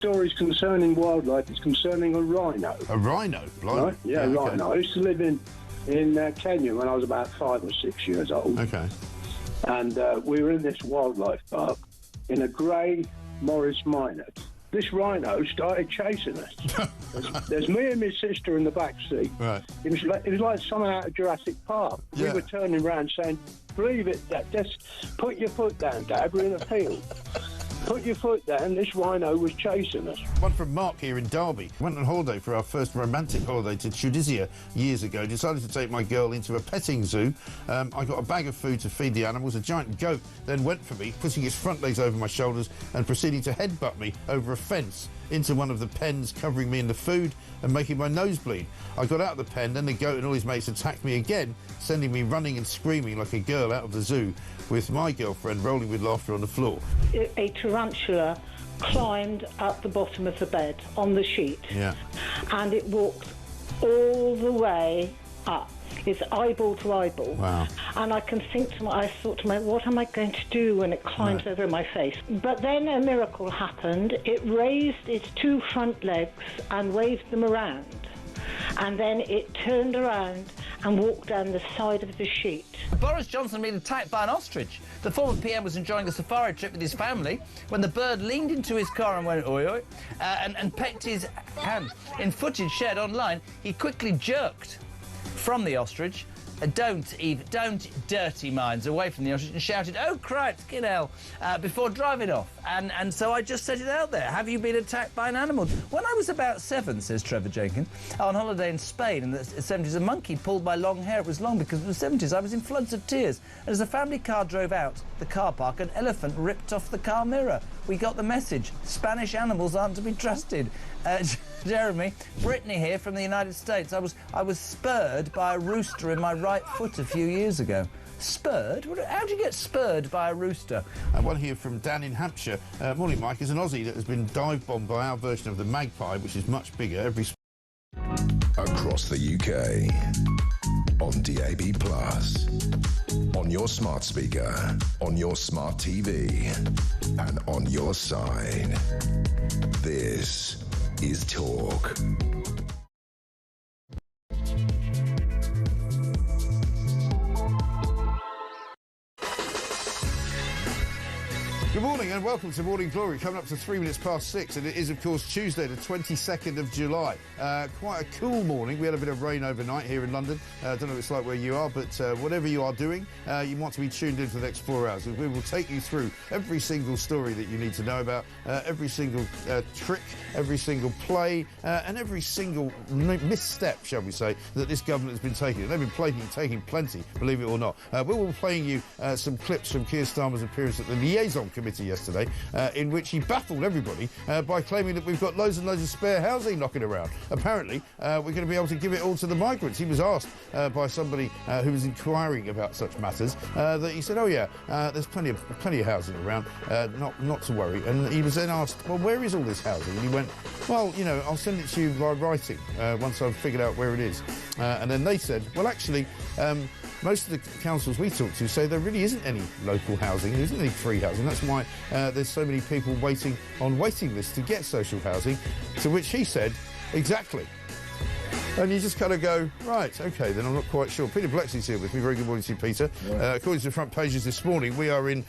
Stories concerning wildlife is concerning a rhino. A rhino? Right? Yeah, okay. rhino. I used to live in Kenya when I was about 5 or 6 years old. Okay. And we were in this wildlife park in a grey Morris Minor. This rhino started chasing us. There's me and my sister in the back seat. Right. It was like something out of Jurassic Park. Yeah. We were turning around saying, "Believe it, Dad. Just put your foot down, Dad. We're in a field. Put your foot down." This rhino was chasing us. One from Mark here in Derby. Went on holiday for our first romantic holiday to Tunisia years ago. Decided to take my girl into a petting zoo. I got a bag of food to feed the animals. A giant goat then went for me, putting its front legs over my shoulders and proceeding to headbutt me over a fence into one of the pens, covering me in the food and making my nose bleed. I got out of the pen, then the goat and all his mates attacked me again, sending me running and screaming like a girl out of the zoo, with my girlfriend rolling with laughter on the floor. A tarantula climbed up the bottom of the bed on the sheet. Yeah. And it walked all the way up. It's eyeball to eyeball. Wow. And I thought to myself, what am I going to do when it climbs over my face? But then a miracle happened. It raised its 2 front legs and waved them around. And then it turned around and walked down the side of the sheet. Boris Johnson been attacked by an ostrich. The former PM was enjoying a safari trip with his family when the bird leaned into his car and went oi oi and pecked his hand. In footage shared online, he quickly jerked from the ostrich. Don't dirty minds away from the ostrich, and shouted, "Oh, Christ, get hell," before driving off. And so I just set it out there. Have you been attacked by an animal? When I was about 7, says Trevor Jenkins, on holiday in Spain in the 70s, a monkey pulled my long hair. It was long because it was the 70s. I was in floods of tears. And as the family car drove out the car park, an elephant ripped off the car mirror. We got the message. Spanish animals aren't to be trusted. Jeremy, Brittany here from the United States. I was spurred by a rooster in my right foot a few years ago. Spurred? How do you get spurred by a rooster? One here from Dan in Hampshire. Morning, Mike. Is an Aussie that has been dive-bombed by our version of the Magpie, which is much bigger. Across the UK, on DAB+, on your smart speaker, on your smart TV, and on your side. This is Talk. Good morning and welcome to Morning Glory. Coming up to 3 minutes past 6, and it is, of course, Tuesday, the 22nd of July. Quite a cool morning. We had a bit of rain overnight here in London. I don't know what it's like where you are, but whatever you are doing, you want to be tuned in for the next 4 hours. We will take you through every single story that you need to know about, every single trick, every single play, and every single misstep, shall we say, that this government has been taking. They've been taking plenty, believe it or not. We will be playing you some clips from Keir Starmer's appearance at the Liaison Committee yesterday, in which he baffled everybody by claiming that we've got loads and loads of spare housing knocking around. Apparently, we're going to be able to give it all to the migrants. He was asked by somebody who was inquiring about such matters that he said, "Oh yeah, there's plenty of housing around, not to worry." And he was then asked, "Well, where is all this housing?" And he went, "Well, you know, I'll send it to you by writing once I've figured out where it is." And then they said, "Well, actually, most of the councils we talk to say there really isn't any local housing, there isn't any free housing. That's why there's so many people waiting on waiting lists to get social housing." To which he said, "Exactly." And you just kind of go, right, OK, then I'm not quite sure. Peter Blexley's here with me. Very good morning to you, Peter. Yeah. According to the front pages this morning, we are in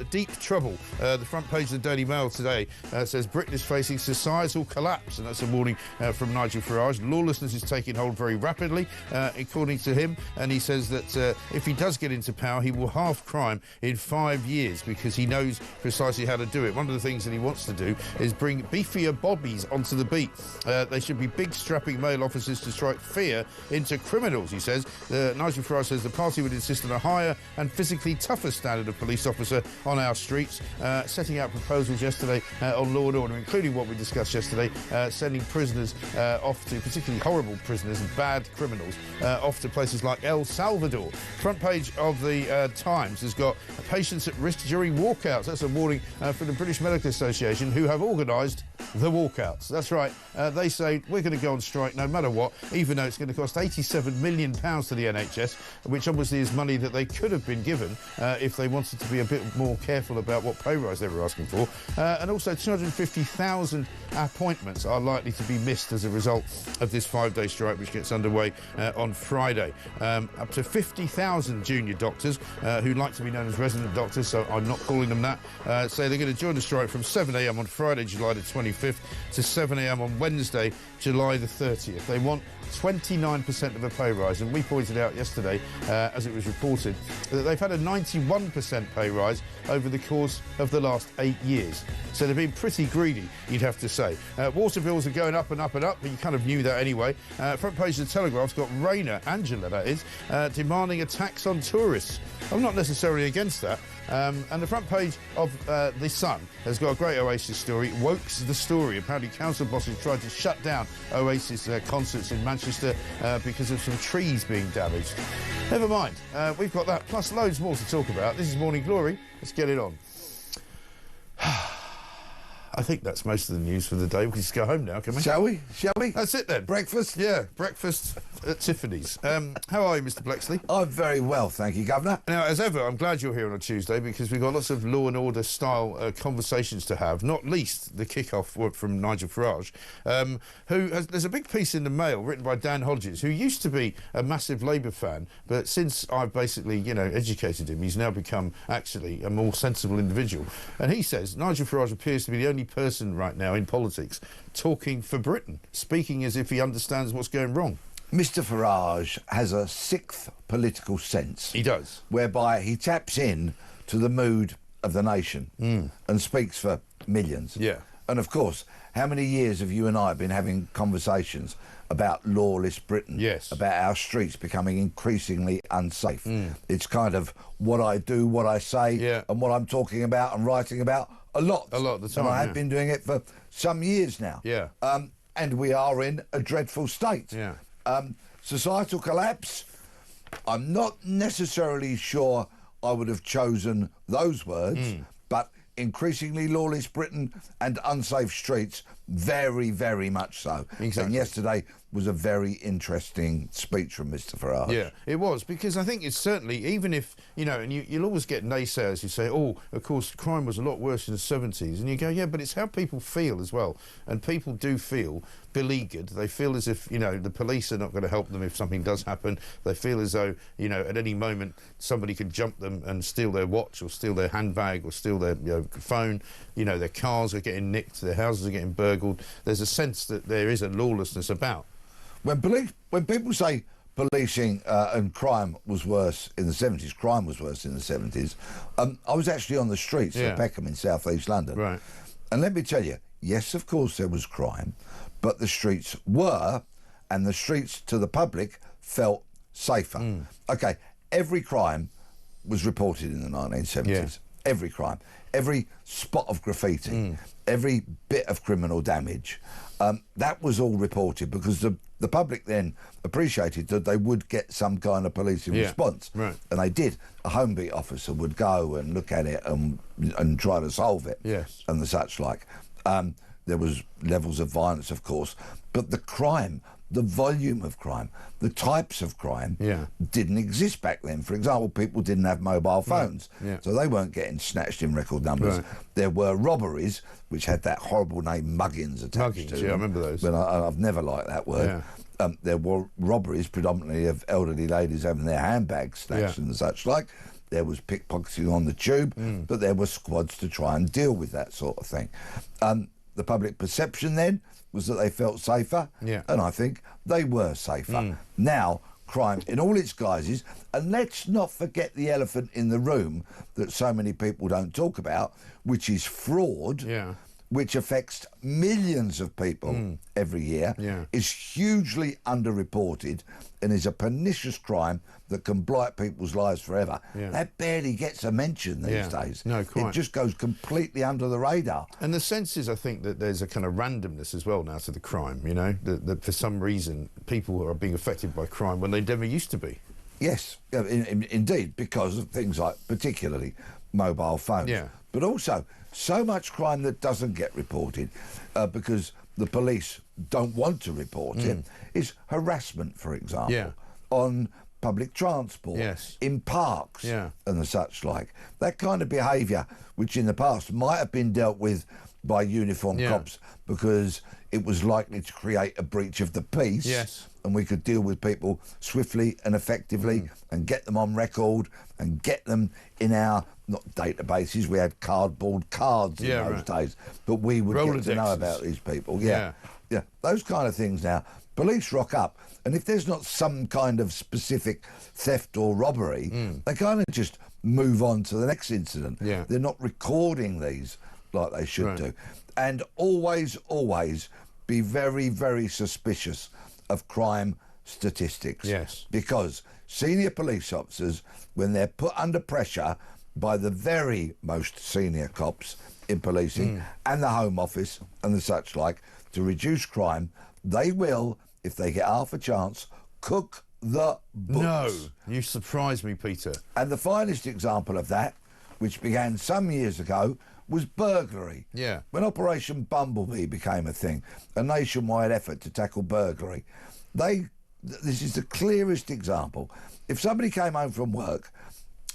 deep trouble. The front page of the Daily Mail today says Britain is facing societal collapse, and that's a warning from Nigel Farage. Lawlessness is taking hold very rapidly, according to him, and he says that if he does get into power, he will halve crime in 5 years because he knows precisely how to do it. One of the things that he wants to do is bring beefier bobbies onto the beat. They should be big, strapping male officers to strike fear into criminals, he says. Nigel Farage says the party would insist on a higher and physically tougher standard of police officer on our streets, setting out proposals yesterday on law and order, including what we discussed yesterday, sending prisoners off to, particularly horrible prisoners and bad criminals, off to places like El Salvador. Front page of the Times has got patients at risk during walkouts. That's a warning from the British Medical Association, who have organised the walkouts. That's right. They say we're going to go on strike no matter what. even though it's going to cost £87 million to the NHS, which obviously is money that they could have been given if they wanted to be a bit more careful about what pay rise they were asking for. And also 250,000 appointments are likely to be missed as a result of this 5-day strike, which gets underway on Friday. Up to 50,000 junior doctors who like to be known as resident doctors, so I'm not calling them that, say they're going to join the strike from 7 a.m. on Friday, July the 25th, to 7 a.m. on Wednesday, July the 30th. They want 29% of a pay rise, and we pointed out yesterday, as it was reported, that they've had a 91% pay rise over the course of the last 8 years. So they've been pretty greedy, you'd have to say. Water bills are going up and up and up, but you kind of knew that anyway. Front page of the Telegraph's got Rayner, Angela that is, demanding a tax on tourists. I'm not necessarily against that. And the front page of The Sun has got a great Oasis story. Woke's the story. Apparently council bosses tried to shut down Oasis concerts in Manchester because of some trees being damaged. Never mind. We've got that, plus loads more to talk about. This is Morning Glory. Let's get it on. I think that's most of the news for the day. We can just go home now, can we? Shall we? Shall we? That's it then. Breakfast? Yeah, breakfast at Tiffany's. How are you, Mr. Blexley? I'm very well, thank you, Governor. Now, as ever, I'm glad you're here on a Tuesday because we've got lots of law and order style conversations to have, not least the kick-off from Nigel Farage, there's a big piece in the Mail written by Dan Hodges, who used to be a massive Labour fan, but since I've basically, educated him, he's now become actually a more sensible individual. And he says Nigel Farage appears to be the only person right now in politics talking for Britain, speaking as if he understands what's going wrong. Mr. Farage has a sixth political sense. He does. Whereby he taps in to the mood of the nation and speaks for millions. Yeah. And of course, how many years have you and I been having conversations about lawless Britain? Yes. About our streets becoming increasingly unsafe. It's kind of what I do, what I say, and what I'm talking about and writing about a lot of the time. And I have been doing it for some years now. Yeah. And we are in a dreadful state. Yeah. Societal collapse, I'm not necessarily sure I would have chosen those words, but increasingly lawless Britain and unsafe streets, very, very much so. Exactly. And yesterday was a very interesting speech from Mr. Farage. Yeah, it was, because I think it's certainly, even if, and you'll always get naysayers who say, oh, of course, crime was a lot worse in the 70s. And you go, yeah, but it's how people feel as well. And people do feel beleaguered. They feel as if, the police are not going to help them if something does happen. They feel as though, at any moment somebody could jump them and steal their watch or steal their handbag or steal their phone. Their cars are getting nicked, their houses are getting burgled. There's a sense that there is a lawlessness about. When people say policing and crime was worse in the 70s, crime was worse in the 70s, I was actually on the streets of Peckham in South East London. Right. And let me tell you, yes, of course there was crime, but the streets were, and the streets to the public felt safer. OK, every crime was reported in the 1970s. Yeah. Every crime. Every spot of graffiti. Every bit of criminal damage. That was all reported because the public then appreciated that they would get some kind of policing response. Right. And they did. A home beat officer would go and look at it and try to solve it. Yes. And the such like. There was levels of violence, of course, but the crime, the volume of crime, the types of crime didn't exist back then. For example, people didn't have mobile phones, so they weren't getting snatched in record numbers. Right. There were robberies, which had that horrible name Muggins attached to them. I remember those. But I've never liked that word. Yeah. There were robberies predominantly of elderly ladies having their handbags snatched and such like. There was pickpocketing on the tube, but there were squads to try and deal with that sort of thing. The public perception then was that they felt safer, and I think they were safer. Now, crime in all its guises, and let's not forget the elephant in the room that so many people don't talk about, which is fraud, which affects millions of people every year, is hugely underreported and is a pernicious crime that can blight people's lives forever. That barely gets a mention these days. No, quite. It just goes completely under the radar. And the sense is, I think, that there's a kind of randomness as well now to the crime, that for some reason people are being affected by crime when they never used to be. Yes, indeed, because of things like particularly mobile phones. Yeah. But also, so much crime that doesn't get reported because the police don't want to report it is harassment, for example, on public transport, in parks and the such like. That kind of behaviour, which in the past might have been dealt with by uniformed cops because it was likely to create a breach of the peace, and we could deal with people swiftly and effectively and get them on record and get them in our, not databases, we had cardboard cards in those days, but we would get to know about these people. Yeah, those kind of things now. Police rock up, and if there's not some kind of specific theft or robbery, they kind of just move on to the next incident. They're not recording these like they should do. And always, always be very, very suspicious of crime statistics. Because senior police officers, when they're put under pressure by the very most senior cops in policing and the Home Office and the such like, to reduce crime, they will, if they get half a chance, cook the books. No, you surprise me, Peter. And the finest example of that, which began some years ago, was burglary. When Operation Bumblebee became a thing, a nationwide effort to tackle burglary, this is the clearest example. If somebody came home from work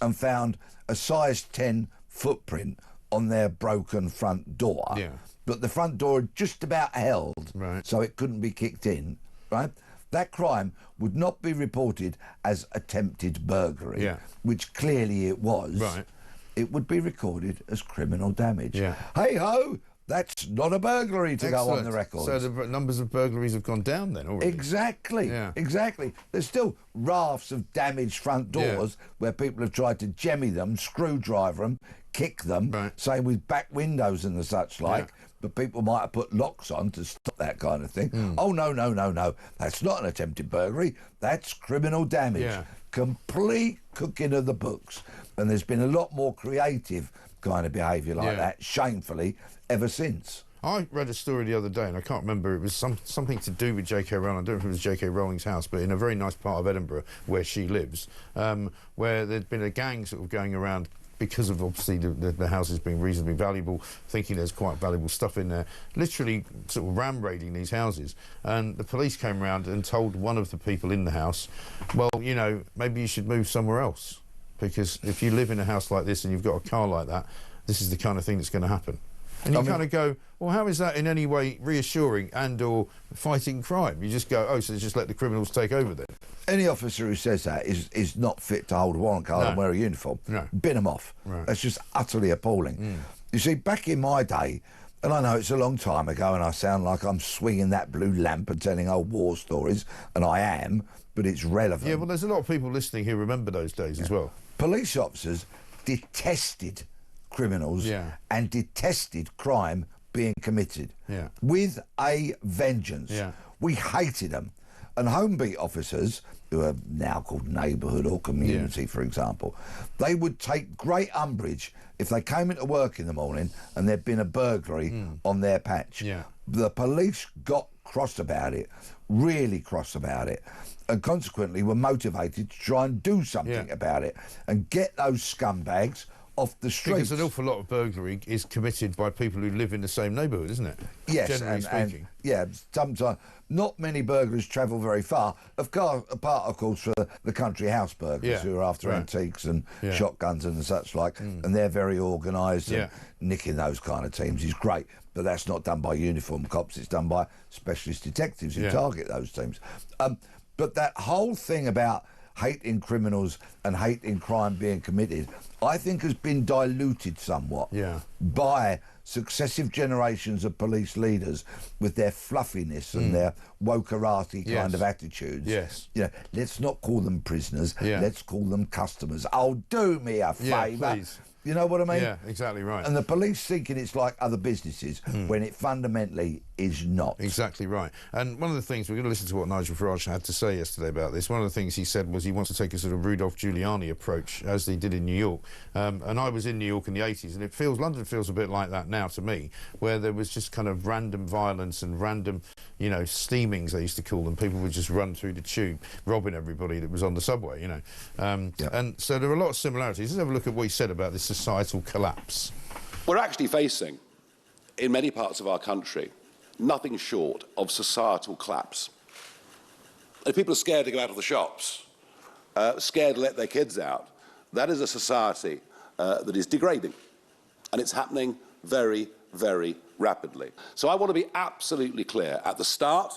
and found a size 10 footprint on their broken front door, but the front door had just about held, so it couldn't be kicked in, that crime would not be reported as attempted burglary, which clearly it was. It would be recorded as criminal damage. Hey-ho, that's not a burglary to go on the record. So the numbers of burglaries have gone down then already? Exactly, exactly. There's still rafts of damaged front doors where people have tried to jemmy them, screwdriver them, kick them, same with back windows and the such like, but people might have put locks on to stop that kind of thing. Oh, no, no, no, no. That's not an attempted burglary. That's criminal damage. Complete cooking of the books. And there's been a lot more creative kind of behaviour like that, shamefully, ever since. I read a story the other day, and I can't remember, it was something to do with J.K. Rowling. I don't know if it was J.K. Rowling's house, but in a very nice part of Edinburgh where she lives, where there'd been a gang sort of going around because of obviously the houses being reasonably valuable, thinking there's quite valuable stuff in there, literally sort of ram-raiding these houses. And the police came around and told one of the people in the house, well, you know, maybe you should move somewhere else, because if you live in a house like this and you've got a car like that, this is the kind of thing that's going to happen. And you kind of go, well, how is that in any way reassuring and or fighting crime? You just go, oh, so just let the criminals take over then. Any officer who says that is not fit to hold a warrant card and wear a uniform. Bin them off. That's just utterly appalling. You see, back in my day, and I know it's a long time ago and I sound like I'm swinging that blue lamp and telling old war stories, and I am, but it's relevant. Yeah, well, there's a lot of people listening who remember those days as well. Police officers detested criminals and detested crime being committed with a vengeance. We hated them. And home beat officers, who are now called neighbourhood or community, for example, they would take great umbrage if they came into work in the morning and there'd been a burglary on their patch. The police got cross about it, really cross about it, and consequently were motivated to try and do something about it and get those scumbags off the streets. Because an awful lot of burglary is committed by people who live in the same neighbourhood, isn't it? Yes, generally speaking. Sometimes not many burglars travel very far, apart, of course, for the country house burglars who are after antiques and shotguns and such like, and they're very organised, and nicking those kind of teams is great, but that's not done by uniformed cops, it's done by specialist detectives who target those teams. But that whole thing about hating criminals and hating crime being committed, I think has been diluted somewhat by successive generations of police leaders with their fluffiness and their wokerati kind of attitudes. You know, let's not call them prisoners, let's call them customers. Oh, do me a favour. Please. You know what I mean? Yeah, exactly right. And the police thinking it's like other businesses when it fundamentally is not. Exactly right. And one of the things, we're going to listen to what Nigel Farage had to say yesterday about this. One of the things he said was he wants to take a sort of Rudolph Giuliani approach, as they did in New York. And I was in New York in the 80s, and London feels a bit like that now to me, where there was just kind of random violence and random, you know, steamings, they used to call them. People would just run through the tube, robbing everybody that was on the subway, you know. And so there are a lot of similarities. Let's have a look at what he said about this societal collapse? We're actually facing, in many parts of our country, nothing short of societal collapse. If people are scared to go out of the shops, scared to let their kids out, that is a society that is degrading. And it's happening very, very rapidly. So I want to be absolutely clear at the start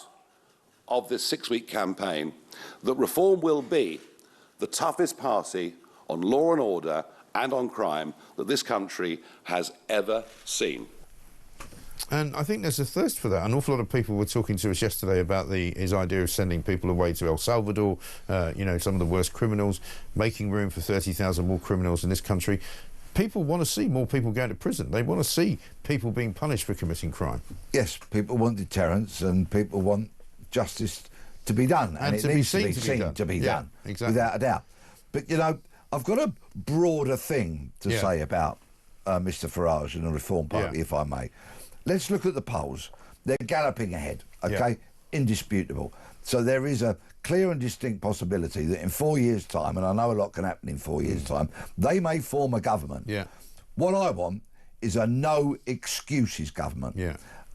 of this 6-week campaign that Reform will be the toughest party on law and order and on crime that this country has ever seen. And I think there's a thirst for that. An awful lot of people were talking to us yesterday about his idea of sending people away to El Salvador, you know, some of the worst criminals, making room for 30,000 more criminals in this country. People want to see more people going to prison. They want to see people being punished for committing crime. Yes, people want deterrence and people want justice to be done. And it needs to be seen to be done, exactly. Without a doubt. But, you know, I've got a broader thing to say about Mr Farage and the Reform Party, if I may. Let's look at the polls. They're galloping ahead, okay? Indisputable. So there is a clear and distinct possibility that in 4 years' time, and I know a lot can happen in 4 years' time, they may form a government. What I want is a no excuses government.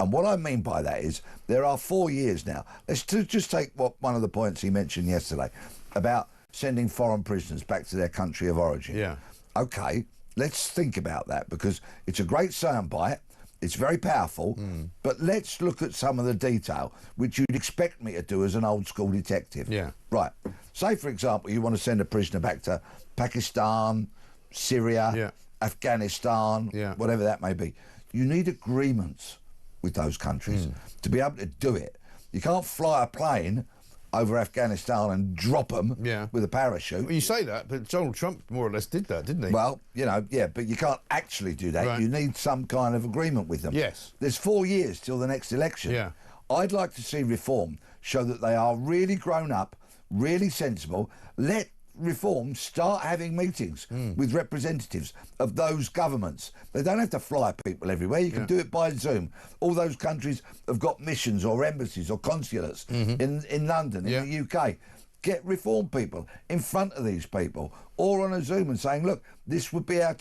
And what I mean by that is there are 4 years now. Let's just take one of the points he mentioned yesterday about sending foreign prisoners back to their country of origin. OK, let's think about that because it's a great soundbite. It's very powerful, but let's look at some of the detail, which you'd expect me to do as an old-school detective. Right. Say, for example, you want to send a prisoner back to Pakistan, Syria, Afghanistan, whatever that may be. You need agreements with those countries to be able to do it. You can't fly a plane over Afghanistan and drop them with a parachute. Well, you say that, but Donald Trump more or less did that, didn't he? Well, you know, but you can't actually do that. You need some kind of agreement with them. There's 4 years till the next election. I'd like to see Reform show that they are really grown up, really sensible. Let Reform start having meetings with representatives of those governments. They don't have to fly people everywhere. You can do it by Zoom. All those countries have got missions or embassies or consulates in London, in the UK. Get Reform people in front of these people or on a Zoom and saying, look, this would be our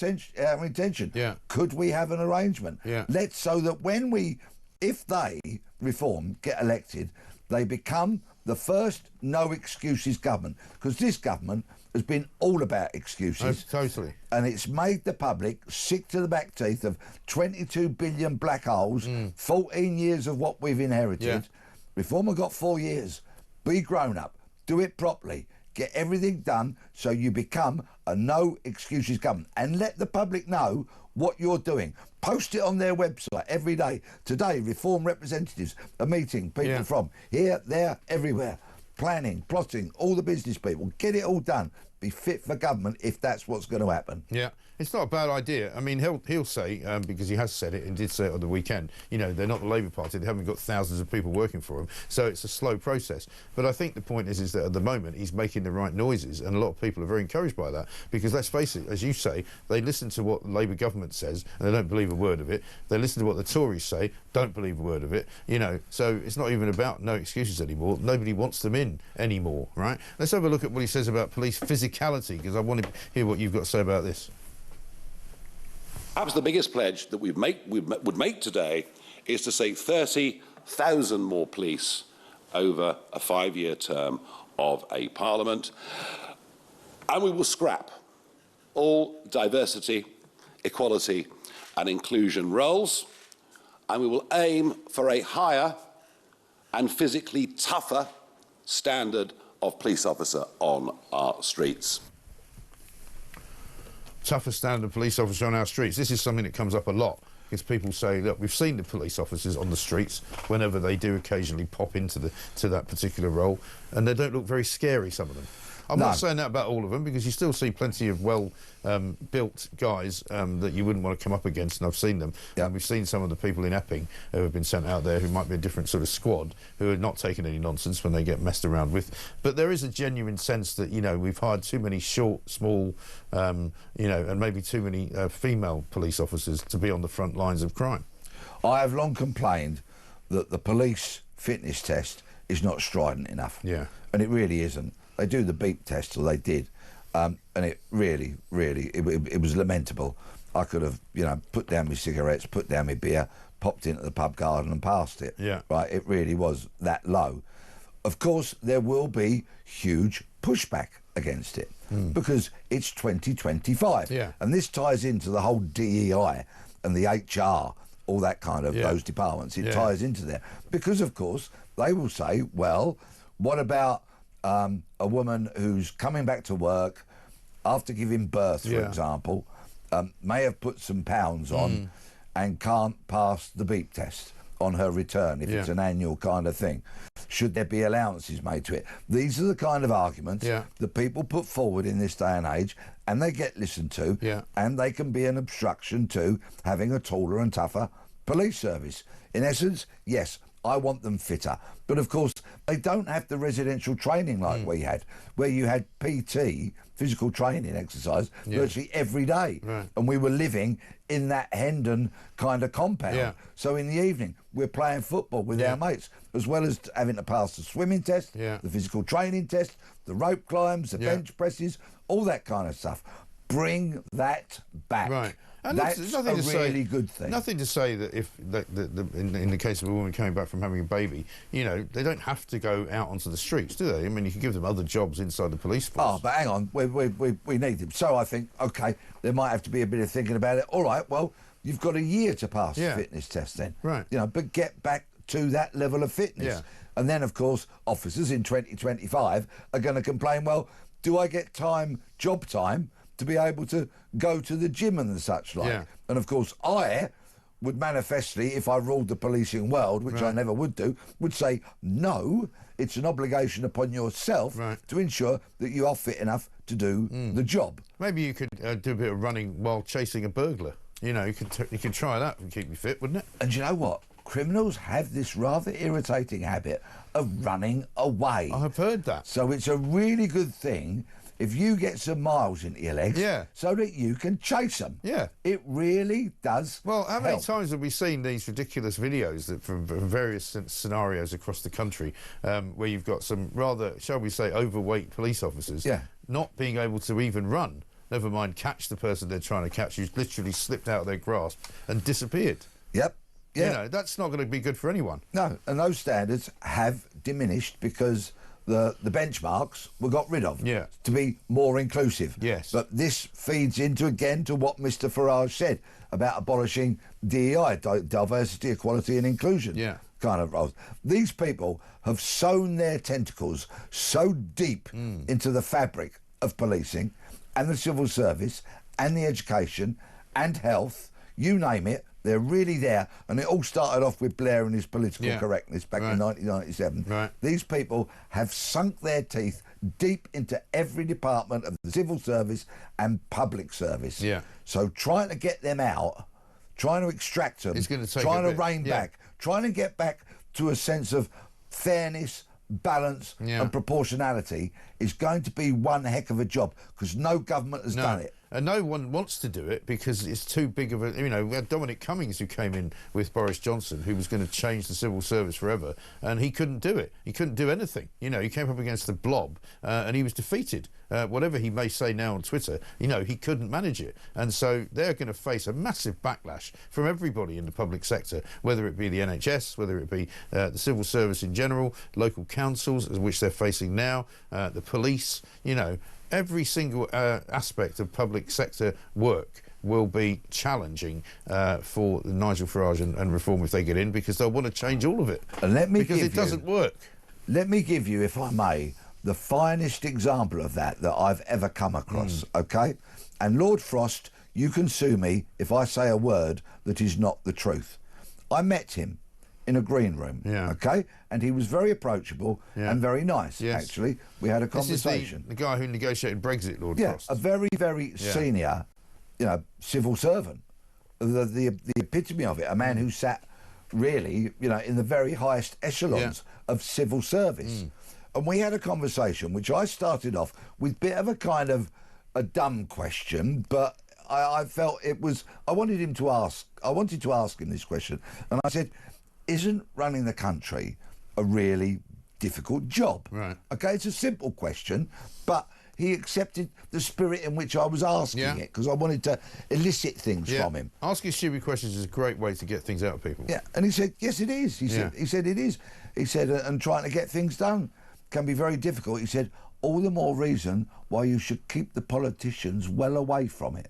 intention. Could we have an arrangement? Let's so that if they, Reform, get elected, they become the first no excuses government, because this government has been all about excuses. Totally. And it's made the public sick to the back teeth of 22 billion black holes, 14 years of what we've inherited. Reform have got 4 years. Be grown up. Do it properly. Get everything done so you become a no excuses government. And let the public know what you're doing. Post it on their website every day. Today, Reform representatives are meeting people from here, there, everywhere. Planning, plotting, all the business people. Get it all done. Be fit for government if that's what's going to happen. It's not a bad idea. I mean, he'll say, because he has said it and did say it on the weekend, you know, they're not the Labour Party, they haven't got thousands of people working for him, so it's a slow process. But I think the point is that at the moment he's making the right noises, and a lot of people are very encouraged by that, because let's face it, as you say, they listen to what the Labour government says and they don't believe a word of it. They listen to what the Tories say, don't believe a word of it, you know, so it's not even about no excuses anymore. Nobody wants them in anymore, right? Let's have a look at what he says about police physicality, because I want to hear what you've got to say about this. Perhaps the biggest pledge that we would make today is to say 30,000 more police over a 5-year term of a parliament. And we will scrap all diversity, equality and inclusion roles. And we will aim for a higher and physically tougher standard of police officer on our streets. Tougher standard of police officer on our streets. This is something that comes up a lot, because people say, look, we've seen the police officers on the streets whenever they do occasionally pop into that particular role, and they don't look very scary, some of them. I'm not saying that about all of them, because you still see plenty of well-built guys that you wouldn't want to come up against, and I've seen them. And we've seen some of the people in Epping who have been sent out there who might be a different sort of squad, who are not taking any nonsense when they get messed around with. But there is a genuine sense that, you know, we've hired too many short, small, you know, and maybe too many female police officers to be on the front lines of crime. I have long complained that the police fitness test is not strident enough. And it really isn't. They do the beep test, or they did, and it really, it was lamentable. I could have, put down my cigarettes, put down my beer, popped into the pub garden and passed it. Yeah. Right, it really was that low. Of course, there will be huge pushback against it because it's 2025. Yeah. And this ties into the whole DEI and the HR, all that kind of those departments. It ties into there. Because, of course, they will say, well, what about a woman who's coming back to work after giving birth, for example, may have put some pounds on and can't pass the beep test on her return if it's an annual kind of thing. Should there be allowances made to it? These are the kind of arguments that people put forward in this day and age, and they get listened to, and they can be an obstruction to having a taller and tougher police service. In essence, yes, I want them fitter. But of course, they don't have the residential training like we had, where you had PT, physical training exercise, virtually every day. Right. And we were living in that Hendon kind of compound. Yeah. So in the evening, we're playing football with our mates, as well as having to pass the swimming test, the physical training test, the rope climbs, the bench presses, all that kind of stuff. Bring that back. Right. And that's nothing a to really say, good thing. Nothing to say that if, in the case of a woman coming back from having a baby, they don't have to go out onto the streets, do they? I mean, you can give them other jobs inside the police force. Oh, but hang on, we need them. So I think, OK, there might have to be a bit of thinking about it. All right, well, you've got a year to pass the fitness test then. Right. But get back to that level of fitness. Yeah. And then, of course, officers in 2025 are going to complain, well, do I get job time, to be able to go to the gym and such like? Yeah. And of course, I would manifestly, if I ruled the policing world, which I never would do, would say, no, it's an obligation upon yourself to ensure that you are fit enough to do the job. Maybe you could do a bit of running while chasing a burglar. You could try that and keep you fit, wouldn't it? And you know what? Criminals have this rather irritating habit of running away. I've heard that. So it's a really good thing if you get some miles into your legs so that you can chase them. Yeah. It really does. Well, how many help. times have we seen these ridiculous videos from various scenarios across the country where you've got some rather, shall we say, overweight police officers not being able to even run, never mind catch the person they're trying to catch, who's literally slipped out of their grasp and disappeared. Yep. Yeah. That's not going to be good for anyone. No, and those standards have diminished because the benchmarks were got rid of to be more inclusive. Yes. But this feeds into, again, to what Mr Farage said about abolishing DEI, diversity, equality and inclusion kind of roles. These people have sown their tentacles so deep into the fabric of policing and the civil service and the education and health, you name it. They're really there, and it all started off with Blair and his political correctness back in 1997. Right. These people have sunk their teeth deep into every department of the civil service and public service. Yeah. So trying to get them out, trying to extract them, It's gonna take trying a to bit, rein back, trying to get back to a sense of fairness, balance and proportionality is going to be one heck of a job, because no government has done it. And no one wants to do it because it's too big of a... we had Dominic Cummings who came in with Boris Johnson, who was going to change the civil service forever, and he couldn't do it. He couldn't do anything. He came up against the blob, and he was defeated. Whatever he may say now on Twitter, he couldn't manage it. And so they're going to face a massive backlash from everybody in the public sector, whether it be the NHS, whether it be the civil service in general, local councils, which they're facing now, the police, every single aspect of public sector work will be challenging for Nigel Farage and Reform if they get in, because they'll want to change all of it. And because it doesn't work. Let me give you, if I may, the finest example of that I've ever come across, OK? And Lord Frost, you can sue me if I say a word that is not the truth. I met him in a green room, OK? And he was very approachable and very nice, actually. We had a conversation. This is the guy who negotiated Brexit, Lord Frost. A very, very senior, civil servant. The epitome of it, a man who sat really, in the very highest echelons of civil service. And we had a conversation, which I started off with a bit of a kind of a dumb question, but I felt it was... I wanted to ask him this question. And I said, isn't running the country a really difficult job? Right. OK, it's a simple question, but he accepted the spirit in which I was asking it, because I wanted to elicit things from him. Asking stupid questions is a great way to get things out of people. Yeah, and he said, yes, it is. He said it is. He said, and trying to get things done can be very difficult. He said, all the more reason why you should keep the politicians well away from it.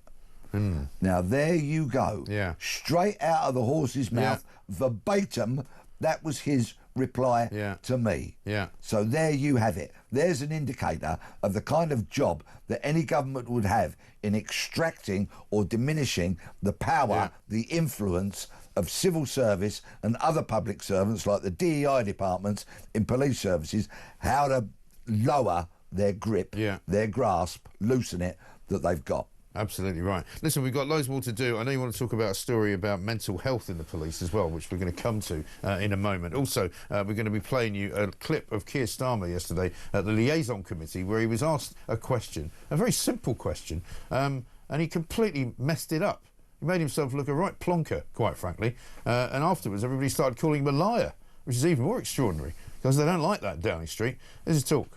Now, there you go. Yeah. Straight out of the horse's mouth, verbatim, that was his reply to me. Yeah. So there you have it. There's an indicator of the kind of job that any government would have in extracting or diminishing the power, the influence of civil service and other public servants like the DEI departments in police services, how to lower their grip, their grasp, loosen it that they've got. Absolutely right. Listen, we've got loads more to do. I know you want to talk about a story about mental health in the police as well, which we're going to come to in a moment. Also, we're going to be playing you a clip of Keir Starmer yesterday at the Liaison Committee, where he was asked a question, a very simple question, and he completely messed it up. He made himself look a right plonker, quite frankly, and afterwards everybody started calling him a liar, which is even more extraordinary, because they don't like that Downing Street. This is Talk.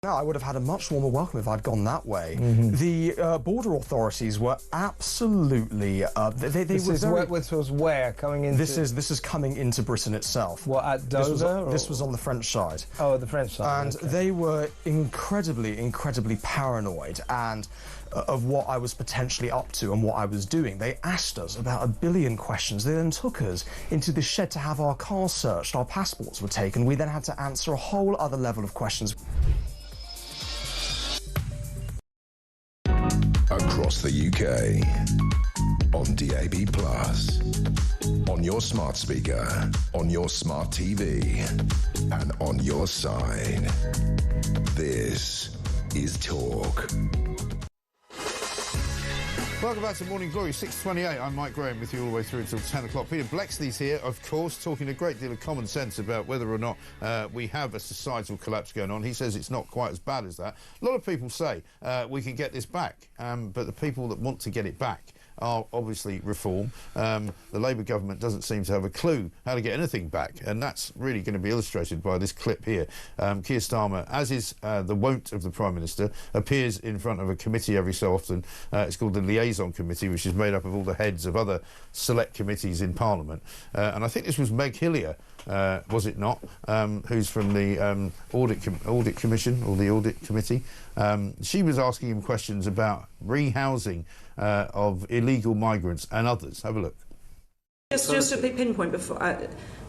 No, I would have had a much warmer welcome if I'd gone that way. The border authorities were absolutely This was where coming into. This is coming into Britain itself. What, at Dover? This was on the French side. Oh, the French side. And they were incredibly paranoid and of what I was potentially up to and what I was doing. They asked us about 1 billion questions. They then took us into the shed to have our cars searched. Our passports were taken. We then had to answer a whole other level of questions. Across the UK, on DAB+, on your smart speaker, on your smart TV, and on your side. This is Talk. Welcome back to Morning Glory, 6:28. I'm Mike Graham with you all the way through until 10 o'clock. Peter Blexley's here, of course, talking a great deal of common sense about whether or not we have a societal collapse going on. He says it's not quite as bad as that. A lot of people say we can get this back, but the people that want to get it back are obviously reform. The Labour government doesn't seem to have a clue how to get anything back, and that's really going to be illustrated by this clip here. Keir Starmer, as is the wont of the Prime Minister, appears in front of a committee every so often. It's called the Liaison Committee, which is made up of all the heads of other select committees in Parliament. And I think this was Meg Hillier, was it not, who's from the Audit Commission, or the Audit Committee. She was asking him questions about rehousing of illegal migrants and others. Have a look. Just a pinpoint before.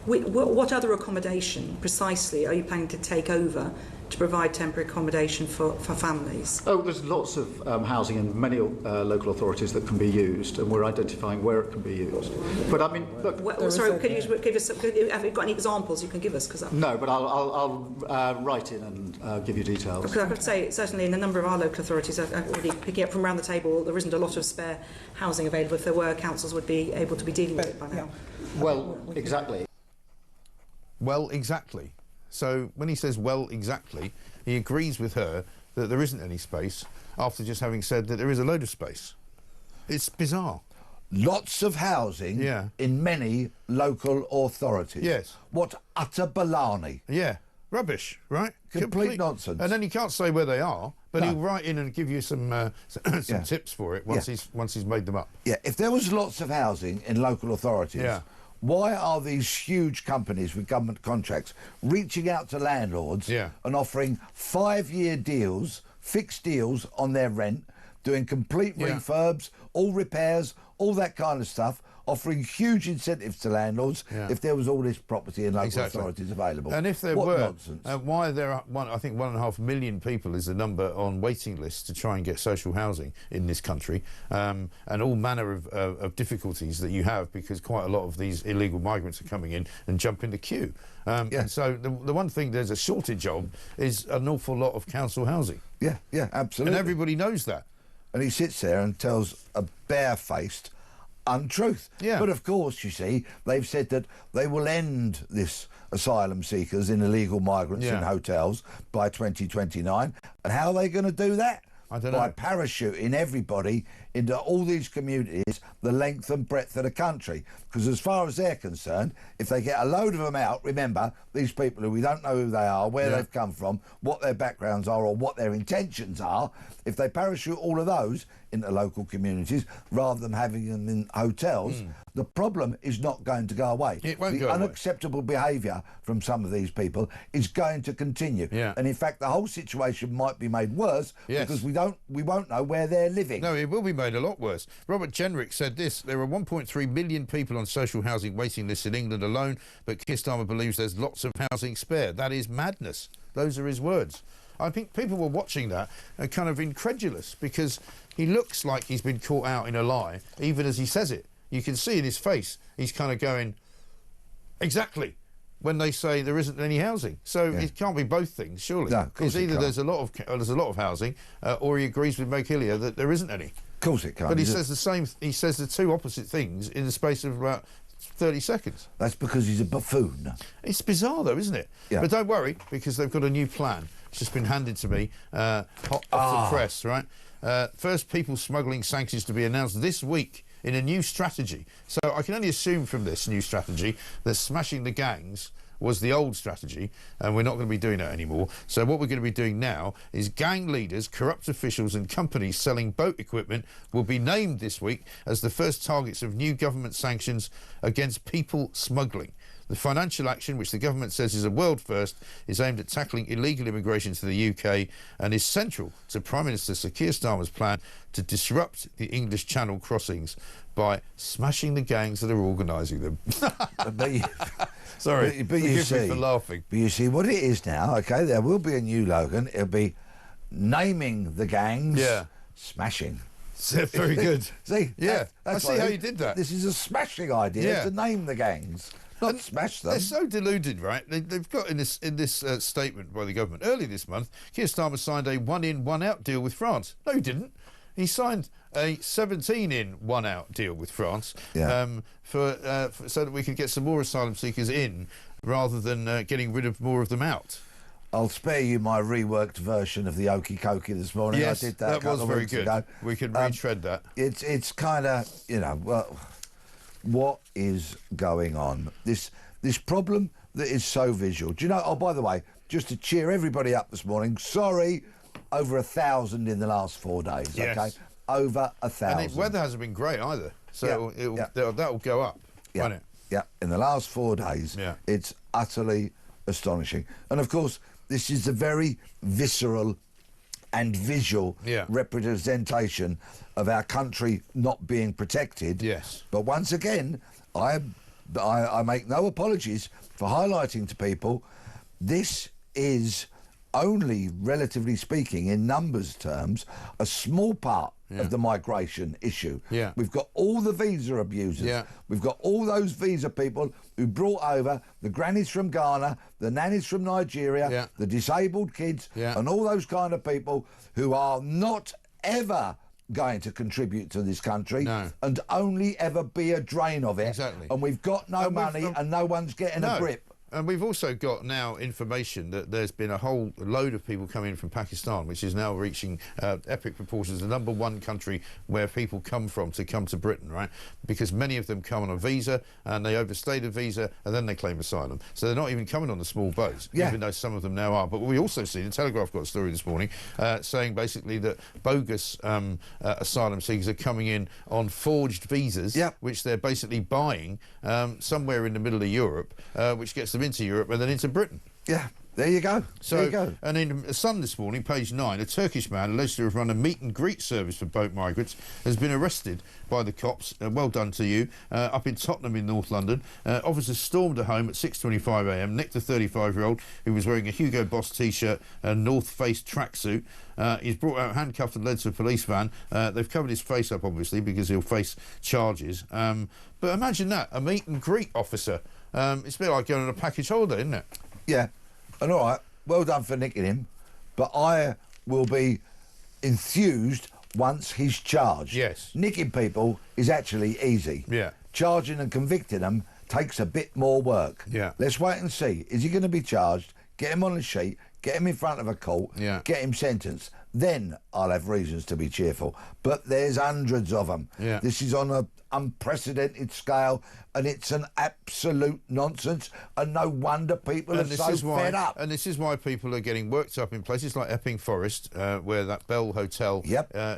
What other accommodation precisely are you planning to take over to provide temporary accommodation for families? Oh, there's lots of housing in many local authorities that can be used, and we're identifying where it can be used. But I mean, look. Sorry, can you give us? Have you got any examples you can give us? No, but I'll write in and give you details. Because I could say certainly in a number of our local authorities, already picking up from around the table, there isn't a lot of spare housing available. If there were, councils would be able to be dealing with it by now. Well, exactly. Well, exactly. So when he says, well, exactly, he agrees with her that there isn't any space after just having said that there is a load of space. It's bizarre. Lots of housing in many local authorities. Yes. What utter baloney. Yeah. Rubbish, right? Complete nonsense. And then you can't say where they are But he'll write in and give you some tips for it once he's made them up. Yeah, if there was lots of housing in local authorities, why are these huge companies with government contracts reaching out to landlords and offering 5-year deals, fixed deals on their rent, doing complete refurbs, all repairs, all that kind of stuff, offering huge incentives to landlords if there was all this property in local authorities available? And if there were, why there are, I think 1.5 million people is the number on waiting lists to try and get social housing in this country, and all manner of difficulties that you have because quite a lot of these illegal migrants are coming in and jump in the queue. And so the one thing there's a shortage of is an awful lot of council housing. Yeah, absolutely. And everybody knows that. And he sits there and tells a barefaced untruth. But of course, you see, they've said that they will end this asylum seekers and illegal migrants in hotels by 2029. And how are they going to do that? I don't know. By parachuting everybody into all these communities the length and breadth of the country. Because as far as they're concerned, if they get a load of them out, remember, these people who we don't know who they are, where they've come from, what their backgrounds are or what their intentions are, if they parachute all of those into local communities rather than having them in hotels, the problem is not going to go away. It won't go away. The unacceptable behaviour from some of these people is going to continue. And in fact, the whole situation might be made worse because we won't know where they're living. No, it will be made a lot worse. Robert Jenrick said this: there are 1.3 million people on social housing waiting lists in England alone, but Keir Starmer believes there's lots of housing spare. That is madness. Those are his words. I think people were watching that and kind of incredulous because he looks like he's been caught out in a lie, even as he says it. You can see in his face, he's kind of going, exactly, when they say there isn't any housing. So it can't be both things, surely. No, of course because either it there's a lot of housing, or he agrees with Meg Hillier that there isn't any. Of course it can't. But he says the same. He says the two opposite things in the space of about 30 seconds. That's because he's a buffoon. It's bizarre, though, isn't it? But don't worry, because they've got a new plan. It's just been handed to me, hot off the press, right? First people smuggling sanctions to be announced this week in a new strategy. So I can only assume from this new strategy that smashing the gangs was the old strategy, and we're not going to be doing that anymore. So what we're going to be doing now is gang leaders, corrupt officials and companies selling boat equipment will be named this week as the first targets of new government sanctions against people smuggling. The financial action, which the government says is a world first, is aimed at tackling illegal immigration to the UK and is central to Prime Minister Sir Keir Starmer's plan to disrupt the English Channel crossings by smashing the gangs that are organising them. Sorry, but you forgive me for laughing. But you see what it is now, OK? There will be a new Logan. It'll be naming the gangs, smashing. Very good. See? Yeah, I see how you did that. This is a smashing idea to name the gangs. Not smash them. They're so deluded, right? They've got in this statement by the government early this month, Keir Starmer signed a one-in, one-out deal with France. No, he didn't. He signed a 17-in, one-out deal with France so that we could get some more asylum seekers in rather than getting rid of more of them out. I'll spare you my reworked version of the Okie Kokie this morning. Yes, I did that a couple of weeks ago. We could retread that. It's kind of, well, what is going on? This problem that is so visual. Do you know, oh, by the way, just to cheer everybody up this morning, sorry, over 1,000 in the last 4 days, OK? Over 1,000. And the weather hasn't been great either, so that'll go up, won't it? Yeah, in the last 4 days, it's utterly astonishing. And, of course, this is a very visceral and visual representation of our country not being protected. Yes. But once again, I make no apologies for highlighting to people this is only, relatively speaking, in numbers terms, a small part of the migration issue. We've got all the visa abusers. We've got all those visa people who brought over the grannies from Ghana, the nannies from Nigeria, the disabled kids, and all those kind of people who are not ever going to contribute to this country and only ever be a drain of it. Exactly. And we've got no money and no one's getting a grip. and we've also got now information that there's been a whole load of people coming in from Pakistan, which is now reaching epic proportions, the #1 country where people come from to come to Britain, right? Because many of them come on a visa and they overstay the visa and then they claim asylum. So they're not even coming on the small boats, even though some of them now are. But we also see, the Telegraph got a story this morning saying basically that bogus asylum seekers are coming in on forged visas, which they're basically buying somewhere in the middle of Europe, which gets them into Europe and then into Britain. Yeah. There you go. So, there you go. And in The Sun this morning, page 9, a Turkish man alleged to have run a meet and greet service for boat migrants has been arrested by the cops. Well done to you. Up in Tottenham in North London, officers stormed a home at 6:25 a.m, nicked a 35-year-old who was wearing a Hugo Boss T-shirt and North Face tracksuit. He's brought out handcuffed and led to a police van. They've covered his face up, obviously, because he'll face charges. But imagine that, a meet and greet officer. It's a bit like going on a package holiday, isn't it? Yeah. And all right, well done for nicking him, but I will be enthused once he's charged. Yes. Nicking people is actually easy. Yeah. Charging and convicting them takes a bit more work. Yeah. Let's wait and see. Is he going to be charged? Get him on the sheet, get him in front of a court, get him sentenced. Then I'll have reasons to be cheerful. But there's hundreds of them. Yeah. This is on an unprecedented scale, and it's an absolute nonsense, and no wonder people are so fed up. And this is why people are getting worked up in places like Epping Forest, where that Bell Hotel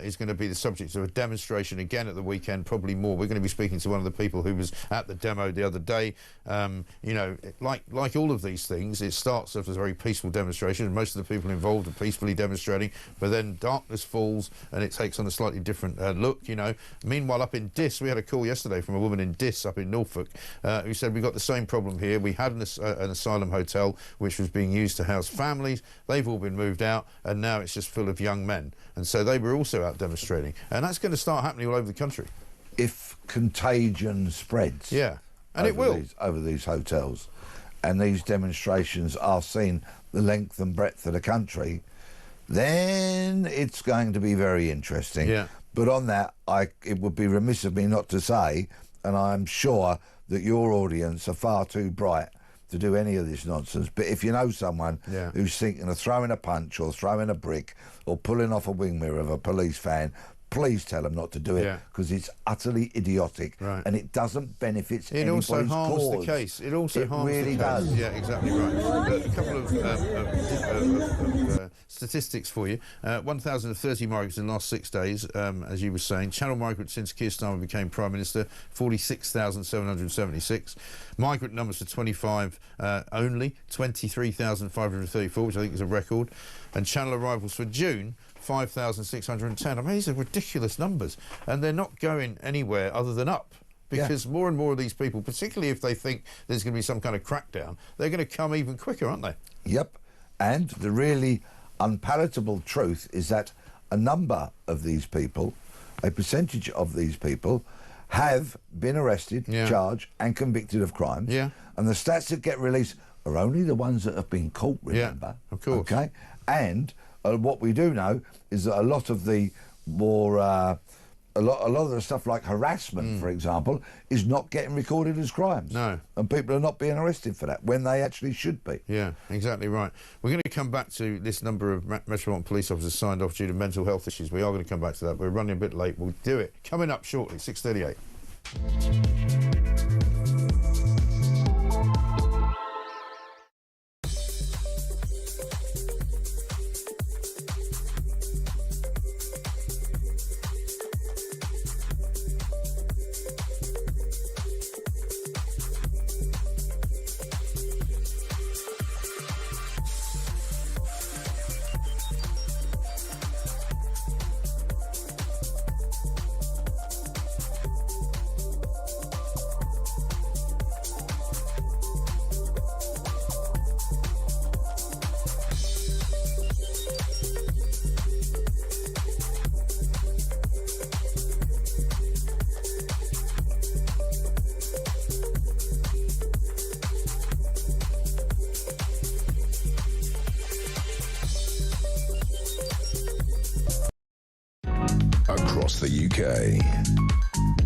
is going to be the subject of a demonstration again at the weekend, probably more. We're going to be speaking to one of the people who was at the demo the other day. You know, like all of these things, it starts off as a very peaceful demonstration, and most of the people involved are peacefully demonstrating, but then darkness falls and it takes on a slightly different look, you know. Meanwhile, up in Diss, we had a call yesterday from a woman in Diss up in Norfolk who said, we've got the same problem here. We had an asylum hotel which was being used to house families. They've all been moved out and now it's just full of young men. And so they were also out demonstrating. And that's going to start happening all over the country. If contagion spreads. Yeah, and it will. Over these hotels, and these demonstrations are seen the length and breadth of the country, then it's going to be very interesting. Yeah. But on that, it would be remiss of me not to say, and I'm sure that your audience are far too bright to do any of this nonsense, but if you know someone who's thinking of throwing a punch or throwing a brick or pulling off a wing mirror of a police van, please tell them not to do it, because it's utterly idiotic and it doesn't benefit anybody's cause. It also harms the case. It also harms really the case. does. Yeah, exactly right. A couple of statistics for you. 1,030 migrants in the last 6 days, as you were saying. Channel migrants since Keir Starmer became Prime Minister, 46,776. Migrant numbers for 25 only, 23,534, which I think is a record. And Channel arrivals for June, 5,610. I mean, these are ridiculous numbers, and they're not going anywhere other than up, because more and more of these people, particularly if they think there's going to be some kind of crackdown, they're going to come even quicker, aren't they? Yep. And the really unpalatable truth is that a number of these people, a percentage of these people, have been arrested, charged and convicted of crimes. Yeah. And the stats that get released are only the ones that have been caught, remember? Yeah, of course. Okay? And what we do know is that a lot of the more, a lot of the stuff like harassment, for example, is not getting recorded as crimes. No. And people are not being arrested for that when they actually should be. Yeah, exactly right. We're going to come back to this number of Metropolitan police officers signed off due to mental health issues. We are going to come back to that. We're running a bit late. We'll do it. Coming up shortly, 6:38. Across the UK,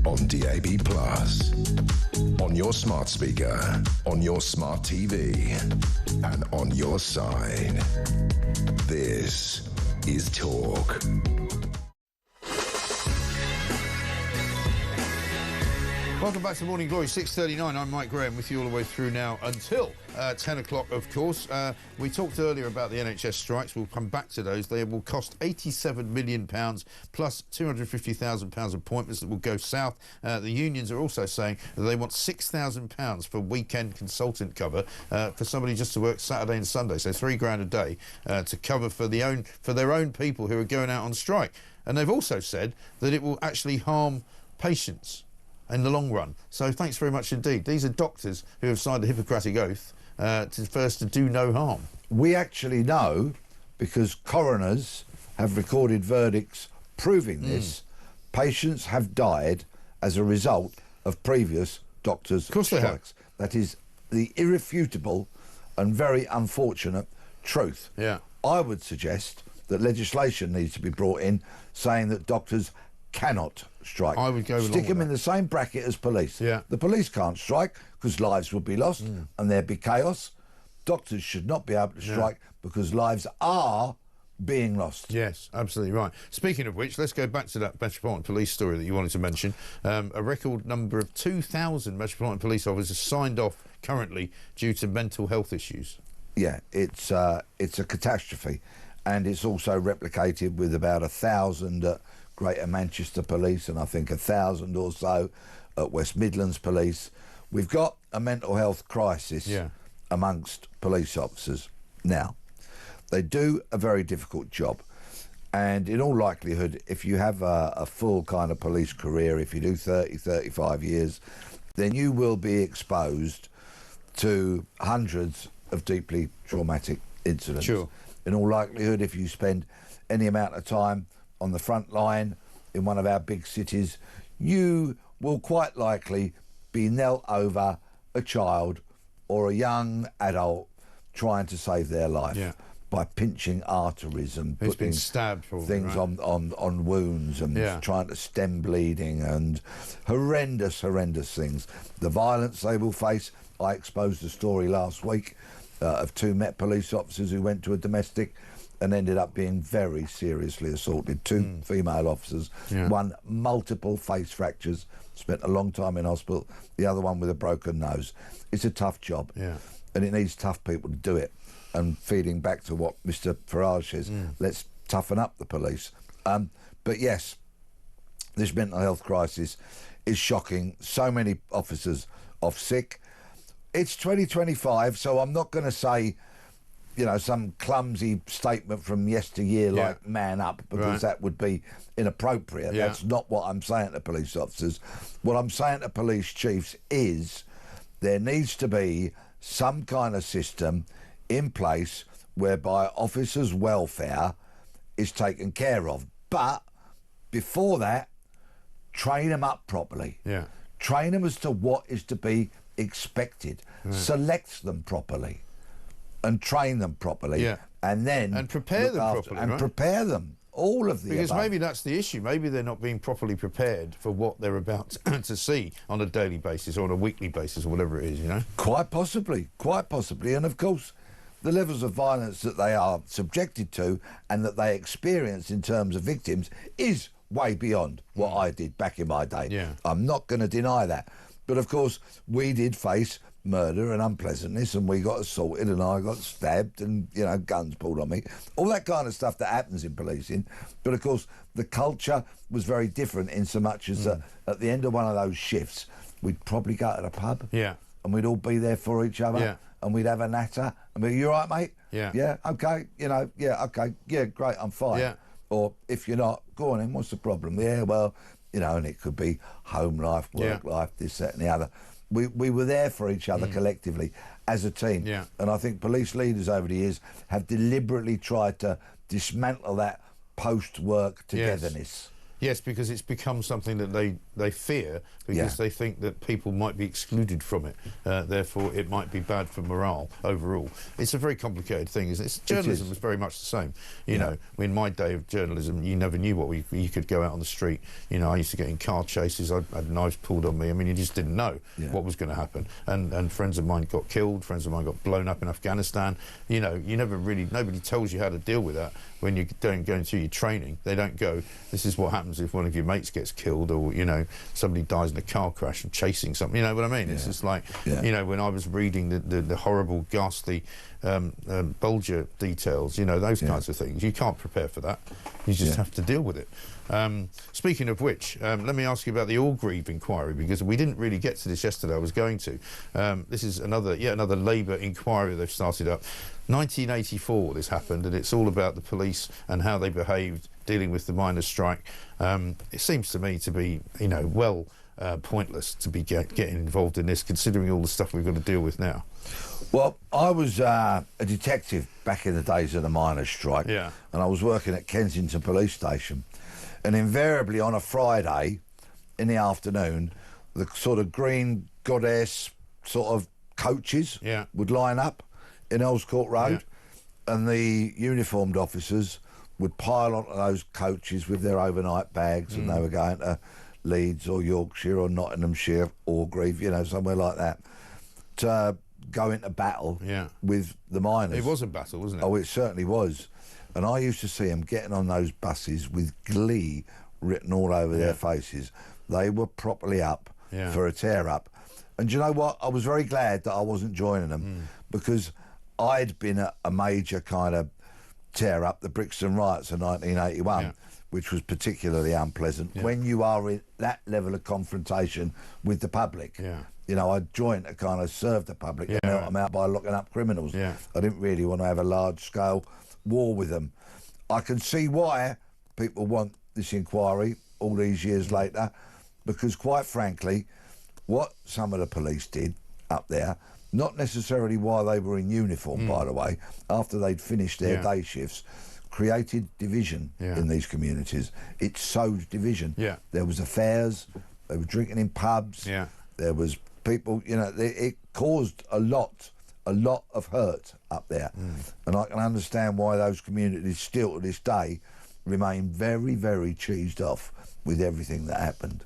on DAB+, On your smart speaker, on your smart TV, and on your side. This is Talk. Welcome back to Morning Glory, 6:39. I'm Mike Graham with you all the way through now until 10 o'clock, of course. We talked earlier about the NHS strikes. We'll come back to those. They will cost £87 million plus £250,000 appointments that will go south. The unions are also saying that they want £6,000 for weekend consultant cover for somebody just to work Saturday and Sunday, so £3,000 a day to cover for their own people who are going out on strike. And they've also said that it will actually harm patients in the long run. So thanks very much indeed. These are doctors who have signed a Hippocratic oath to do no harm. We actually know, because coroners have recorded verdicts proving this, patients have died as a result of previous doctors' strikes. That is the irrefutable and very unfortunate truth. Yeah. I would suggest that legislation needs to be brought in saying that doctors cannot strike. I would go stick them in the same bracket as police. Yeah. The police can't strike because lives would be lost and there'd be chaos. Doctors should not be able to strike because lives are being lost. Yes, absolutely right. Speaking of which, let's go back to that Metropolitan Police story that you wanted to mention. A record number of 2,000 Metropolitan Police officers signed off currently due to mental health issues. Yeah, it's a catastrophe, and it's also replicated with about 1,000 at Greater Manchester Police and I think 1,000 or so at West Midlands Police. We've got a mental health crisis amongst police officers. Now, they do a very difficult job, and in all likelihood, if you have a full kind of police career, if you do 30, 35 years, then you will be exposed to hundreds of deeply traumatic incidents. Sure. In all likelihood, if you spend any amount of time on the front line in one of our big cities, you will quite likely be knelt over a child or a young adult trying to save their life by pinching arteries and Who's putting been stabbed things on wounds and trying to stem bleeding and horrendous things. The violence they will face. I exposed a story last week of 2 Met police officers who went to a domestic and ended up being very seriously assaulted. 2 female officers, one multiple face fractures, spent a long time in hospital, the other one with a broken nose. It's a tough job, and it needs tough people to do it. And feeding back to what Mr Farage says, let's toughen up the police. But yes, this mental health crisis is shocking. So many officers off sick. It's 2025, so I'm not going to say, you know, some clumsy statement from yesteryear like man up, because that would be inappropriate. That's not what I'm saying to police officers. What I'm saying to police chiefs is there needs to be some kind of system in place whereby officers' welfare is taken care of. But before that, train them up properly. Train them as to what is to be expected. Select them properly and train them properly, and then prepare them properly, and prepare them. All of the because above. maybe that's the issue. Maybe they're not being properly prepared for what they're about to see on a daily basis or on a weekly basis or whatever it is, you know? Quite possibly. And of course, the levels of violence that they are subjected to and that they experience in terms of victims is way beyond what I did back in my day. I'm not going to deny that. But of course, we did face murder and unpleasantness, and we got assaulted and I got stabbed and, you know, guns pulled on me. All that kind of stuff that happens in policing. But of course, the culture was very different in so much as at the end of one of those shifts, we'd probably go to the pub and we'd all be there for each other and we'd have a natter and be, you all right, mate? Yeah, okay, you know, okay, great, I'm fine. Or if you're not, go on then, what's the problem? Yeah, well, you know, and it could be home life, work life, this, that and the other. We were there for each other collectively as a team. And I think police leaders over the years have deliberately tried to dismantle that post-work togetherness. Yes, because it's become something that they fear because they think that people might be excluded from it. Therefore, it might be bad for morale overall. It's a very complicated thing, isn't it? Journalism was very much the same. You know, in my day of journalism, you never knew what you could go out on the street. You know, I used to get in car chases. I had knives pulled on me. I mean, you just didn't know what was going to happen. And friends of mine got killed. Friends of mine got blown up in Afghanistan. You know, you never really, nobody tells you how to deal with that when you don't go into your training. They don't go, this is what happens if one of your mates gets killed, or, you know, somebody dies in a car crash and chasing something. You know what I mean? It's just like, you know, when I was reading the horrible, ghastly Bulger details, you know, those kinds of things. You can't prepare for that. You just have to deal with it. Speaking of which, let me ask you about the Orgreave inquiry, because we didn't really get to this yesterday. I was going to. This is yet another Labour inquiry they've started up. 1984 this happened, and it's all about the police and how they behaved dealing with the miners' strike. It seems to me to be, you know, pointless to be getting involved in this, considering all the stuff we've got to deal with now. Well, I was a detective back in the days of the miners' strike, and I was working at Kensington Police Station, and invariably on a Friday in the afternoon, the sort of Green Goddess sort of coaches would line up in Earls Court Road, and the uniformed officers would pile onto those coaches with their overnight bags, and they were going to Leeds or Yorkshire or Nottinghamshire, Orgreave, you know, somewhere like that, to go into battle with the miners. It was a battle, wasn't it? Oh, it certainly was. And I used to see them getting on those buses with glee written all over their faces. They were properly up for a tear-up. And you know what? I was very glad that I wasn't joining them, because I'd been at a major kind of tear-up, the Brixton riots of 1981, which was particularly unpleasant when you are in that level of confrontation with the public. You know, I joined to kind of serve the public and help them out by locking up criminals. I didn't really want to have a large-scale war with them. I can see why people want this inquiry all these years later, because quite frankly, what some of the police did up there, not necessarily while they were in uniform, by the way, after they'd finished their day shifts, created division in these communities. It sowed division. There was affairs, they were drinking in pubs, there was people, you know, it caused a lot of hurt up there. And I can understand why those communities still to this day remain very, very cheesed off with everything that happened.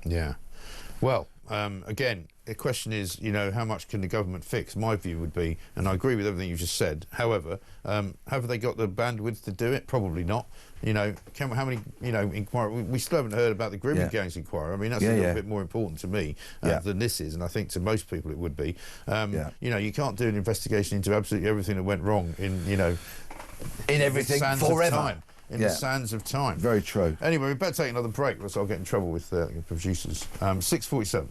Well, again, the question is, you know, how much can the government fix? My view would be, and I agree with everything you just said, however, have they got the bandwidth to do it? Probably not. You know, how many, you know, inquiry? We still haven't heard about the Grimmer Gangs inquiry. I mean, that's a little bit more important to me than this is, and I think to most people it would be. You know, you can't do an investigation into absolutely everything that went wrong in, you know, in everything forever. In the sands of time. Very true. Anyway, we better take another break, or else I'll get in trouble with the producers. 6:47.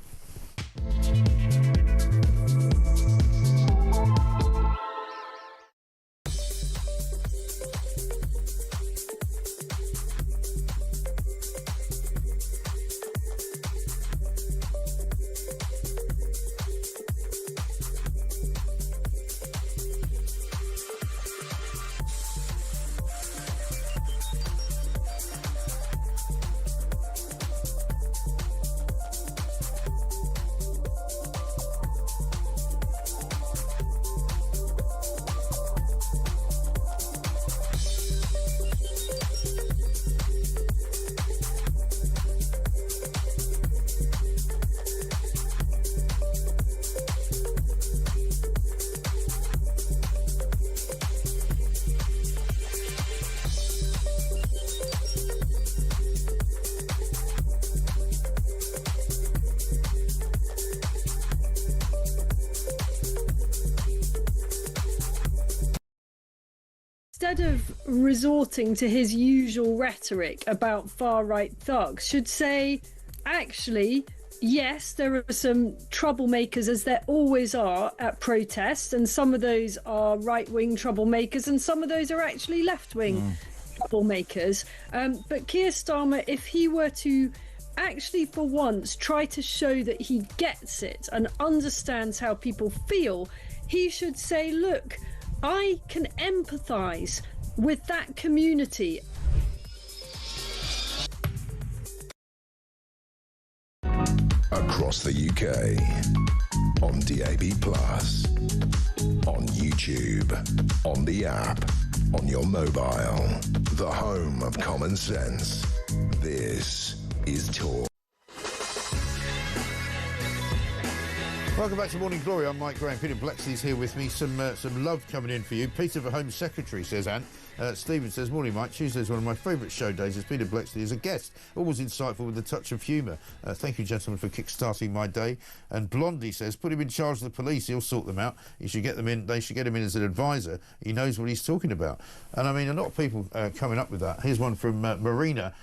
Instead of resorting to his usual rhetoric about far-right thugs, should say, actually, yes, there are some troublemakers, as there always are at protests, and some of those are right-wing troublemakers, and some of those are actually left-wing troublemakers. But Keir Starmer, if he were to actually for once try to show that he gets it and understands how people feel, he should say, look, I can empathise with that community. Across the UK, on DAB+, on YouTube, on the app, on your mobile, the home of common sense. This is Talk. Welcome back to Morning Glory. I'm Mike Graham. Peter Blexley's here with me. Some love coming in for you. Peter, the Home Secretary, says Anne. Stephen says, morning, Mike. Tuesday's one of my favourite show days as Peter Blexley is a guest. Always insightful with a touch of humour. Thank you, gentlemen, for kick-starting my day. And Blondie says, put him in charge of the police. He'll sort them out. You should get them in. They should get him in as an advisor. He knows what he's talking about. And, I mean, a lot of people coming up with that. Here's one from Marina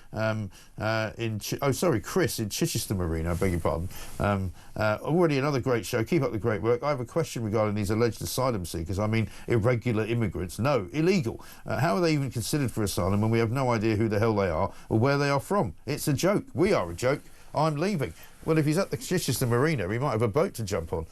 Chris in Chichester Marina, I beg your pardon. Already another great show. Keep up the great work. I have a question regarding these alleged asylum seekers. I mean, irregular immigrants. No, illegal. How are they even considered for asylum when we have no idea who the hell they are or where they are from? It's a joke. We are a joke. I'm leaving. Well, if he's at the Chichester Marina, he might have a boat to jump on.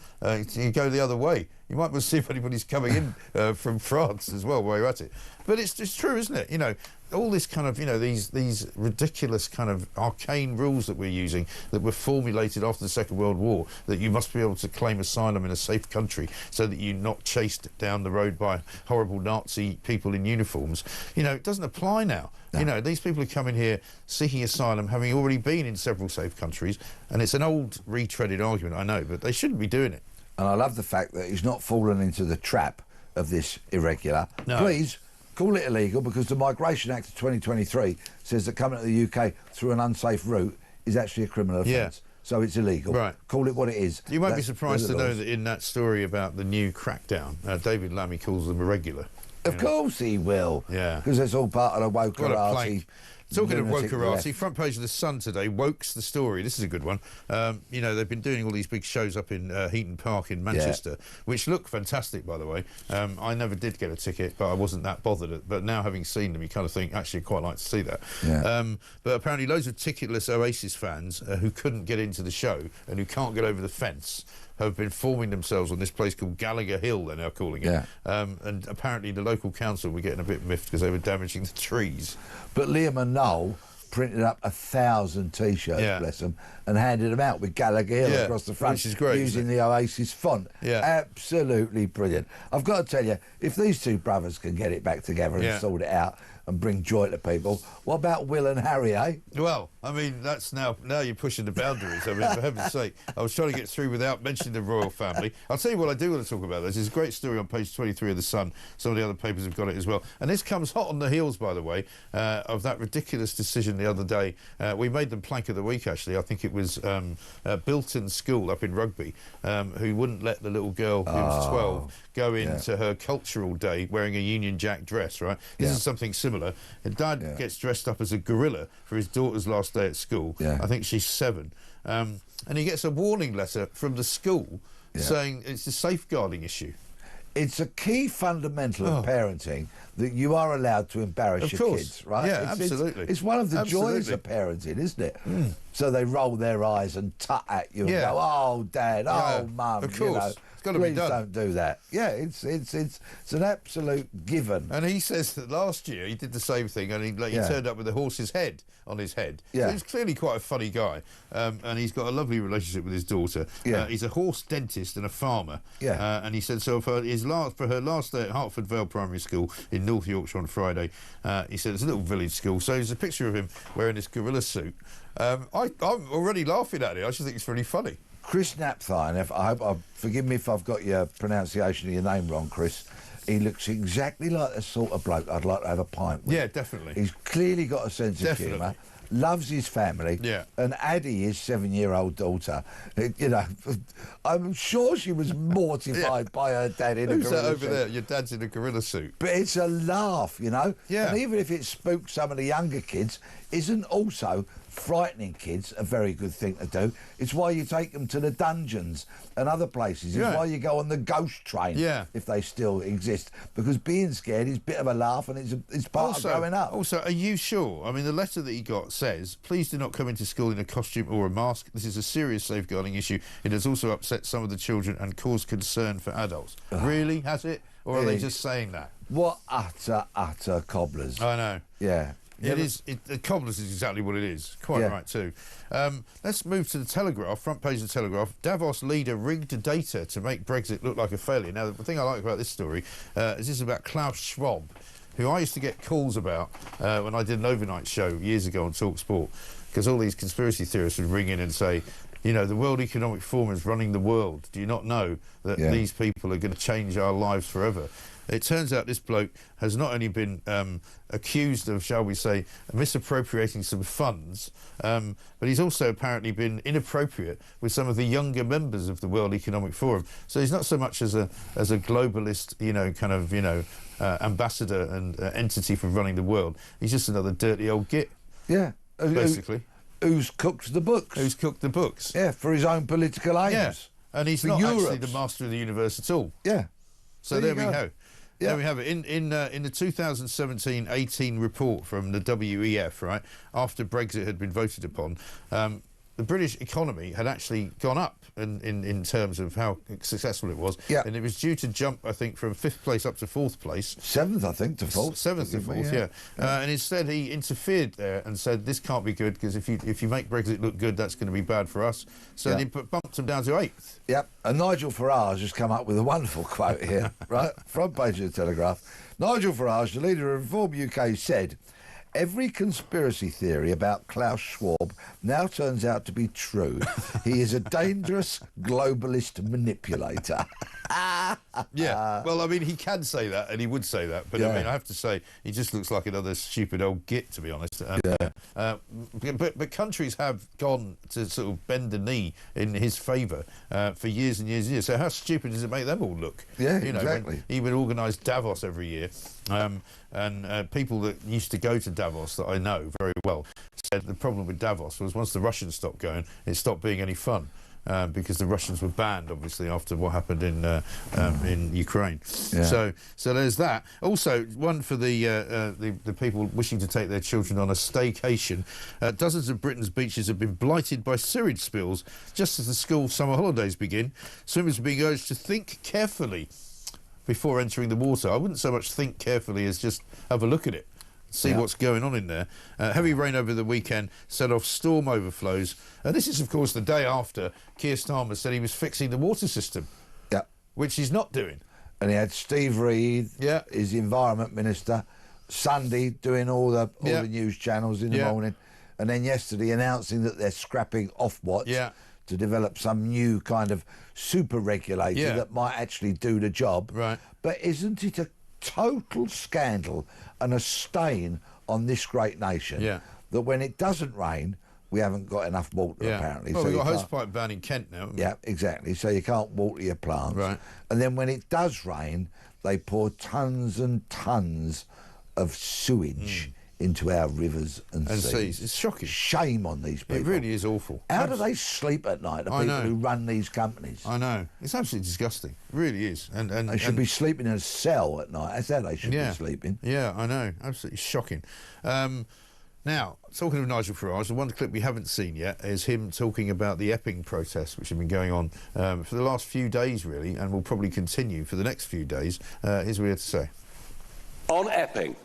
You go the other way. You might want to see if anybody's coming in from France as well while you're at it. But it's true, isn't it? You know, all this kind of, you know, these ridiculous kind of arcane rules that we're using that were formulated after the Second World War, that you must be able to claim asylum in a safe country so that you're not chased down the road by horrible Nazi people in uniforms. You know, it doesn't apply now. No. You know, these people are coming here seeking asylum, having already been in several safe countries, and it's an old, retreaded argument, I know, but they shouldn't be doing it. And I love the fact that he's not fallen into the trap of this irregular. No. Please call it illegal, because the Migration Act of 2023 says that coming to the UK through an unsafe route is actually a criminal offence. Yeah. So it's illegal. Right. Call it what it is. You won't be surprised to know that in that story about the new crackdown, David Lammy calls them irregular. Of course he will. Yeah. Because it's all part of the woke-arati. Talking of woke-arati, front page of the Sun today, Woke's the story. This is a good one. You know, they've been doing all these big shows up in Heaton Park in Manchester, which look fantastic, by the way. I never did get a ticket, but I wasn't that bothered. But now, having seen them, you kind of think, actually, I'd quite like to see that. Yeah. But apparently loads of ticketless Oasis fans who couldn't get into the show and who can't get over the fence have been forming themselves on this place called Gallagher Hill, they're now calling it. Yeah. And apparently the local council were getting a bit miffed because they were damaging the trees. But Liam and Noel printed up 1,000 T-shirts, bless them, and handed them out with Gallagher Hill across the front, which is great, using the Oasis font. Yeah. Absolutely brilliant. I've got to tell you, if these two brothers can get it back together and sort it out and bring joy to people, what about Will and Harry, eh? Well, I mean, that's now you're pushing the boundaries. I mean, for heaven's sake, I was trying to get through without mentioning the royal family. I'll tell you what I do want to talk about this. There's a great story on page 23 of The Sun. Some of the other papers have got it as well. And this comes hot on the heels, by the way, of that ridiculous decision the other day. We made them plank of the week, actually. I think it was Bilton School up in Rugby, who wouldn't let the little girl, who was 12, go into her cultural day wearing a Union Jack dress, right? This is something similar. And Dad gets dressed up as a gorilla for his daughter's last day at school. I think she's 7. And he gets a warning letter from the school saying it's a safeguarding issue. It's a key fundamental of parenting that you are allowed to embarrass your kids, right? Yeah, absolutely. It's one of the joys of parenting, isn't it? Mm. So they roll their eyes and tut at you and go, "Oh, Dad, oh, Mum," of course. You know. It's got to be done. Don't do that. Yeah, it's an absolute given. And he says that last year he did the same thing, and he turned up with a horse's head on his head. Yeah. So he's clearly quite a funny guy, and he's got a lovely relationship with his daughter. Yeah. He's a horse dentist and a farmer. Yeah. And he said so for her last day at Hertford Vale Primary School in North Yorkshire on Friday. He said it's a little village school. So there's a picture of him wearing this gorilla suit. I'm already laughing at it. I just think it's really funny. Chris Napthine, forgive me if I've got your pronunciation of your name wrong, Chris. He looks exactly like the sort of bloke I'd like to have a pint with. Yeah, definitely. He's clearly got a sense of humour, loves his family. Yeah. And Addie, his 7-year-old daughter, you know, I'm sure she was mortified by her dad in a gorilla suit. Who's that over there? Your dad's in a gorilla suit. But it's a laugh, you know? Yeah. And even if it spooks some of the younger kids, isn't also frightening kids a very good thing to do. It's why you take them to the dungeons and other places. It's why you go on the ghost train, if they still exist. Because being scared is a bit of a laugh, and it's part of growing up. Also, are you sure? I mean, the letter that he got says, please do not come into school in a costume or a mask. This is a serious safeguarding issue. It has also upset some of the children and caused concern for adults. Really? Has it? Or are they just saying that? What utter cobblers. I know. Yeah. It is. Cobblers is exactly what it is. Quite right too. Let's move to the Telegraph, front page of the Telegraph. Davos leader rigged data to make Brexit look like a failure. Now, the thing I like about this story is this is about Klaus Schwab, who I used to get calls about when I did an overnight show years ago on talkSPORT, because all these conspiracy theorists would ring in and say, you know, the World Economic Forum is running the world. Do you not know that these people are going to change our lives forever? It turns out this bloke has not only been accused of, shall we say, misappropriating some funds, but he's also apparently been inappropriate with some of the younger members of the World Economic Forum. So he's not so much as a globalist, you know, kind of, you know, ambassador and entity for running the world. He's just another dirty old git. Yeah. Basically. Who's cooked the books. Who's cooked the books. Yeah, for his own political aims. Yeah. And he's not actually the master of the universe at all. Yeah. So there we go. Yeah. There we have it. In the 2017-18 report from the WEF, right, after Brexit had been voted upon, the British economy had actually gone up in terms of how successful it was. Yeah. And it was due to jump, I think, from 5th place up to 4th place. 7th, I think, to 4th. 7th to 4th, yeah. And instead he interfered there and said, this can't be good, because if you make Brexit look good, that's going to be bad for us. So he bumped them down to 8th. Yep. And Nigel Farage has come up with a wonderful quote here, right? Front page of the Telegraph. Nigel Farage, the leader of Reform UK, said, every conspiracy theory about Klaus Schwab now turns out to be true. He is a dangerous globalist manipulator. Yeah, well, I mean, he can say that, and he would say that, but I mean, I have to say, he just looks like another stupid old git, to be honest. But countries have gone to sort of bend the knee in his favour for years and years and years. So how stupid does it make them all look? Yeah, you know, exactly. He would organise Davos every year, and people that used to go to Davos that I know very well said the problem with Davos was once the Russians stopped going, it stopped being any fun. Because the Russians were banned, obviously, after what happened in Ukraine. Yeah. So there's that. Also, one for the people wishing to take their children on a staycation. Dozens of Britain's beaches have been blighted by sewage spills just as the school summer holidays begin. Swimmers are being urged to think carefully before entering the water. I wouldn't so much think carefully as just have a look at it. See what's going on in there. Heavy rain over the weekend set off storm overflows. And this is, of course, the day after Keir Starmer said he was fixing the water system. Yeah. Which he's not doing. And he had Steve Reid, his Environment Minister, Sunday doing all the news channels in the morning. And then yesterday announcing that they're scrapping Ofwat to develop some new kind of super regulator that might actually do the job. Right. But isn't it a total scandal and a stain on this great nation that when it doesn't rain, we haven't got enough water, apparently. Well, we've got a hosepipe ban in Kent now. Yeah, exactly. So you can't water your plants. Right. And then when it does rain, they pour tons and tons of sewage into our rivers and seas. It's shocking. Shame on these people. It really is awful. How do they sleep at night, the people who run these companies? I know. It's absolutely disgusting. It really is. And they should be sleeping in a cell at night. That's how they should be sleeping. Yeah, I know. Absolutely shocking. Now, talking of Nigel Farage, the one clip we haven't seen yet is him talking about the Epping protests, which have been going on for the last few days, really, and will probably continue for the next few days. Here's what he had to say. On Epping,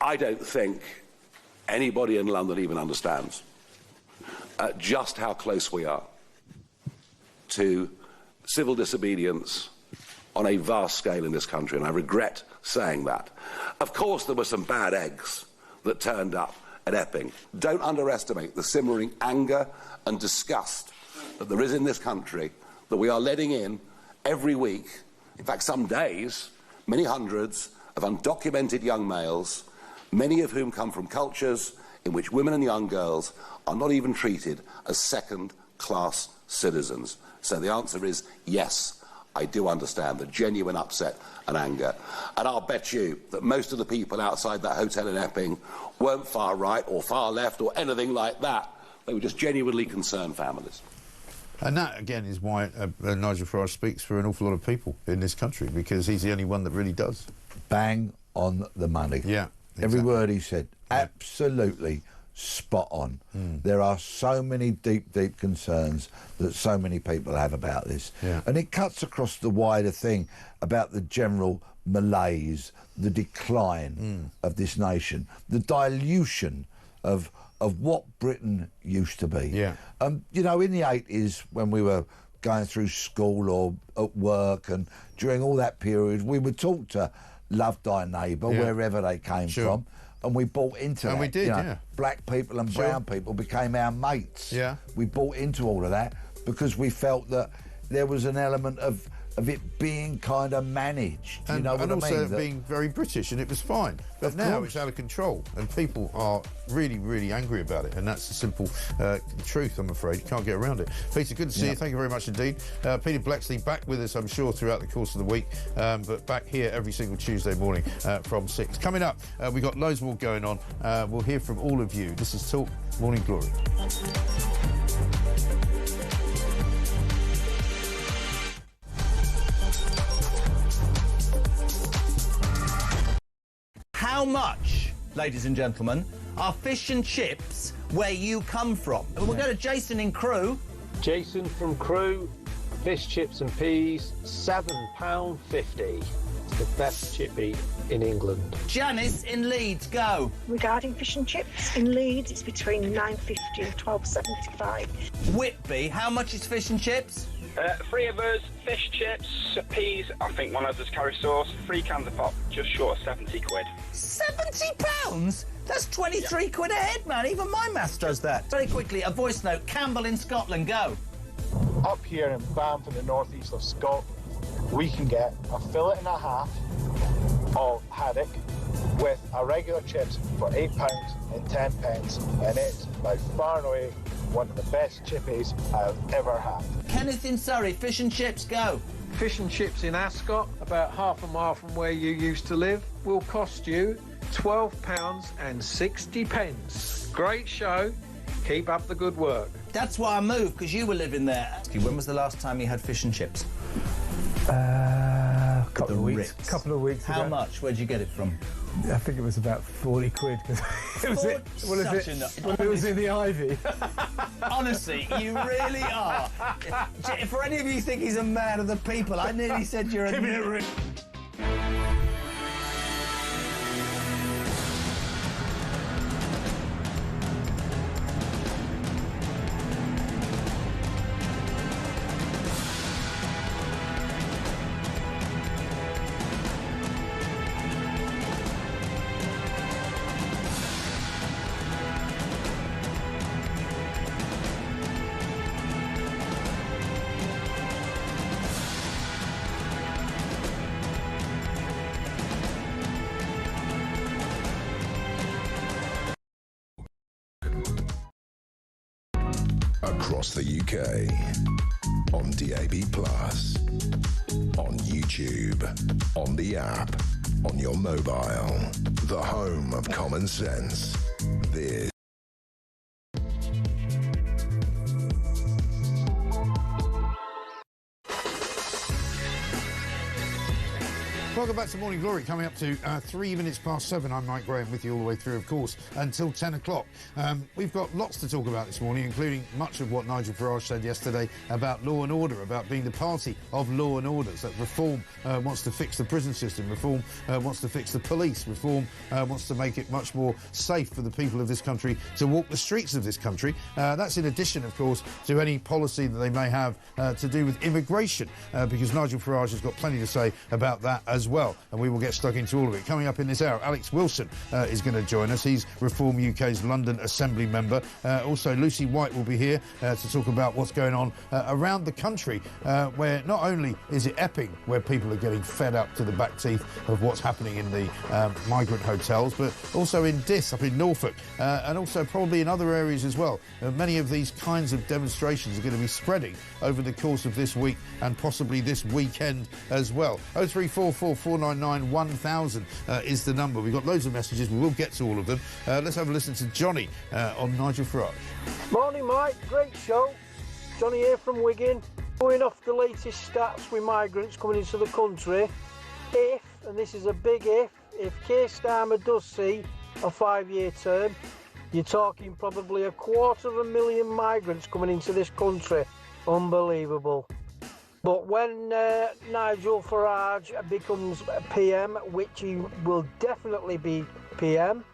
I don't think anybody in London even understands just how close we are to civil disobedience on a vast scale in this country, and I regret saying that. Of course, there were some bad eggs that turned up at Epping. Don't underestimate the simmering anger and disgust that there is in this country that we are letting in every week, in fact, some days, many hundreds of undocumented young males, many of whom come from cultures in which women and young girls are not even treated as second-class citizens. So the answer is yes, I do understand the genuine upset and anger. And I'll bet you that most of the people outside that hotel in Epping weren't far right or far left or anything like that. They were just genuinely concerned families. And that, again, is why Nigel Farage speaks for an awful lot of people in this country, because he's the only one that really does. Bang on the money. Yeah. Every word he said, absolutely spot on. There are so many deep, deep concerns that so many people have about this. And it cuts across the wider thing about the general malaise, the decline of this nation, the dilution of what Britain used to be. Yeah. You know, in the 80s, when we were going through school or at work, and during all that period, we were taught to love thy neighbour wherever they came from, and we bought into that. And we did, you know, black people and brown people became our mates. Yeah. We bought into all of that because we felt that there was an element of it being kind of managed, and, you know what I mean? And also being very British, and it was fine. But now it's out of control, and people are really, really angry about it, and that's the simple truth, I'm afraid. You can't get around it. Peter, good to see you. Thank you very much indeed. Peter Blexley back with us, I'm sure, throughout the course of the week, but back here every single Tuesday morning from 6. Coming up, we've got loads more going on. We'll hear from all of you. This is Talk Morning Glory. How much, ladies and gentlemen, are fish and chips where you come from? We'll go to Jason in Crewe. Jason from Crewe, fish, chips and peas, £7.50. It's the best chippy in England. Janice in Leeds, go. Regarding fish and chips, in Leeds it's between £9.50 and £12.75. Whitby, how much is fish and chips? 3 of us, fish, chips, peas, I think one of us curry sauce, 3 cans of pop, just short of 70 quid. £70? That's 23 quid a head, man. Even my maths does that. Very quickly, a voice note. Campbell in Scotland, go. Up here in Banff in the northeast of Scotland, we can get a fillet and a half of haddock with a regular chips for £8 and 10 pence, and it's by far and away one of the best chippies I've ever had. Kenneth in Surrey, fish and chips, go. Fish and chips in Ascot, about half a mile from where you used to live, will cost you £12 and 60 pence. Great show. Keep up the good work. That's why I moved, because you were living there. When was the last time you had fish and chips? Couple of weeks ago. How much? Where'd you get it from? I think it was about 40 quid. It was in the Ivy. Honestly, you really are. For any of you who think he's a man of the people, I nearly said you're a... Across the UK, on DAB+, on YouTube, on the app, on your mobile, the home of common sense. This Welcome back to Morning Glory, coming up to 3 minutes past 7. I'm Mike Graham with you all the way through, of course, until 10 o'clock. We've got lots to talk about this morning, including much of what Nigel Farage said yesterday about law and order, about being the party of law and order. That Reform wants to fix the prison system, Reform wants to fix the police, Reform wants to make it much more safe for the people of this country to walk the streets of this country. That's in addition, of course, to any policy that they may have to do with immigration, because Nigel Farage has got plenty to say about that as well, and we will get stuck into all of it. Coming up in this hour, Alex Wilson is going to join us. He's Reform UK's London Assembly member. Also, Lucy White will be here to talk about what's going on around the country, where not only is it Epping, where people are getting fed up to the back teeth of what's happening in the migrant hotels, but also in Diss up in Norfolk, and also probably in other areas as well. Many of these kinds of demonstrations are going to be spreading over the course of this week and possibly this weekend as well. 0344 499 1000 is the number. We've got loads of messages. We will get to all of them. Let's have a listen to Johnny on Nigel Farage. Morning, Mike. Great show. Johnny here from Wigan. Going off the latest stats with migrants coming into the country, if, and this is a big if Keir Starmer does see a 5-year term, you're talking probably 250,000 migrants coming into this country. Unbelievable. But when Nigel Farage becomes PM, which he will definitely be PM,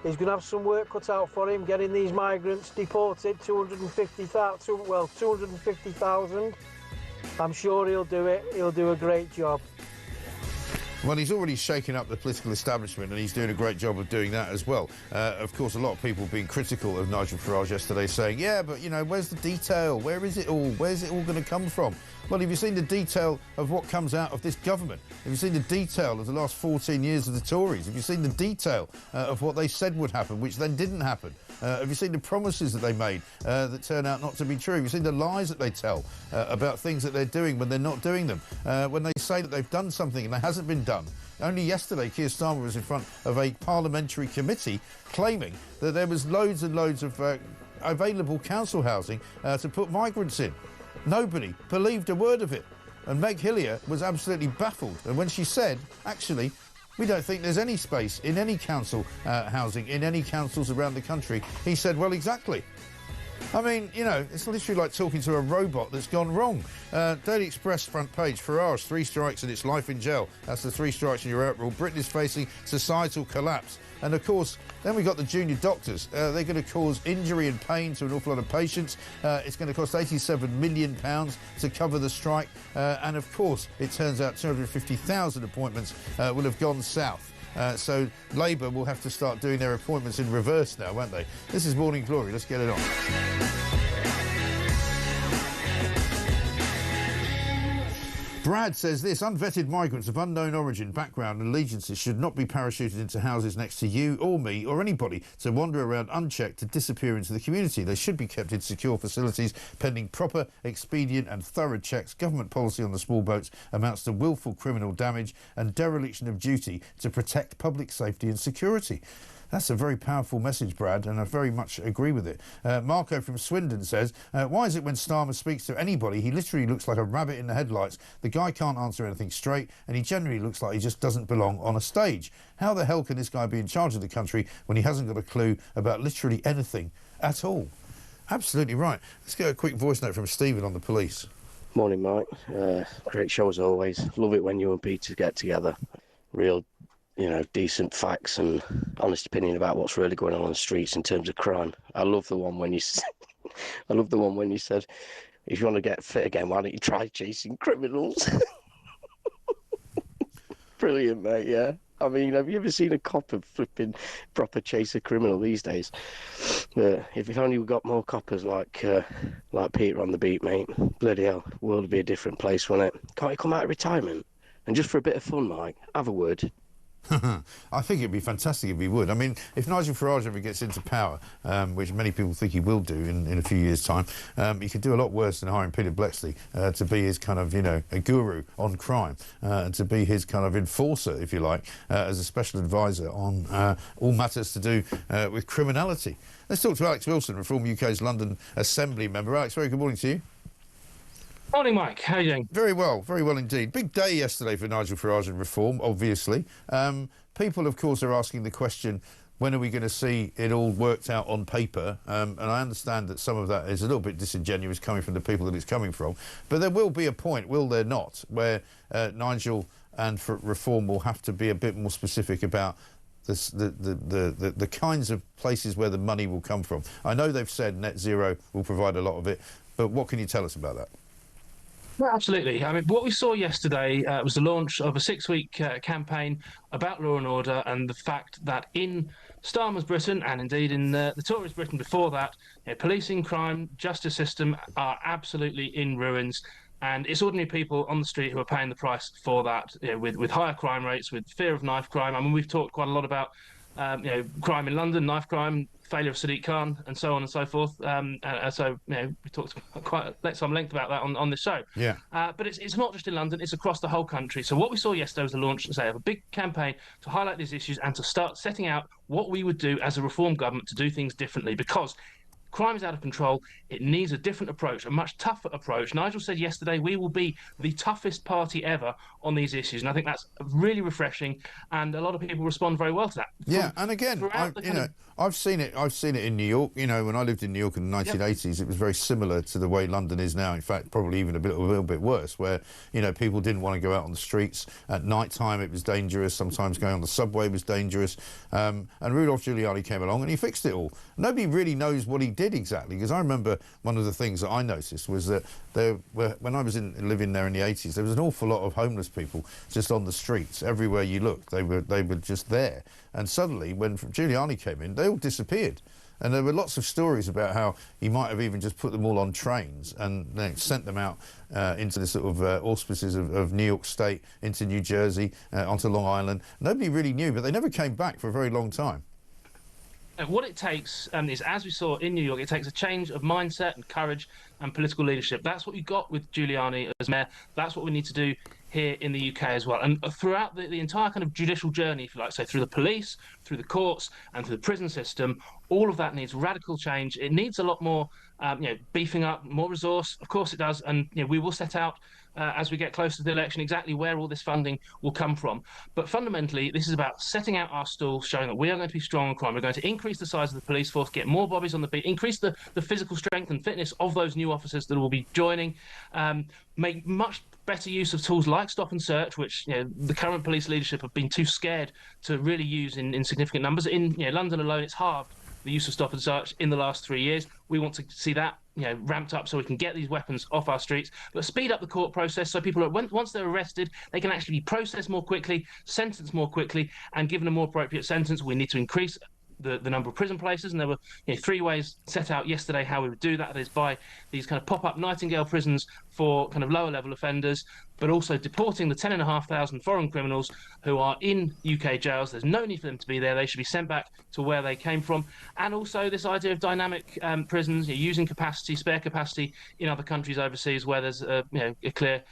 he's going to have some work cut out for him, getting these migrants deported, 250,000. I'm sure he'll do it. He'll do a great job. Well, he's already shaken up the political establishment, and he's doing a great job of doing that as well. Of course, a lot of people being critical of Nigel Farage yesterday, saying, yeah, but, you know, where's the detail? Where is it all? Where's it all going to come from? Well, have you seen the detail of what comes out of this government? Have you seen the detail of the last 14 years of the Tories? Have you seen the detail of what they said would happen, which then didn't happen? Have you seen the promises that they made that turn out not to be true? Have you seen the lies that they tell about things that they're doing when they're not doing them? When they say that they've done something and it hasn't been done? Only yesterday, Keir Starmer was in front of a parliamentary committee claiming that there was loads and loads of available council housing to put migrants in. Nobody believed a word of it. And Meg Hillier was absolutely baffled. And when she said, actually, we don't think there's any space in any council housing, in any councils around the country, he said, well, exactly. I mean, you know, it's literally like talking to a robot that's gone wrong. Daily Express front page, Farage, 3 strikes and it's life in jail. That's the 3 strikes and you're out rule. Britain is facing societal collapse. And, of course, then we've got the junior doctors. They're going to cause injury and pain to an awful lot of patients. It's going to cost £87 million to cover the strike. And, of course, it turns out 250,000 appointments will have gone south. So Labour will have to start doing their appointments in reverse now, won't they? This is Morning Glory. Let's get it on. Brad says this: unvetted migrants of unknown origin, background and allegiances should not be parachuted into houses next to you or me or anybody to wander around unchecked to disappear into the community. They should be kept in secure facilities pending proper, expedient and thorough checks. Government policy on the small boats amounts to willful criminal damage and dereliction of duty to protect public safety and security. That's a very powerful message, Brad, and I very much agree with it. Marco from Swindon says, why is it when Starmer speaks to anybody, he literally looks like a rabbit in the headlights? The guy can't answer anything straight, and he generally looks like he just doesn't belong on a stage. How the hell can this guy be in charge of the country when he hasn't got a clue about literally anything at all? Absolutely right. Let's get a quick voice note from Stephen on the police. Morning, Mike. Great show as always. Love it when you and Peter get together. Real, you know, decent facts and honest opinion about what's really going on the streets in terms of crime. I love the one when you said, if you want to get fit again, why don't you try chasing criminals? Brilliant, mate, yeah. I mean, have you ever seen a cop of flipping proper chase a criminal these days? If only we got more coppers like Peter on the beat, mate. Bloody hell, the world would be a different place, wouldn't it? Can't you come out of retirement? And just for a bit of fun, Mike, have a word. I think it'd be fantastic if he would. I mean, if Nigel Farage ever gets into power, which many people think he will do in a few years' time, he could do a lot worse than hiring Peter Blexley to be his kind of, you know, a guru on crime, and to be his kind of enforcer, if you like, as a special advisor on all matters to do with criminality. Let's talk to Alex Wilson, Reform UK's London Assembly member. Alex, very good morning to you. Morning, Mike. How are you doing? Very well indeed. Big day yesterday for Nigel Farage and Reform, obviously. People, of course, are asking the question, when are we going to see it all worked out on paper? And I understand that some of that is a little bit disingenuous coming from the people that it's coming from. But there will be a point, will there not, where Nigel and Reform will have to be a bit more specific about the kinds of places where the money will come from. I know they've said net zero will provide a lot of it, but what can you tell us about that? Well, absolutely. I mean, what we saw yesterday was the launch of a 6-week campaign about law and order, and the fact that in Starmer's Britain, and indeed in the Tories' Britain before that, policing, crime, justice system are absolutely in ruins. And it's ordinary people on the street who are paying the price for that, with higher crime rates, with fear of knife crime. I mean, we've talked quite a lot about crime in London, knife crime, failure of Sadiq Khan, and so on and so forth. So we talked quite at some length about that on this show. Yeah. But it's not just in London; it's across the whole country. So what we saw yesterday was the launch, of a big campaign to highlight these issues and to start setting out what we would do as a reform government to do things differently, because crime is out of control. It needs a different approach, a much tougher approach. Nigel said yesterday we will be the toughest party ever on these issues, and I think that's really refreshing, and a lot of people respond very well to that. Yeah, and again, I've seen it in New York. You know, when I lived in New York in the 1980s, it was very similar to the way London is now. In fact, probably even a little bit worse, where, you know, people didn't want to go out on the streets. At night time, it was dangerous. Sometimes going on the subway was dangerous. And Rudolph Giuliani came along and he fixed it all. Nobody really knows what he did exactly, because I remember one of the things that I noticed was that when I was living there in the 80s, there was an awful lot of homeless people just on the streets. Everywhere you looked, they were just there. And suddenly, when Giuliani came in, they all disappeared. And there were lots of stories about how he might have even just put them all on trains and then sent them out into the sort of auspices of New York State, into New Jersey, onto Long Island. Nobody really knew, but they never came back for a very long time. What it takes is, as we saw in New York, it takes a change of mindset and courage and political leadership. That's what you got with Giuliani as mayor. That's what we need to do here in the UK as well. And throughout the entire kind of judicial journey, if you like, so through the police, through the courts and through the prison system, all of that needs radical change. It needs a lot more, beefing up, more resource. Of course it does. And we will set out as we get closer to the election exactly where all this funding will come from. But fundamentally, this is about setting out our stall, showing that we are going to be strong on crime. We're going to increase the size of the police force, get more bobbies on the beat, increase the physical strength and fitness of those new officers that will be joining, make much better use of tools like stop and search, which the current police leadership have been too scared to really use in significant numbers. In London alone, it's halved the use of stop and search in the last 3 years. We want to see that ramped up so we can get these weapons off our streets, but speed up the court process so people once they're arrested, they can actually be processed more quickly, sentenced more quickly, and given a more appropriate sentence. We need to increase the number of prison places, and there were 3 ways set out yesterday how we would do that. That is by these kind of pop-up Nightingale prisons for kind of lower level offenders, but also deporting the 10,500 foreign criminals who are in UK jails. There's no need for them to be there. They should be sent back to where they came from. And also this idea of dynamic prisons, using capacity, spare capacity in other countries overseas where there's a clear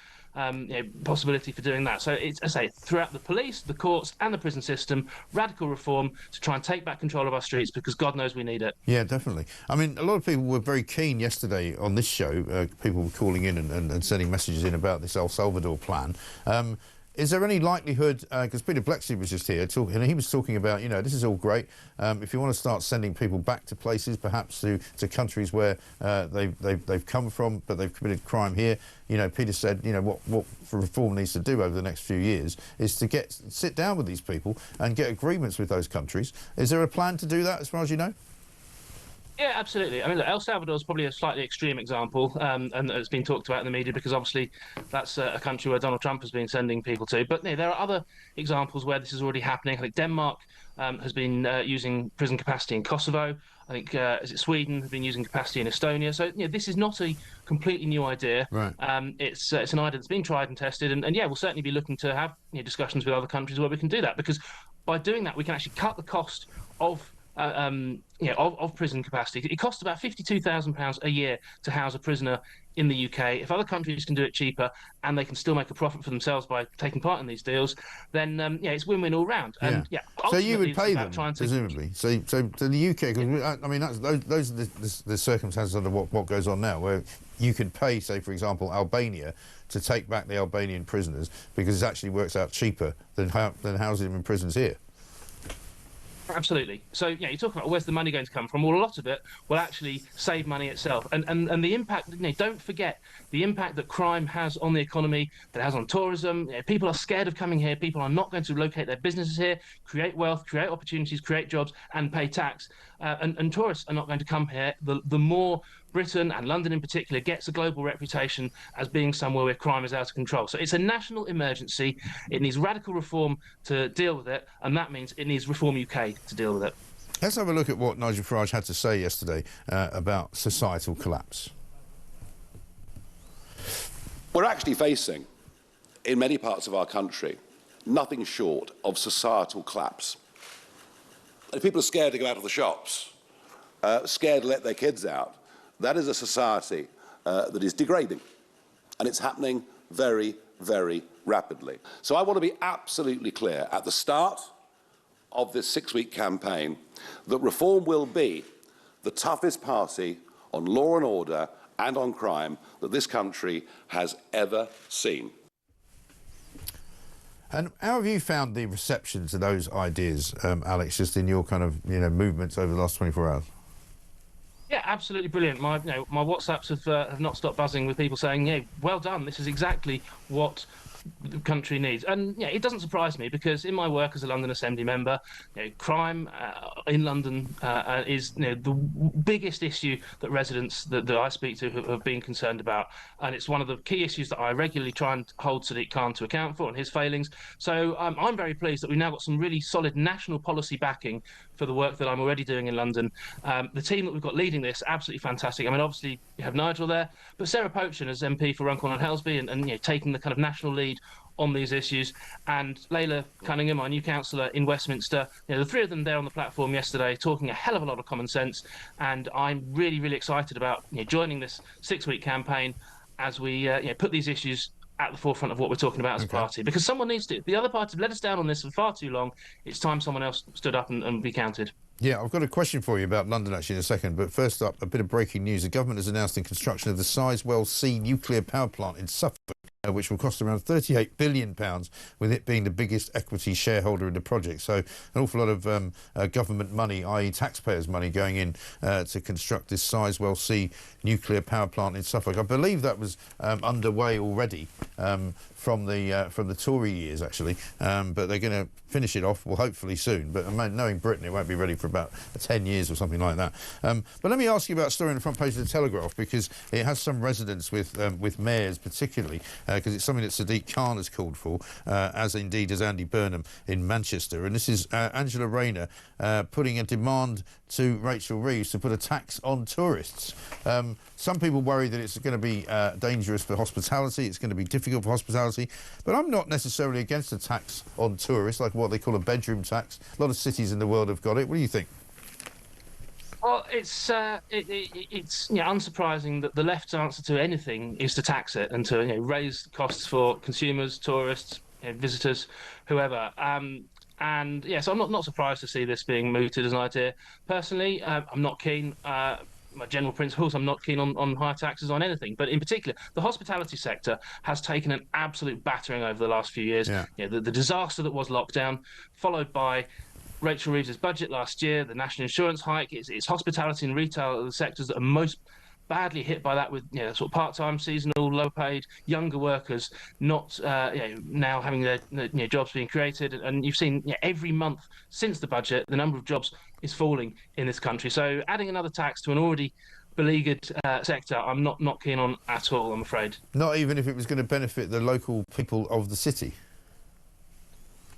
possibility for doing that. So it's, I say, throughout the police, the courts and the prison system, radical reform to try and take back control of our streets, because God knows we need it. Yeah, definitely. I mean, a lot of people were very keen yesterday on this show. People were calling in and sending messages in about this El Salvador plan. Is there any likelihood, because Peter Blexley was just here talking, and he was talking about, this is all great. If you want to start sending people back to places, perhaps to countries where they've come from, but they've committed crime here, Peter said, what reform needs to do over the next few years is to sit down with these people and get agreements with those countries. Is there a plan to do that, as far as you know? Yeah, absolutely. I mean, look, El Salvador is probably a slightly extreme example, and it's been talked about in the media because obviously that's a country where Donald Trump has been sending people to. But there are other examples where this is already happening. I think Denmark has been using prison capacity in Kosovo. I think Sweden has been using capacity in Estonia. So this is not a completely new idea. Right. It's an idea that's been tried and tested, and we'll certainly be looking to have discussions with other countries where we can do that, because by doing that we can actually cut the cost of prison capacity. It costs about £52,000 a year to house a prisoner in the UK. If other countries can do it cheaper and they can still make a profit for themselves by taking part in these deals, then it's win-win all round. And so you would pay them, presumably. So to the UK, because I mean those are the circumstances under what goes on now, where you could pay, say for example, Albania to take back the Albanian prisoners because it actually works out cheaper than housing them in prisons here. Absolutely. So, you talk about where's the money going to come from. Well, a lot of it will actually save money itself. And the impact, don't forget the impact that crime has on the economy, that it has on tourism. People are scared of coming here. People are not going to locate their businesses here, create wealth, create opportunities, create jobs, and pay tax. And tourists are not going to come here. The more Britain, and London in particular, gets a global reputation as being somewhere where crime is out of control. So it's a national emergency. It needs radical reform to deal with it, and that means it needs Reform UK to deal with it. Let's have a look at what Nigel Farage had to say yesterday about societal collapse. We're actually facing, in many parts of our country, nothing short of societal collapse. And people are scared to go out of the shops, scared to let their kids out. That is a society that is degrading, and it's happening very, very rapidly. So I want to be absolutely clear at the start of this 6-week campaign that Reform will be the toughest party on law and order and on crime that this country has ever seen. And how have you found the reception to those ideas, Alex, just in your kind of movements over the last 24 hours? Yeah, absolutely brilliant. My WhatsApps have not stopped buzzing with people saying, "Yeah, well done. This is exactly what the country needs." And yeah, it doesn't surprise me because in my work as a London Assembly member, crime in London is the biggest issue that residents that I speak to have been concerned about, and it's one of the key issues that I regularly try and hold Sadiq Khan to account for and his failings. So I'm very pleased that we've now got some really solid national policy backing for the work that I'm already doing in London. The team that we've got leading this, absolutely fantastic. I mean, obviously you have Nigel there, but Sarah Pochen as MP for Runcorn and Helsby and taking the kind of national lead on these issues, and Layla Cunningham, our new councillor in Westminster. The three of them there on the platform yesterday talking a hell of a lot of common sense, and I'm really, really excited about joining this 6-week campaign as we put these issues at the forefront of what we're talking about as a party, because someone needs to. The other party have let us down on this for far too long. It's time someone else stood up and be counted. Yeah, I've got a question for you about London actually in a second, but first up, a bit of breaking news. The government has announced the construction of the Sizewell C nuclear power plant in Suffolk, which will cost around £38 billion, with it being the biggest equity shareholder in the project. So an awful lot of government money, i.e. taxpayers' money, going in to construct this Sizewell C nuclear power plant in Suffolk. I believe that was underway already from the Tory years, actually, but they're going to finish it off, well, hopefully soon. But knowing Britain, it won't be ready for about 10 years or something like that. But let me ask you about a story on the front page of the Telegraph, because it has some resonance with mayors particularly, because it's something that Sadiq Khan has called for, as indeed as Andy Burnham in Manchester. And this is Angela Rayner putting a demand to Rachel Reeves to put a tax on tourists. Some people worry that it's going to be dangerous for hospitality, it's going to be difficult for hospitality, but I'm not necessarily against a tax on tourists, like what they call a bedroom tax. A lot of cities in the world have got it. What do you think? Well, it's unsurprising that the left's answer to anything is to tax it and to raise costs for consumers, tourists, visitors, whoever. And yeah, so I'm not surprised to see this being mooted as an idea. Personally, I'm not keen. My general principles, I'm not keen on higher taxes on anything. But in particular, the hospitality sector has taken an absolute battering over the last few years. Yeah. The disaster that was lockdown, followed by Rachel Reeves' budget last year, the national insurance hike. It's hospitality and retail are the sectors that are most badly hit by that, with sort of part-time, seasonal, low-paid, younger workers not now having their jobs being created. And you've seen every month since the budget, the number of jobs is falling in this country. So adding another tax to an already beleaguered sector, I'm not keen on at all, I'm afraid. Not even if it was going to benefit the local people of the city?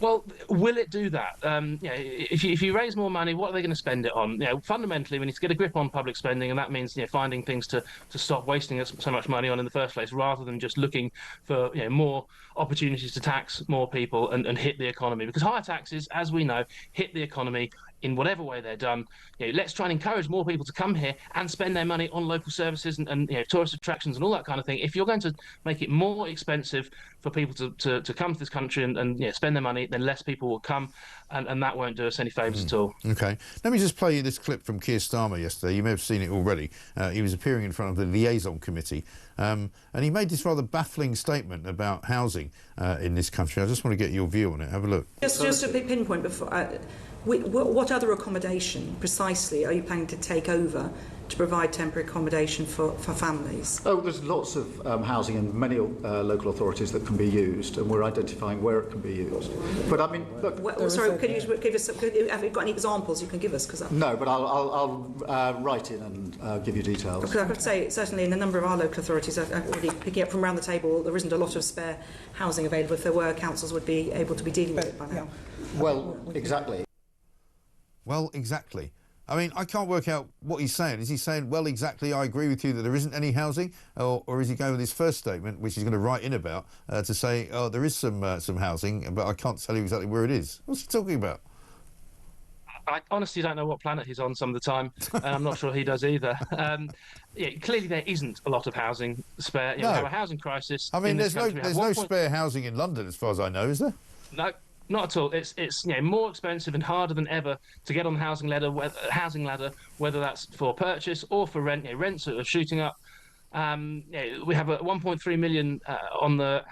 Well, will it do that? If you raise more money, what are they going to spend it on? Fundamentally, we need to get a grip on public spending, and that means finding things to stop wasting so much money on in the first place, rather than just looking for more opportunities to tax more people and hit the economy. Because higher taxes, as we know, hit the economy in whatever way they're done. Let's try and encourage more people to come here and spend their money on local services and tourist attractions and all that kind of thing. If you're going to make it more expensive for people to come to this country and spend their money, then less people will come, and that won't do us any favours at all. OK. Let me just play you this clip from Keir Starmer yesterday. You may have seen it already. He was appearing in front of the liaison committee, and he made this rather baffling statement about housing in this country. I just want to get your view on it. Have a look. Just a pinpoint before. What other accommodation precisely are you planning to take over to provide temporary accommodation for families? Oh, there's lots of housing in many local authorities that can be used, and we're identifying where it can be used. But I mean, look. Could you give us? Have you got any examples you can give us? No, but I'll write in and give you details. Because I could say certainly in a number of our local authorities, I'm already picking up from around the table, there isn't a lot of spare housing available. If there were, councils would be able to be dealing with it by now. Well, exactly. Well, exactly. I mean, I can't work out what he's saying. Is he saying, well, exactly, I agree with you that there isn't any housing? Or is he going with his first statement, which he's going to write in about, to say, oh, there is some housing, but I can't tell you exactly where it is? What's he talking about? I honestly don't know what planet he's on some of the time, and I'm not sure he does either. Clearly there isn't a lot of housing spare. We have a housing crisis. I mean, there's no spare housing in London, as far as I know, is there? No. Not at all. It's more expensive and harder than ever to get on the housing ladder, whether that's for purchase or for rent. Rents are shooting up. We have 1.3 million on the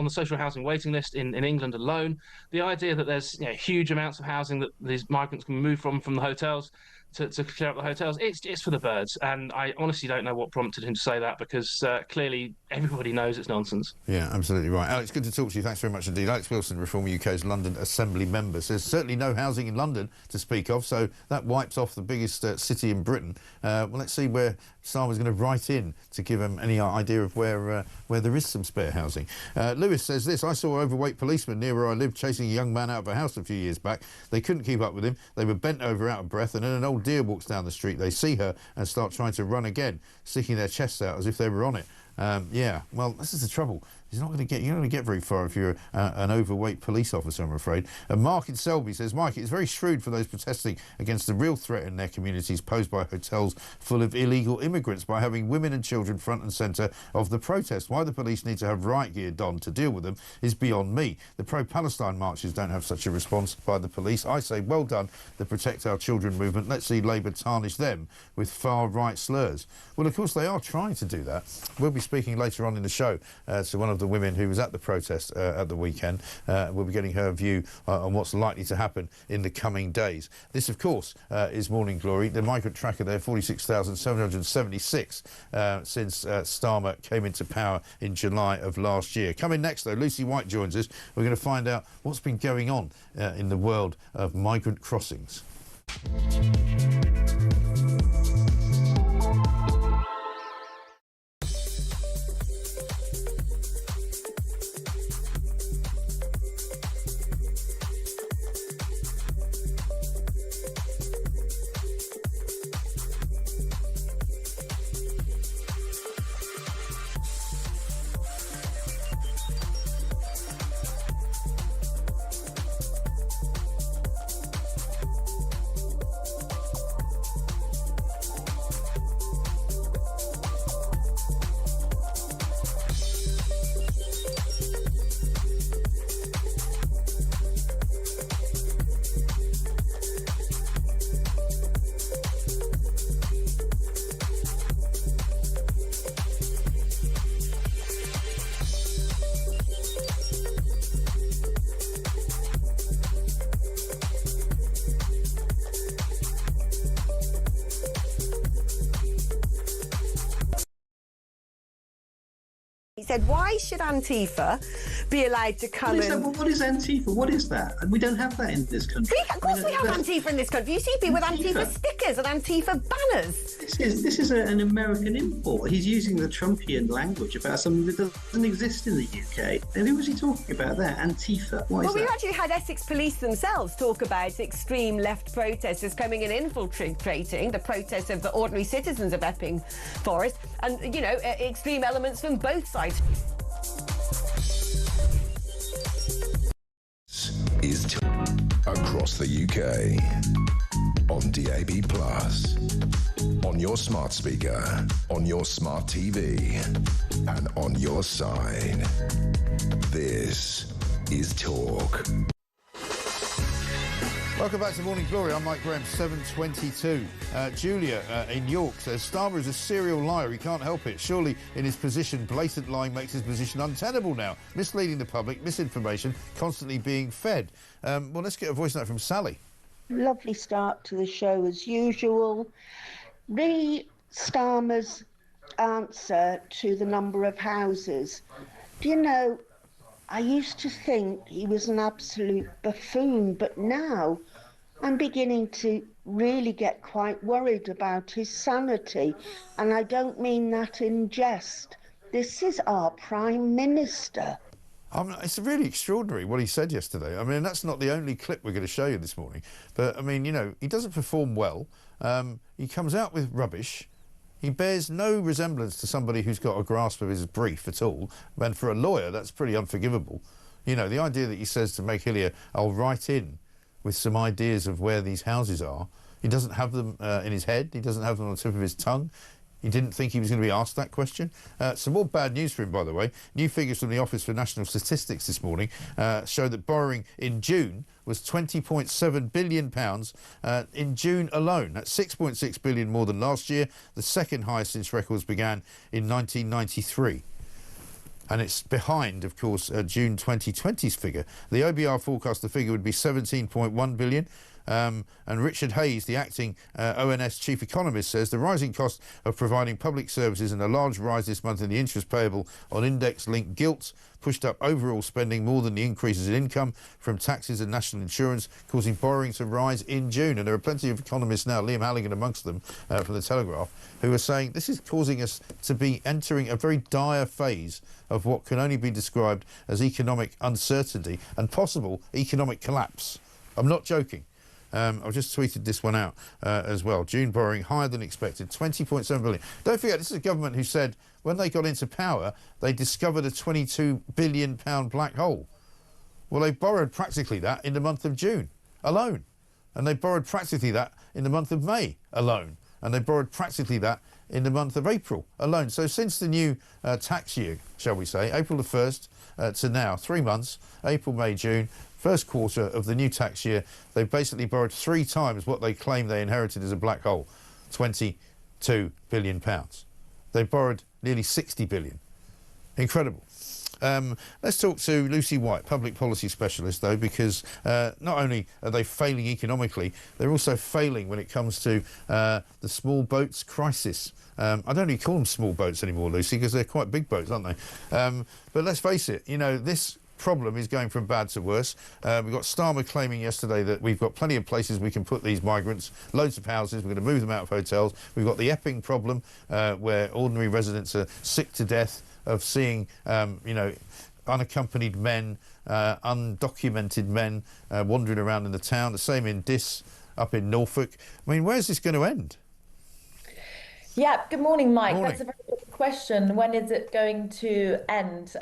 social housing waiting list in England alone. The idea that there's huge amounts of housing that these migrants can move from the hotels to clear up the hotels, it's for the birds. And I honestly don't know what prompted him to say that, because clearly everybody knows it's nonsense. Yeah, absolutely right. Alex, good to talk to you. Thanks very much indeed. Alex Wilson, Reform UK's London Assembly member, says certainly no housing in London to speak of, so that wipes off the biggest city in Britain. Well, let's see where Starmer's going to write in to give him any idea of where there is some spare housing. Lewis says this: I saw overweight policemen near where I live chasing a young man out of a house a few years back. They couldn't keep up with him. They were bent over out of breath, and then an old deer walks down the street. They see her and start trying to run again, sticking their chests out as if they were on it. Yeah, well, this is the trouble. You're not going to get very far if you're an overweight police officer, I'm afraid. And Mark in Selby says, Mike, it's very shrewd for those protesting against the real threat in their communities posed by hotels full of illegal immigrants by having women and children front and centre of the protest. Why the police need to have riot gear donned to deal with them is beyond me. The pro-Palestine marches don't have such a response by the police. I say, well done, the Protect Our Children movement. Let's see Labour tarnish them with far-right slurs. Well, of course, they are trying to do that. We'll be speaking later on in the show to one of the women who was at the protest at the weekend. We'll be getting her view on what's likely to happen in the coming days. This, of course, is Morning Glory. The migrant tracker there, 46,776 since Starmer came into power in July of last year. Coming next, though, Lucy White joins us. We're going to find out what's been going on in the world of migrant crossings. He said, why should Antifa be allowed to come in? What is Antifa? What is that? We don't have that in this country. Of course we have Antifa in this country. You see people with Antifa stickers and Antifa banners. This is an American import. He's using the Trumpian language about something that doesn't exist in the UK. And who was he talking about there? Antifa. What is that? We've actually had Essex police themselves talk about extreme left protesters coming and infiltrating the protests of the ordinary citizens of Epping Forest, and, you know, extreme elements from both sides. Is across the UK on DAB+, on your smart speaker, on your smart TV, and on your side. This is Talk. Welcome back to Morning Glory. I'm Mike Graham, 7:22. Julia in York says, Starmer is a serial liar. He can't help it. Surely, in his position, blatant lying makes his position untenable now. Misleading the public, misinformation, constantly being fed. Well, let's get a voice note from Sally. Lovely start to the show as usual. Starmer's answer to the number of houses. Do you know, I used to think he was an absolute buffoon, but now I'm beginning to really get quite worried about his sanity, and I don't mean that in jest. This is our Prime Minister. It's really extraordinary what he said yesterday. I mean, that's not the only clip we're going to show you this morning, but, I mean, you know, he doesn't perform well. He comes out with rubbish. He bears no resemblance to somebody who's got a grasp of his brief at all. And for a lawyer, that's pretty unforgivable. You know, the idea that he says to Meg Hillier, I'll write in with some ideas of where these houses are. He doesn't have them in his head. He doesn't have them on the tip of his tongue. He didn't think he was going to be asked that question. Some more bad news for him, by the way. New figures from the Office for National Statistics this morning show that borrowing in June was £20.7 billion in June alone. That's £6.6 billion more than last year, the second highest since records began in 1993. And it's behind, of course, June 2020's figure. The OBR forecast the figure would be £17.1 billion. And Richard Hayes, the acting ONS chief economist, says the rising cost of providing public services and a large rise this month in the interest payable on index-linked gilts pushed up overall spending more than the increases in income from taxes and national insurance, causing borrowing to rise in June. And there are plenty of economists now, Liam Halligan amongst them, from the Telegraph, who are saying this is causing us to be entering a very dire phase of what can only be described as economic uncertainty and possible economic collapse. I'm not joking. I've just tweeted this one out as well. June borrowing higher than expected, £20.7 billion. Don't forget, this is a government who said when they got into power, they discovered a £22 billion black hole. Well, they borrowed practically that in the month of June alone. And they borrowed practically that in the month of May alone. And they borrowed practically that in the month of April alone. So since the new tax year, shall we say, April the 1st to now, 3 months, April, May, June, first quarter of the new tax year, they've basically borrowed 3 times what they claim they inherited as a black hole, £22 billion. They borrowed nearly 60 billion. Incredible. Let's talk to Lucy White, public policy specialist, though, because not only are they failing economically, they're also failing when it comes to the small boats crisis. I don't really call them small boats anymore, Lucy, because they're quite big boats, aren't they? But let's face it, you know, this problem is going from bad to worse. We've got Starmer claiming yesterday that we've got plenty of places we can put these migrants, loads of houses, we're going to move them out of hotels. We've got the Epping problem where ordinary residents are sick to death of seeing, you know, unaccompanied men, undocumented men wandering around in the town. The same in Diss, up in Norfolk. I mean, where's this going to end? Yeah, good morning, Mike. Morning. That's a very good question. When is it going to end?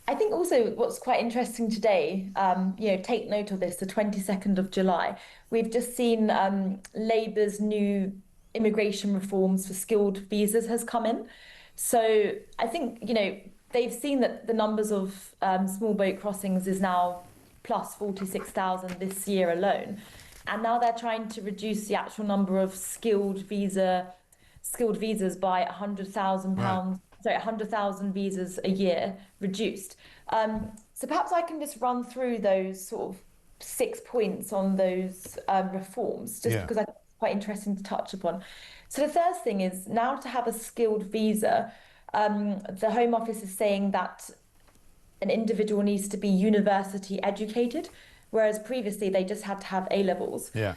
I think also what's quite interesting today, you know, take note of this, the 22nd of July. We've just seen Labour's new immigration reforms for skilled visas has come in. So I think, you know, they've seen that the numbers of small boat crossings is now plus 46,000 this year alone. And now they're trying to reduce the actual number of skilled visas by £100,000. Right. Sorry, 100,000 visas a year reduced. So perhaps I can just run through those sort of 6 points on those reforms, just because I think it's quite interesting to touch upon. So the first thing is now to have a skilled visa, the Home Office is saying that an individual needs to be university educated, whereas previously they just had to have A-levels. Yeah.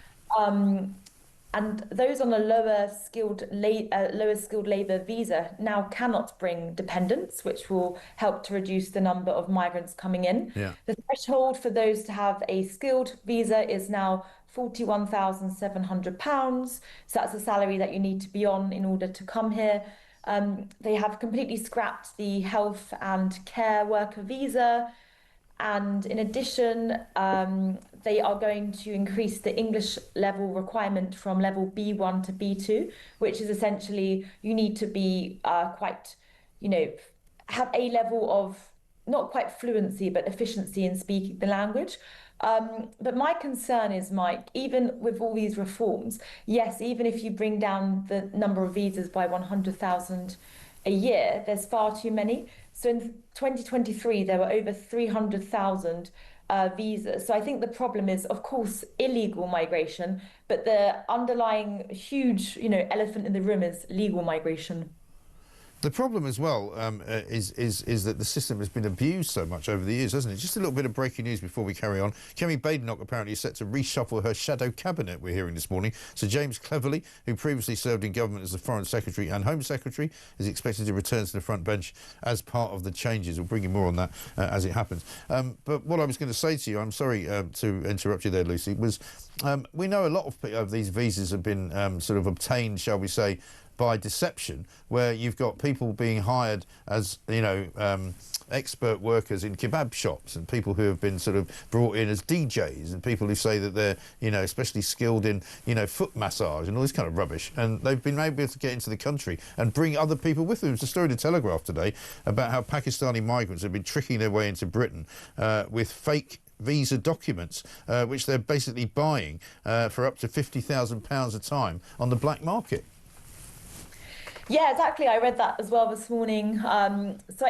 And those on a lower skilled labour visa now cannot bring dependents, which will help to reduce the number of migrants coming in. Yeah. The threshold for those to have a skilled visa is now £41,700. So that's the salary that you need to be on in order to come here. They have completely scrapped the health and care worker visa. And in addition, they are going to increase the English level requirement from level B1 to B2, which is essentially you need to be quite, you know, have a level of not quite fluency, but efficiency in speaking the language. But my concern is, Mike, even with all these reforms, yes, even if you bring down the number of visas by 100,000 a year, there's far too many. So in 2023, there were over 300,000 visas. So I think the problem is, of course, illegal migration, but the underlying huge, you know, elephant in the room is legal migration. The problem as well is that the system has been abused so much over the years, hasn't it? Just a little bit of breaking news before we carry on. Kemi Badenoch apparently is set to reshuffle her shadow cabinet, we're hearing this morning. So James Cleverly, who previously served in government as the Foreign Secretary and Home Secretary, is expected to return to the front bench as part of the changes. We'll bring you more on that as it happens. But what I was going to say to you, I'm sorry to interrupt you there, Lucy, was we know a lot of these visas have been sort of obtained, shall we say, by deception, where you've got people being hired as, expert workers in kebab shops, and people who have been sort of brought in as DJs, and people who say that they're, especially skilled in, foot massage and all this kind of rubbish. And they've been able to get into the country and bring other people with them. There's a story in the Telegraph today about how Pakistani migrants have been tricking their way into Britain with fake visa documents, which they're basically buying for up to £50,000 a time on the black market. Yeah, exactly. I read that as well this morning. So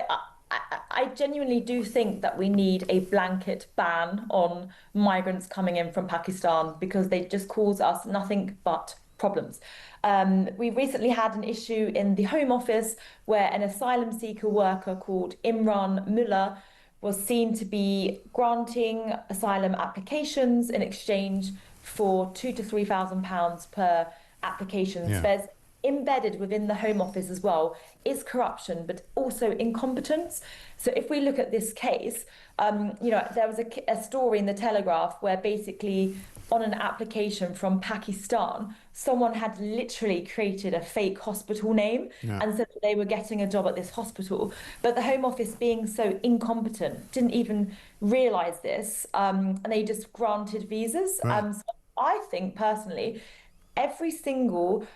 I genuinely do think that we need a blanket ban on migrants coming in from Pakistan, because they just cause us nothing but problems. We recently had an issue in the Home Office where an asylum seeker worker called Imran Mullah was seen to be granting asylum applications in exchange for £2,000 to £3,000 per application. Yeah. So there's embedded within the Home Office as well is corruption, but also incompetence. So if we look at this case, there was a story in the Telegraph where basically on an application from Pakistan, someone had literally created a fake hospital name and said that they were getting a job at this hospital. But the Home Office, being so incompetent, didn't even realise this, and they just granted visas. Right. So I think personally, every single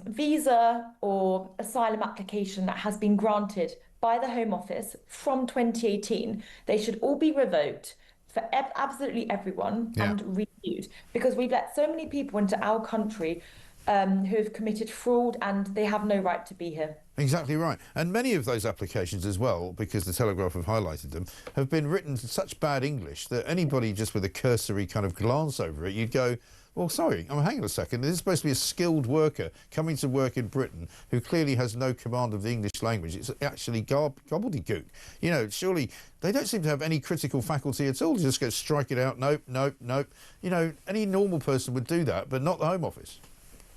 visa or asylum application that has been granted by the Home Office from 2018, they should all be revoked for absolutely everyone and reviewed, because we've let so many people into our country who have committed fraud, and they have no right to be here. Exactly right. And many of those applications as well, because the Telegraph have highlighted them, have been written in such bad English that anybody just with a cursory kind of glance over it, you'd go, well, sorry, hang on a second. This is supposed to be a skilled worker coming to work in Britain who clearly has no command of the English language. It's actually gobbledygook. Surely they don't seem to have any critical faculty at all. They just go, strike it out, nope, nope, nope. Any normal person would do that, but not the Home Office.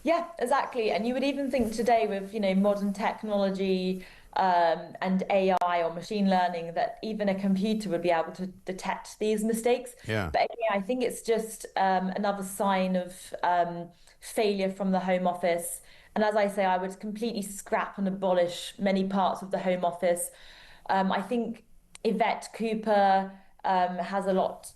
Yeah, exactly. And you would even think today with, modern technology and AI or machine learning that even a computer would be able to detect these mistakes. Yeah. But again, I think it's just another sign of failure from the Home Office. And as I say, I would completely scrap and abolish many parts of the Home Office. I think Yvette Cooper has a lot,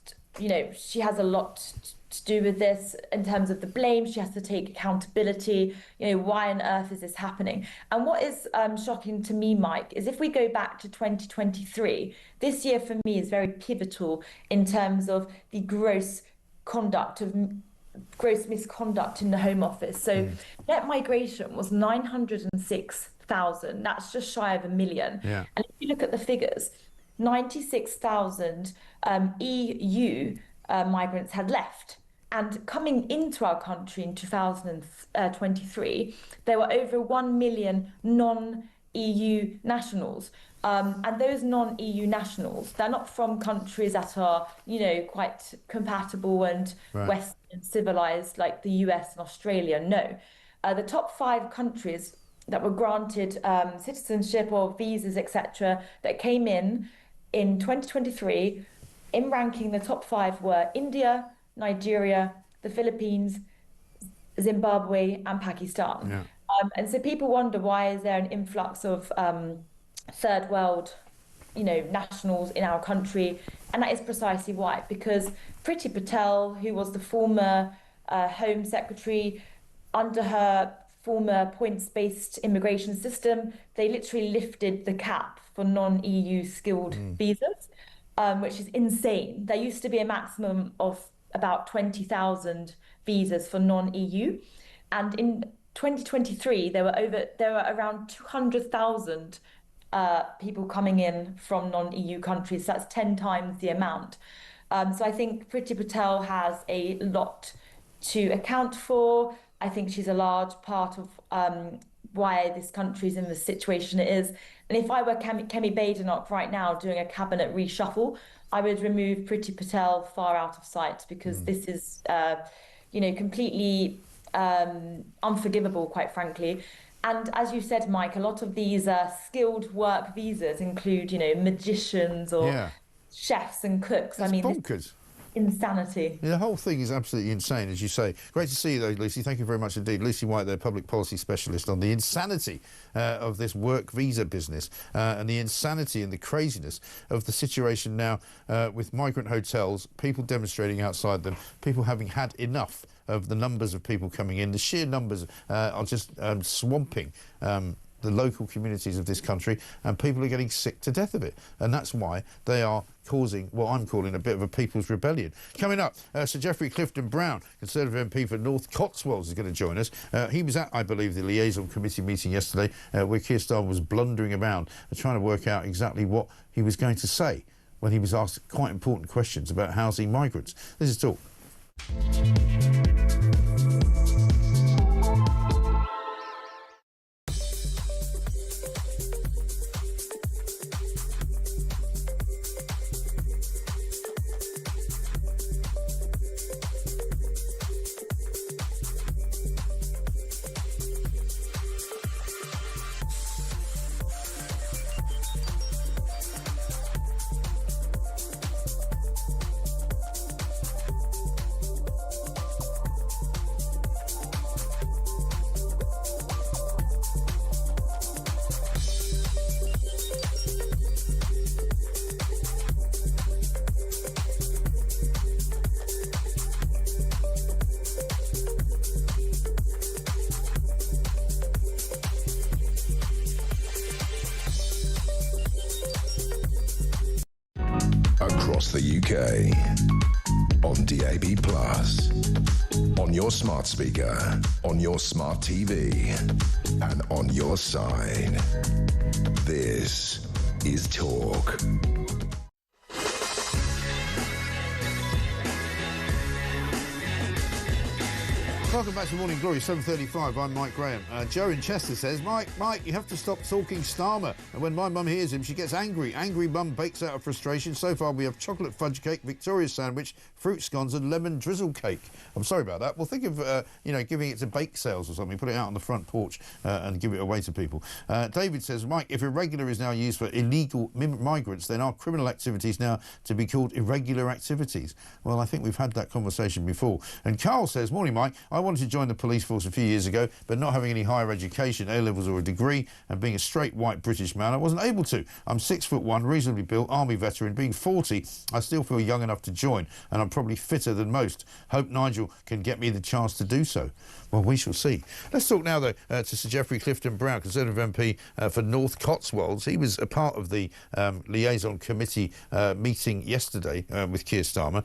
she has a lot to do with this in terms of the blame. She has to take accountability. Why on earth is this happening? And what is shocking to me, Mike, is if we go back to 2023, this year for me is very pivotal in terms of the gross misconduct in the Home Office. So net migration was 906,000. That's just shy of 1 million. Yeah. And if you look at the figures, 96,000 EU migrants had left. And coming into our country in 2023, there were over 1 million non-EU nationals. And those non-EU nationals, they're not from countries that are, quite compatible and Western and civilized like the US and Australia. No. The top 5 countries that were granted citizenship or visas, etc., that came in 2023, in ranking, the top 5 were India, Nigeria, the Philippines, Zimbabwe, and Pakistan. Yeah. And so people wonder, why is there an influx of third world, nationals in our country? And that is precisely why, because Priti Patel, who was the former Home Secretary, under her former points-based immigration system, they literally lifted the cap for non-EU skilled visas. Which is insane. There used to be a maximum of about 20,000 visas for non-EU, and in 2023 there were around 200,000 people coming in from non-EU countries. So that's 10 times the amount. So I think Priti Patel has a lot to account for. I think she's a large part of why this country's in the situation it is. And if I were Kemi Badenoch right now doing a cabinet reshuffle, I would remove Priti Patel far out of sight, because this is, completely unforgivable, quite frankly. And as you said, Mike, a lot of these skilled work visas include, magicians or chefs and cooks. It's bonkers. Insanity. Yeah, the whole thing is absolutely insane, as you say. Great to see you, though, Lucy. Thank you very much indeed. Lucy White, their public policy specialist, on the insanity of this work visa business and the insanity and the craziness of the situation now with migrant hotels, people demonstrating outside them, people having had enough of the numbers of people coming in. The sheer numbers are just swamping the local communities of this country, and people are getting sick to death of it. And that's why they are causing what I'm calling a bit of a people's rebellion. Coming up, Sir Geoffrey Clifton-Brown, Conservative MP for North Cotswolds, is going to join us. He was at, I believe, the liaison committee meeting yesterday where Keir Starmer was blundering about trying to work out exactly what he was going to say when he was asked quite important questions about housing migrants. This is Talk. Across the UK, on DAB+, on your smart speaker, on your smart TV, and on your side. This is Talk. Welcome back to Morning Glory, 7:35. I'm Mike Graham. Joe in Chester says, Mike, you have to stop talking Starmer. And when my mum hears him, she gets angry. Angry mum bakes out of frustration. So far, we have chocolate fudge cake, Victoria sandwich, fruit scones and lemon drizzle cake. I'm sorry about that. Well, think of, giving it to bake sales or something. Put it out on the front porch and give it away to people. David says, Mike, if irregular is now used for illegal migrants, then are criminal activities now to be called irregular activities? Well, I think we've had that conversation before. And Carl says, morning, Mike. I wanted to join the police force a few years ago, but not having any higher education, A-levels or a degree, and being a straight white British man, I wasn't able to. I'm 6'1", reasonably built, army veteran. Being 40, I still feel young enough to join, and I'm probably fitter than most. Hope Nigel can get me the chance to do so. Well, we shall see. Let's talk now, though, to Sir Geoffrey Clifton-Brown, Conservative MP for North Cotswolds. He was a part of the liaison committee meeting yesterday with Keir Starmer.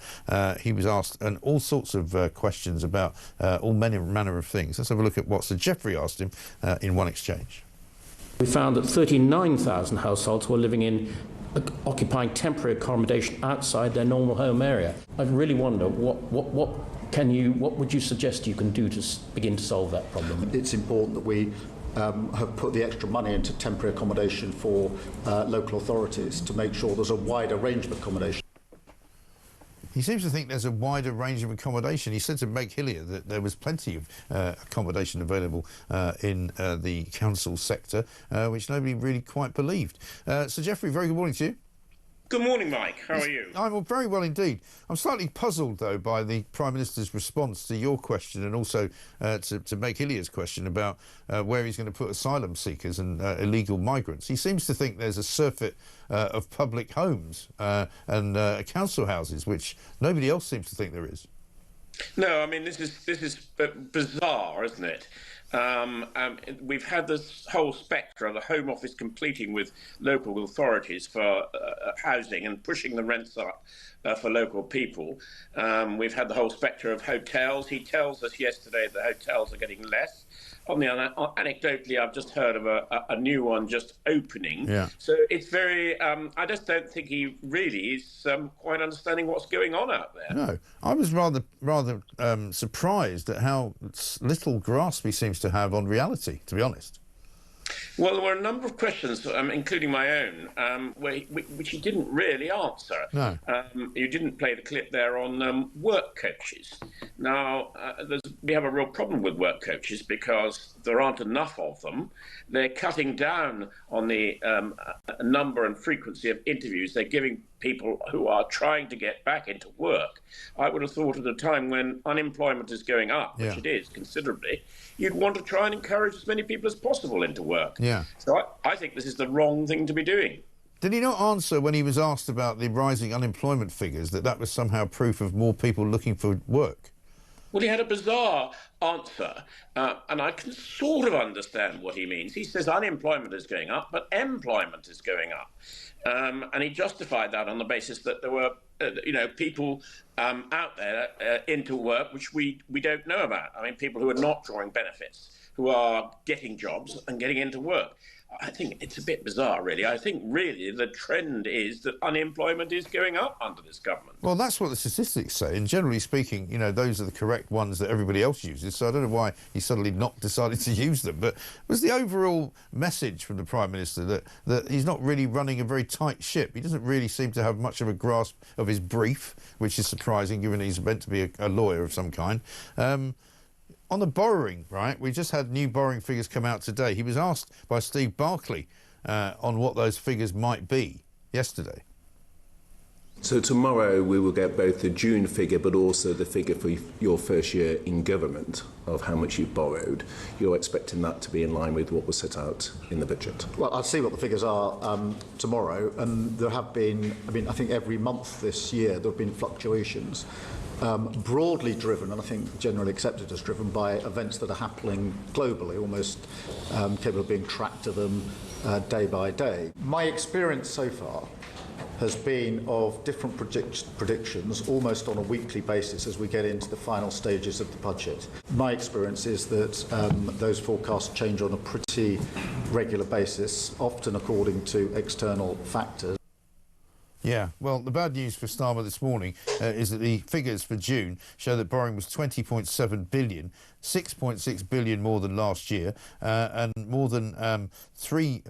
He was asked all sorts of questions about all manner of things. Let's have a look at what Sir Geoffrey asked him in one exchange. We found that 39,000 households were living in occupying temporary accommodation outside their normal home area. I really wonder what would you suggest you can do to begin to solve that problem? It's important that we have put the extra money into temporary accommodation for local authorities to make sure there's a wider range of accommodation. He seems to think there's a wider range of accommodation. He said to Meg Hillier that there was plenty of accommodation available in the council sector, which nobody really quite believed. Sir Geoffrey, very good morning to you. Good morning, Mike. How are you? I'm very well indeed. I'm slightly puzzled, though, by the Prime Minister's response to your question and also to Meg Hillier's question about where he's going to put asylum seekers and illegal migrants. He seems to think there's a surfeit of public homes and council houses, which nobody else seems to think there is. No, I mean, this is bizarre, isn't it? We've had this whole spectre, the Home Office competing with local authorities for housing and pushing the rents up for local people. We've had the whole spectre of hotels. He tells us yesterday that hotels are getting less. On the other, anecdotally, I've just heard of a new one just opening. Yeah. So it's very, I just don't think he really is quite understanding what's going on out there. No, I was rather surprised at how little grasp he seems to have on reality, to be honest. Well, there were a number of questions, including my own, which he didn't really answer. No. You didn't play the clip there on work coaches. Now, we have a real problem with work coaches because there aren't enough of them. They're cutting down on the number and frequency of interviews. They're giving people who are trying to get back into work. I would have thought at a time when unemployment is going up, which it is considerably, you'd want to try and encourage as many people as possible into work. Yeah. So I think this is the wrong thing to be doing. Did he not answer when he was asked about the rising unemployment figures that that was somehow proof of more people looking for work? Well, he had a bizarre answer, and I can sort of understand what he means. He says unemployment is going up, but employment is going up. And he justified that on the basis that there were, people out there into work which we don't know about. I mean, people who are not drawing benefits, who are getting jobs and getting into work. I think it's a bit bizarre, really. I think, really, the trend is that unemployment is going up under this government. Well, that's what the statistics say, and generally speaking, those are the correct ones that everybody else uses, so I don't know why he suddenly not decided to use them. But was the overall message from the Prime Minister that he's not really running a very tight ship? He doesn't really seem to have much of a grasp of his brief, which is surprising, given he's meant to be a lawyer of some kind. On the borrowing, right, we just had new borrowing figures come out today. He was asked by Steve Barclay on what those figures might be yesterday. So tomorrow we will get both the June figure but also the figure for your first year in government of how much you've borrowed. You're expecting that to be in line with what was set out in the budget? Well, I'll see what the figures are tomorrow, and there have been, I think every month this year there have been fluctuations. Broadly driven, and I think generally accepted as driven by events that are happening globally, almost capable of being tracked to them day by day. My experience so far has been of different predictions almost on a weekly basis as we get into the final stages of the budget. My experience is that those forecasts change on a pretty regular basis, often according to external factors. Yeah, well, the bad news for Starmer this morning is that the figures for June show that borrowing was 20.7 billion, 6.6 billion more than last year, and more than 3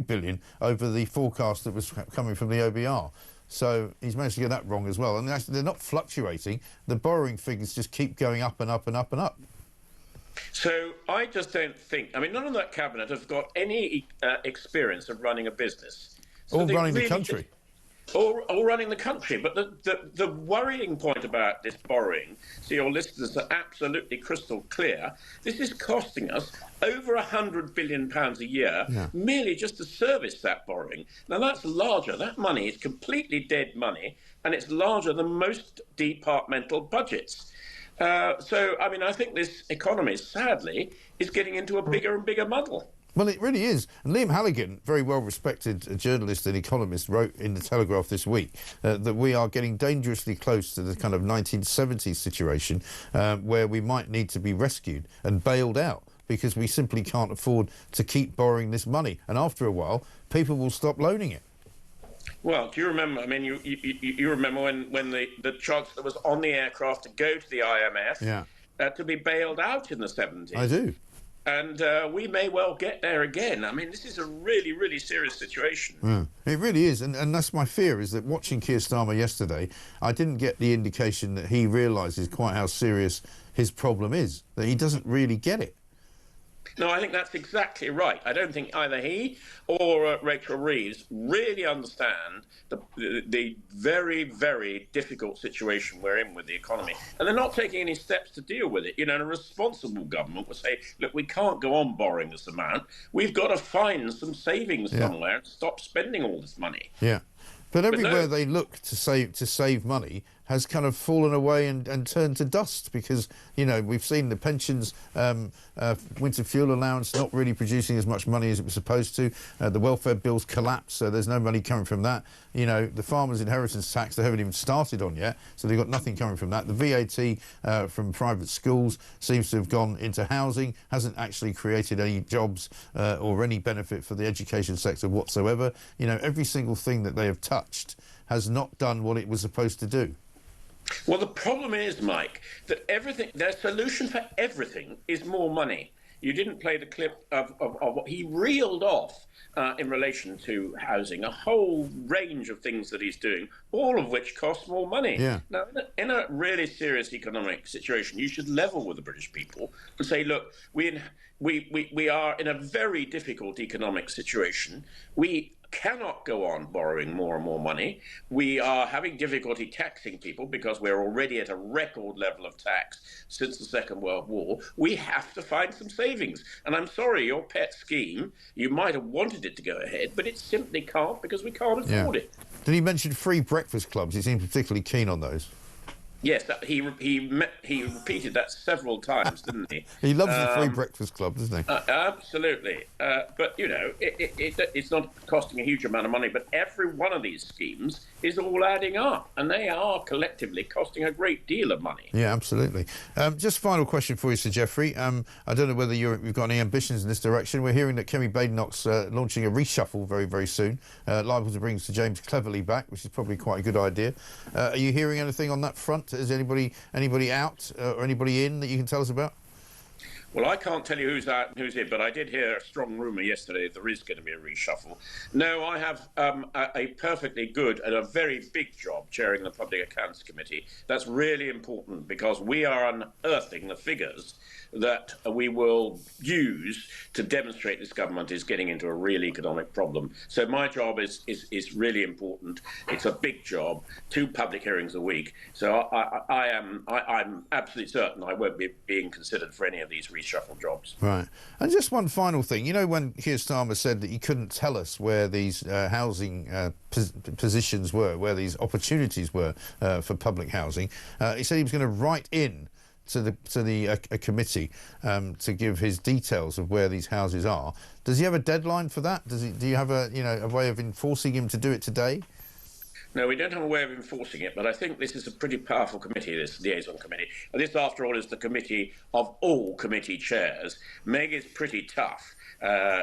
billion over the forecast that was coming from the OBR. So he's managed to get that wrong as well. And actually, they're not fluctuating. The borrowing figures just keep going up and up and up and up. So I just don't think, none of that cabinet have got any experience of running a business. So or running the country. Or running the country. But the worrying point about this borrowing, so your listeners are absolutely crystal clear, this is costing us over £100 billion a year merely just to service that borrowing. Now, that's larger. That money is completely dead money, and it's larger than most departmental budgets. I think this economy, sadly, is getting into a bigger and bigger muddle. Well, it really is. And Liam Halligan, very well-respected journalist and economist, wrote in The Telegraph this week that we are getting dangerously close to the kind of 1970s situation where we might need to be rescued and bailed out because we simply can't afford to keep borrowing this money. And after a while, people will stop loaning it. Well, do you remember, you remember when the Chancellor was on the aircraft to go to the IMF to be bailed out in the 70s? I do. And we may well get there again. This is a really, really serious situation. It really is. And that's my fear, is that watching Keir Starmer yesterday, I didn't get the indication that he realises quite how serious his problem is, that he doesn't really get it. No, I think that's exactly right. I don't think either he or Rachel Reeves really understand the very, very difficult situation we're in with the economy. And they're not taking any steps to deal with it. And a responsible government would say, look, we can't go on borrowing this amount. We've got to find some savings somewhere and stop spending all this money. Yeah. But everywhere they look to save money has kind of fallen away and turned to dust because, we've seen the pensions, winter fuel allowance not really producing as much money as it was supposed to. The welfare bills collapsed, so there's no money coming from that. The farmers' inheritance tax they haven't even started on yet, so they've got nothing coming from that. The VAT from private schools seems to have gone into housing, hasn't actually created any jobs or any benefit for the education sector whatsoever. Every single thing that they have touched has not done what it was supposed to do. Well, the problem is, Mike, that their solution for everything is more money. You didn't play the clip of what he reeled off in relation to housing, a whole range of things that he's doing, all of which cost more money. Yeah. Now, in a really serious economic situation, you should level with the British people and say, look, we are in a very difficult economic situation. We cannot go on borrowing more and more money. We are having difficulty taxing people because we're already at a record level of tax since the Second World War. We have to find some savings. And I'm sorry, your pet scheme, you might have wanted it to go ahead, but it simply can't because we can't afford it. Did he mention free breakfast clubs? He seemed particularly keen on those. Yes, he repeated that several times, didn't he? He loves the free breakfast club, doesn't he? Absolutely. But, you know, it's not costing a huge amount of money, but every one of these schemes is all adding up, and they are collectively costing a great deal of money. Yeah, absolutely. Just final question for you, Sir Geoffrey. I don't know whether you've got any ambitions in this direction. We're hearing that Kemi Badenoch's launching a reshuffle very, very soon, liable to bring Sir James Cleverly back, which is probably quite a good idea. Are you hearing anything on that front? Is anybody out or anybody in that you can tell us about? Well, I can't tell you who's out and who's in, but I did hear a strong rumour yesterday there is going to be a reshuffle. No, I have a perfectly good and a very big job chairing the Public Accounts Committee. That's really important because we are unearthing the figures that we will use to demonstrate this government is getting into a real economic problem. So my job is really important. It's a big job, 2 public hearings a week. So I'm absolutely certain I won't be being considered for any of these reshuffle jobs. Right. And just one final thing. You know, when Keir Starmer said that he couldn't tell us where these housing positions were, where these opportunities were for public housing, he said he was going to write in to the committee to give his details of where these houses are. Does he have a deadline for that? Do you have a way of enforcing him to do it today? No, we don't have a way of enforcing it, but I think this is a pretty powerful committee, this liaison committee. And this, after all, is the committee of all committee chairs. Meg is pretty tough.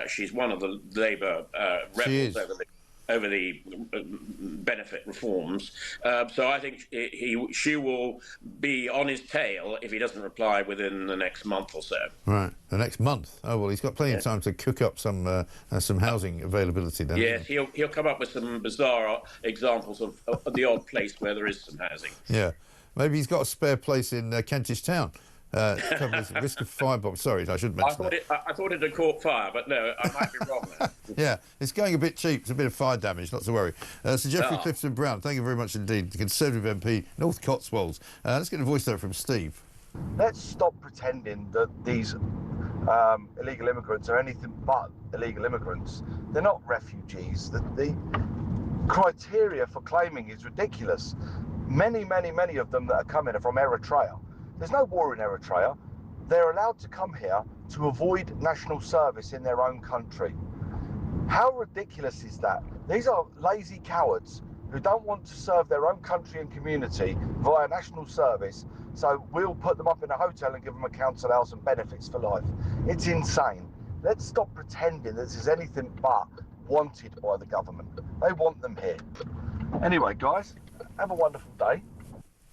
She's one of the Labour rebels over the benefit reforms. So I think she will be on his tail if he doesn't reply within the next month or so. Right, the next month. Oh well, he's got plenty of time to cook up some housing availability then. Yes, he'll come up with some bizarre examples of the odd place where there is some housing. Yeah, maybe he's got a spare place in Kentish Town. Covers the risk of fire bomb. Sorry, I shouldn't mention that. I thought it had caught fire, but no, I might be wrong there. Yeah, it's going a bit cheap. It's a bit of fire damage, not to worry. Sir Geoffrey Clifton-Brown, thank you very much indeed. The Conservative MP, North Cotswolds. Let's get a voice note from Steve. Let's stop pretending that these illegal immigrants are anything but illegal immigrants. They're not refugees. The criteria for claiming is ridiculous. Many of them that are coming are from Eritrea. There's no war in Eritrea. They're allowed to come here to avoid national service in their own country. How ridiculous is that? These are lazy cowards who don't want to serve their own country and community via national service, so we'll put them up in a hotel and give them a council house and benefits for life. It's insane. Let's stop pretending this is anything but wanted by the government. They want them here. Anyway, guys, have a wonderful day.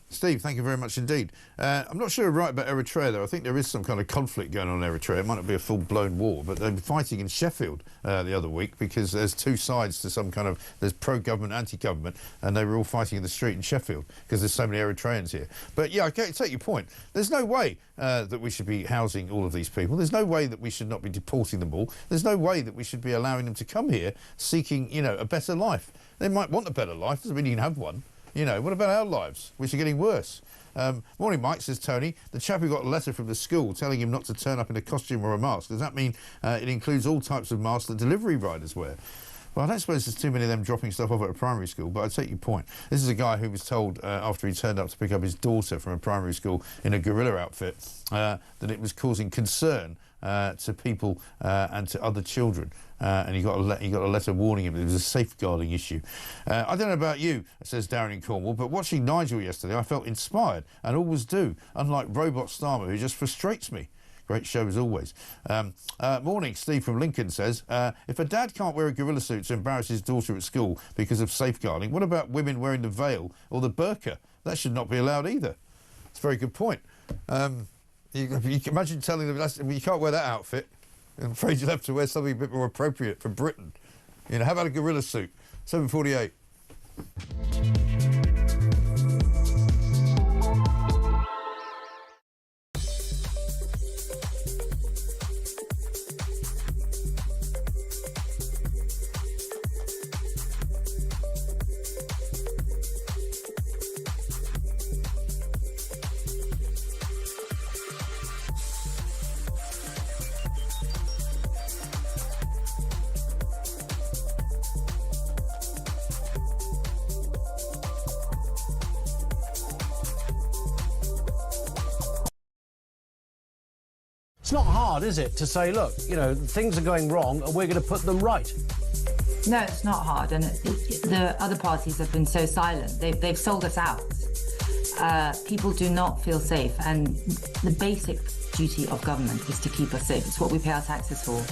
Steve, thank you very much indeed. I'm not sure you're right about Eritrea, though. I think there is some kind of conflict going on in Eritrea. It might not be a full-blown war, but they're fighting in Sheffield the other week because there's 2 sides to some kind of... There's pro-government, anti-government, and they were all fighting in the street in Sheffield because there's so many Eritreans here. But, yeah, I take your point. There's no way that we should be housing all of these people. There's no way that we should not be deporting them all. There's no way that we should be allowing them to come here seeking, you know, a better life. They might want a better life. Doesn't mean you can have one. You know, what about our lives, which are getting worse? Morning, Mike, says Tony. The chap who got a letter from the school telling him not to turn up in a costume or a mask, does that mean it includes all types of masks that delivery riders wear? Well, I don't suppose there's too many of them dropping stuff off at a primary school, but I take your point. This is a guy who was told after he turned up to pick up his daughter from a primary school in a gorilla outfit that it was causing concern to people and to other children. And he got a letter warning him there was a safeguarding issue. I don't know about you, says Darren in Cornwall, but watching Nigel yesterday, I felt inspired, and always do, unlike Robot Starmer, who just frustrates me. Great show as always. Morning, Steve from Lincoln says, if a dad can't wear a gorilla suit to embarrass his daughter at school because of safeguarding, what about women wearing the veil or the burqa? That should not be allowed either. It's a very good point. You can imagine telling them, you can't wear that outfit. I'm afraid you'll have to wear something a bit more appropriate for Britain. You know, how about a gorilla suit? 7:48. It's not hard, is it, to say, look, you know, things are going wrong and we're going to put them right? No, it's not hard, and the other parties have been so silent. They've sold us out. People do not feel safe, and the basic duty of government is to keep us safe. It's what we pay our taxes for.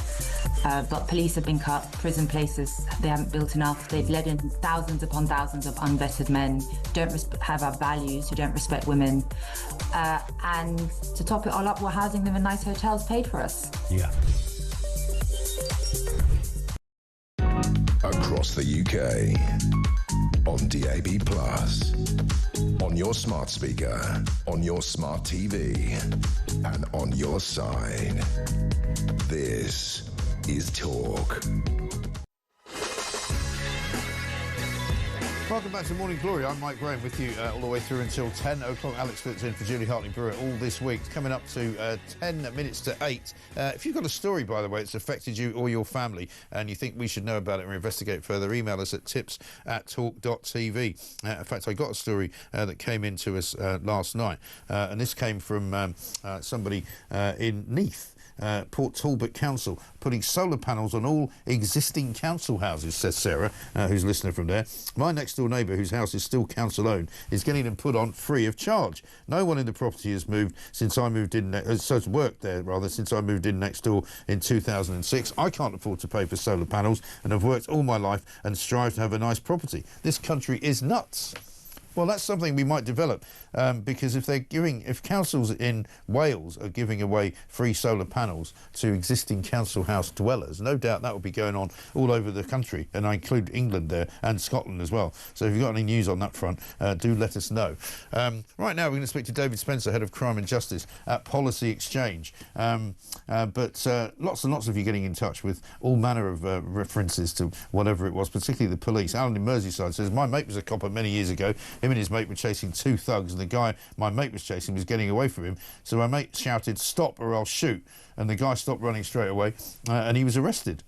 But police have been cut, prison places, they haven't built enough. They've let in thousands upon thousands of unvetted men who don't have our values, who don't respect women. And to top it all up, we're housing them in nice hotels paid for us. Yeah. Across the UK, on DAB+, on your smart speaker, on your smart TV, and on your side. This is Talk. Welcome back to Morning Glory. I'm Mike Graham with you all the way through until 10 o'clock. Alex Fitz in for Julie Hartley-Brewer all this week. It's coming up to 10 minutes to 8. If you've got a story, by the way, that's affected you or your family and you think we should know about it or investigate further, email us at tips@talk.tv. In fact, I got a story that came in to us last night, and this came from somebody in Neath. Port Talbot Council putting solar panels on all existing council houses, says Sarah, who's a listener from there. My next door neighbour, whose house is still council owned, is getting them put on free of charge. No one in the property has moved since I moved in, has worked there rather, since I moved in next door in 2006. I can't afford to pay for solar panels and have worked all my life and strive to have a nice property. This country is nuts. Well, that's something we might develop, because if councils in Wales are giving away free solar panels to existing council house dwellers, no doubt that will be going on all over the country, and I include England there and Scotland as well. So if you've got any news on that front, do let us know. Right now we're going to speak to David Spencer, Head of Crime and Justice at Policy Exchange. But lots and lots of you getting in touch with all manner of references to whatever it was, particularly the police. Alan in Merseyside says, my mate was a copper many years ago. Him and his mate were chasing two thugs, and the guy my mate was chasing was getting away from him. So my mate shouted, stop or I'll shoot. And the guy stopped running straight away, and he was arrested.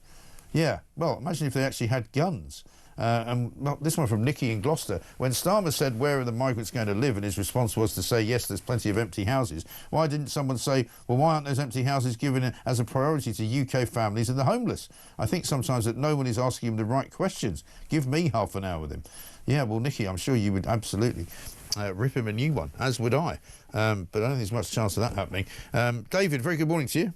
Yeah, well, imagine if they actually had guns. And well, this one from Nikki in Gloucester. When Starmer said, where are the migrants going to live? And his response was to say, yes, there's plenty of empty houses. Why didn't someone say, well, why aren't those empty houses given as a priority to UK families and the homeless? I think sometimes that no one is asking him the right questions. Give me half an hour with him. Yeah, well, Nikki, I'm sure you would absolutely rip him a new one, as would I. But I don't think there's much chance of that happening. David, very good morning to you.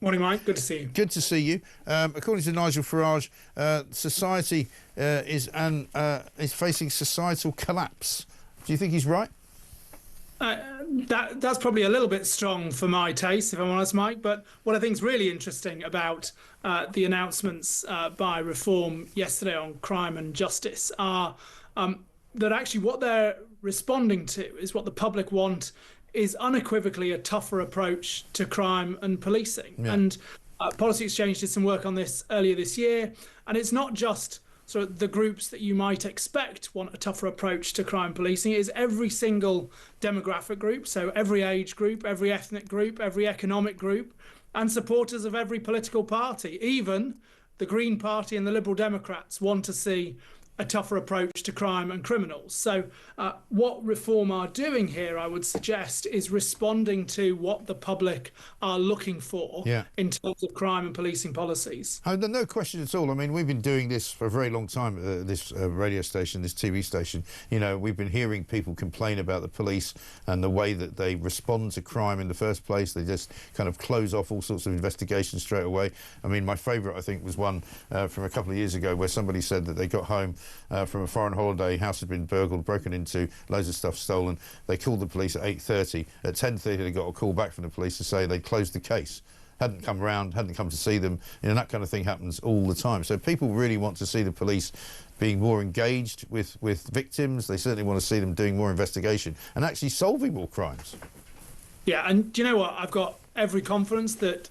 Morning, Mike. Good to see you. Good to see you. According to Nigel Farage, society is facing societal collapse. Do you think he's right? That's probably a little bit strong for my taste, if I'm honest, Mike. But what I think is really interesting about the announcements by Reform yesterday on crime and justice are that actually what they're responding to is what the public want is unequivocally a tougher approach to crime and policing. Yeah. And Policy Exchange did some work on this earlier this year, and it's not just sort of the groups that you might expect want a tougher approach to crime policing. It is every single demographic group, so every age group, every ethnic group, every economic group, and supporters of every political party. Even the Green Party and the Liberal Democrats want to see a tougher approach to crime and criminals. So what Reform are doing here, I would suggest, is responding to what the public are looking for in terms of crime and policing policies. No question at all. I mean, we've been doing this for a very long time, this radio station, this TV station. You know, we've been hearing people complain about the police and the way that they respond to crime in the first place. They just kind of close off all sorts of investigations straight away. I mean, my favourite, I think, was one from a couple of years ago where somebody said that they got home from a foreign holiday, house had been burgled, broken into, loads of stuff stolen. They called the police at 8:30. At 10:30 they got a call back from the police to say they'd closed the case. Hadn't come round, hadn't come to see them. You know, that kind of thing happens all the time. So people really want to see the police being more engaged with victims. They certainly want to see them doing more investigation and actually solving more crimes. Yeah, and do you know what? I've got every confidence that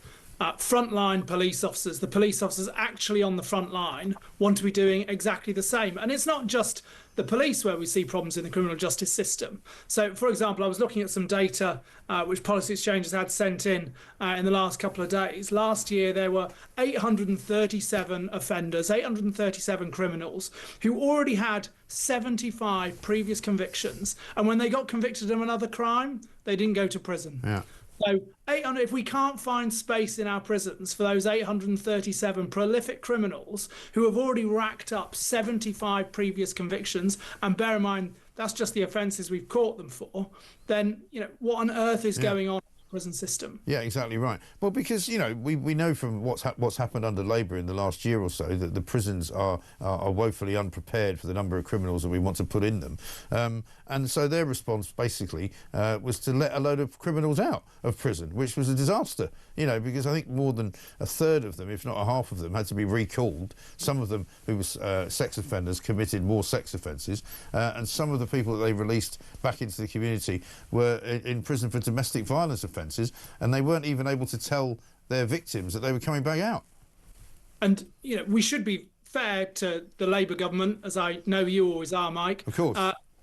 frontline police officers, the police officers actually on the front line, want to be doing exactly the same. And it's not just the police where we see problems in the criminal justice system. So, for example, I was looking at some data which Policy Exchange has had sent in the last couple of days. Last year, there were 837 offenders, 837 criminals who already had 75 previous convictions. And when they got convicted of another crime, they didn't go to prison. Yeah. So 800, if we can't find space in our prisons for those 837 prolific criminals who have already racked up 75 previous convictions, and bear in mind, that's just the offences we've caught them for, then, what on earth is going on in the prison system? Yeah, exactly right. Well, because, we know from what's happened under Labour in the last year or so that the prisons are woefully unprepared for the number of criminals that we want to put in them. And so their response basically was to let a load of criminals out of prison, which was a disaster, because I think more than a third of them, if not a half of them, had to be recalled. Some of them who were sex offenders committed more sex offences, and some of the people that they released back into the community were in prison for domestic violence offences, and they weren't even able to tell their victims that they were coming back out. And, we should be fair to the Labour government, as I know you always are, Mike. Of course.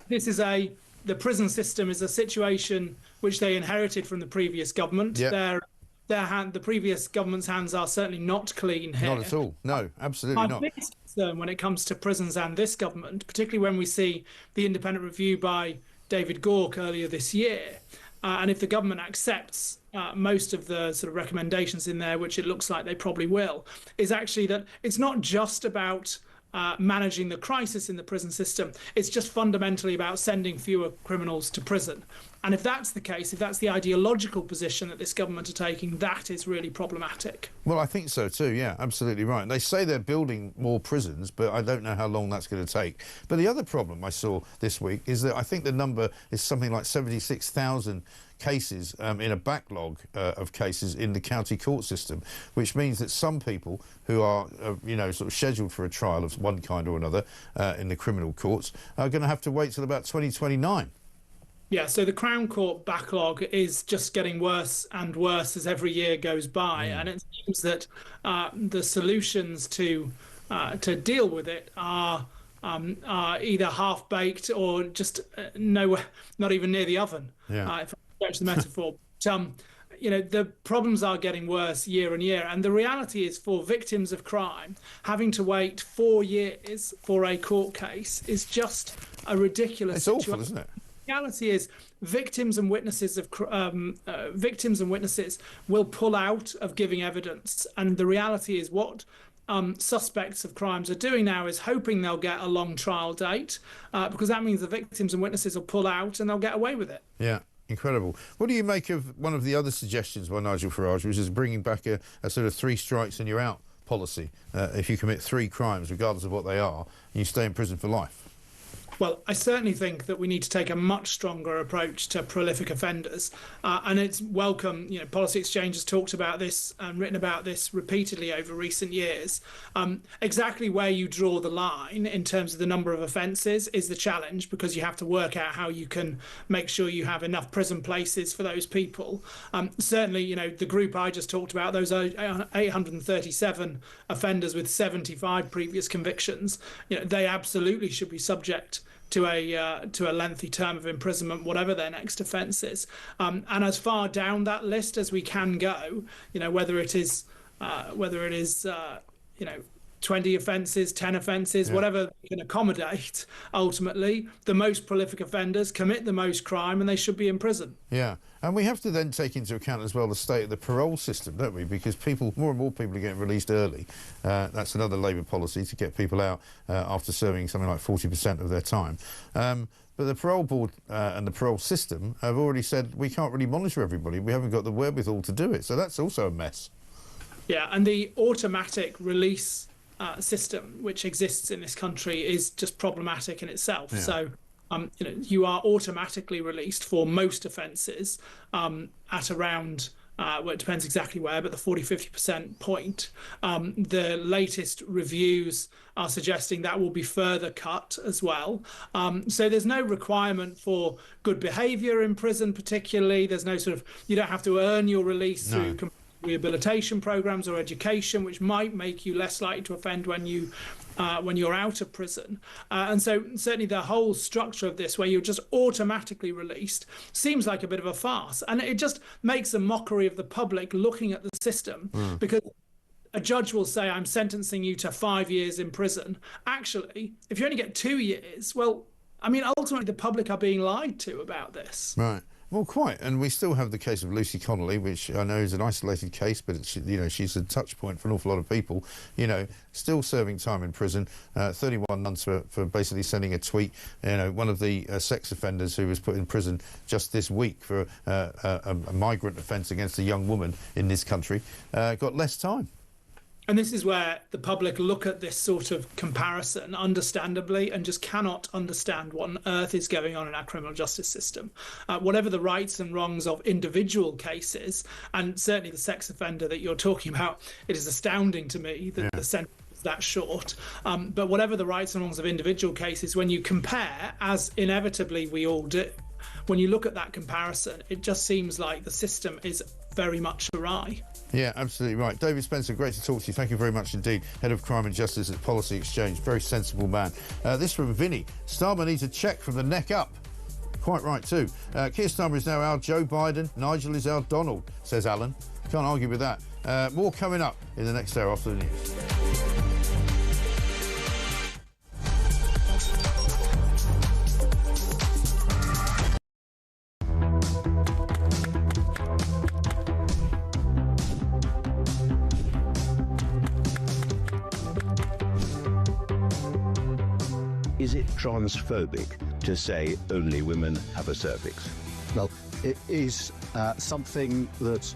The prison system is a situation which they inherited from the previous government. Yep. The previous government's hands are certainly not clean here. Not at all. No, absolutely not. My biggest concern when it comes to prisons and this government, particularly when we see the independent review by David Gork earlier this year, and if the government accepts most of the sort of recommendations in there, which it looks like they probably will, is actually that it's not just about managing the crisis in the prison system. It's just fundamentally about sending fewer criminals to prison. And if that's the case, if that's the ideological position that this government are taking, that is really problematic. Well, I think so too, yeah, absolutely right. They say they're building more prisons, but I don't know how long that's going to take. But the other problem I saw this week is that I think the number is something like 76,000 cases in a backlog of cases in the county court system, which means that some people who are, sort of scheduled for a trial of one kind or another in the criminal courts are going to have to wait till about 2029. Yeah, so the Crown Court backlog is just getting worse and worse as every year goes by, and it seems that the solutions to deal with it are either half-baked or just nowhere, not even near the oven, if I stretch the metaphor. But, the problems are getting worse year on year, and the reality is for victims of crime, having to wait 4 years for a court case is just a ridiculous situation. It's awful, isn't it? The reality is victims and witnesses will pull out of giving evidence, and the reality is what suspects of crimes are doing now is hoping they'll get a long trial date, because that means the victims and witnesses will pull out and they'll get away with it. Yeah. Incredible. What do you make of one of the other suggestions by Nigel Farage, which is bringing back a sort of 3 strikes and you're out policy? If you commit 3 crimes, regardless of what they are, you stay in prison for life. Well, I certainly think that we need to take a much stronger approach to prolific offenders, and it's welcome. Policy Exchange has talked about this and written about this repeatedly over recent years. Exactly where you draw the line in terms of the number of offences is the challenge, because you have to work out how you can make sure you have enough prison places for those people. Certainly, the group I just talked about, those 837 offenders with 75 previous convictions, they absolutely should be subject to a lengthy term of imprisonment, whatever their next offence is, and as far down that list as we can go. Whether it is 20 offences, 10 offences, whatever we can accommodate. Ultimately, the most prolific offenders commit the most crime, and they should be in prison. Yeah, and we have to then take into account as well the state of the parole system, don't we? Because more and more people are getting released early. That's another Labour policy, to get people out after serving something like 40% of their time. But the parole board and the parole system have already said we can't really monitor everybody. We haven't got the wherewithal to do it. So that's also a mess. Yeah, and the automatic release system which exists in this country is just problematic in itself. Yeah. So, you are automatically released for most offences at around, well, it depends exactly where, but the 40-50% point. The latest reviews are suggesting that will be further cut as well. So there's no requirement for good behaviour in prison particularly. There's no you don't have to earn your release through rehabilitation programs or education, which might make you less likely to offend when you're out of prison. And so certainly the whole structure of this, where you're just automatically released, seems like a bit of a farce. And it just makes a mockery of the public looking at the system, because a judge will say, I'm sentencing you to 5 years in prison. Actually, if you only get 2 years, well, I mean, ultimately the public are being lied to about this. Right. Well, quite, and we still have the case of Lucy Connolly, which I know is an isolated case, but it's, you know, she's a touch point for an awful lot of people. You know, still serving time in prison, 31 months for basically sending a tweet. You know, one of the sex offenders who was put in prison just this week for a migrant offence against a young woman in this country got less time. And this is where the public look at this sort of comparison, understandably, and just cannot understand what on earth is going on in our criminal justice system. Whatever the rights and wrongs of individual cases, and certainly the sex offender that you're talking about, it is astounding to me that the sentence is that short. But whatever the rights and wrongs of individual cases, when you compare, as inevitably we all do, when you look at that comparison, it just seems like the system is very much awry. Yeah, absolutely right. David Spencer, great to talk to you. Thank you very much indeed. Head of Crime and Justice at Policy Exchange. Very sensible man. This from Vinny. Starmer needs a check from the neck up. Quite right too. Keir Starmer is now our Joe Biden. Nigel is our Donald, says Alan. Can't argue with that. More coming up in the next hour after the news. Is it transphobic to say only women have a cervix? Well, it is something that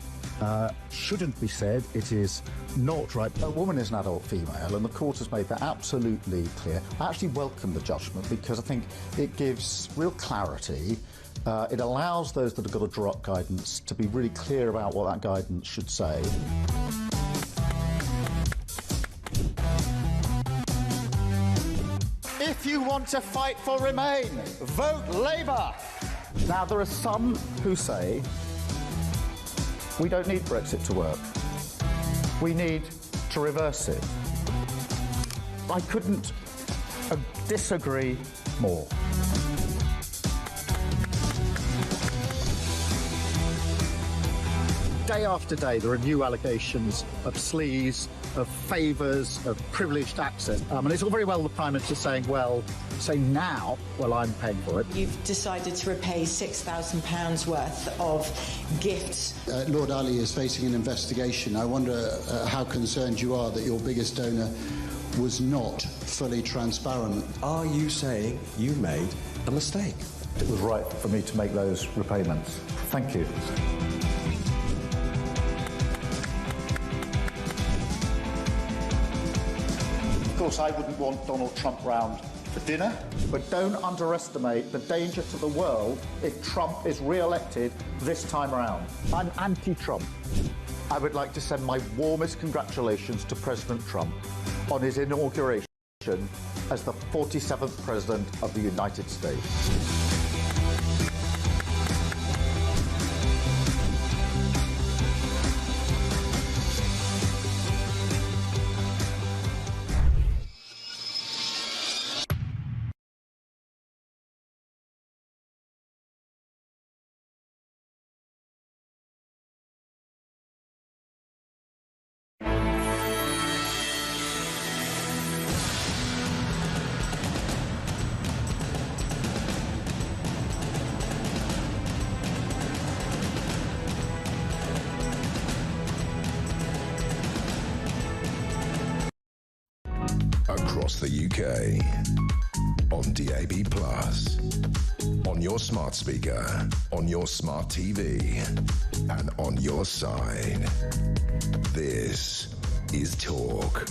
shouldn't be said. It is not right. A woman is an adult female, and the court has made that absolutely clear. I actually welcome the judgment because I think it gives real clarity. It allows those that have got to draw up guidance to be really clear about what that guidance should say. If you want to fight for Remain, vote Labour. Now, there are some who say we don't need Brexit to work. We need to reverse it. I couldn't disagree more. Day after day, there are new allegations of sleaze, of favours, of privileged access. And it's all very well the Prime Minister saying, well, say now, well, I'm paying for it. You've decided to repay £6,000 worth of gifts. Lord Ali is facing an investigation. I wonder how concerned you are that your biggest donor was not fully transparent. Are you saying you made a mistake? It was right for me to make those repayments. Thank you. Of course, I wouldn't want Donald Trump round for dinner, but don't underestimate the danger to the world if Trump is re-elected this time around. I'm anti-Trump. I would like to send my warmest congratulations to President Trump on his inauguration as the 47th President of the United States. Across the UK, on DAB+, on your smart speaker, on your smart TV, and on your side. This is Talk.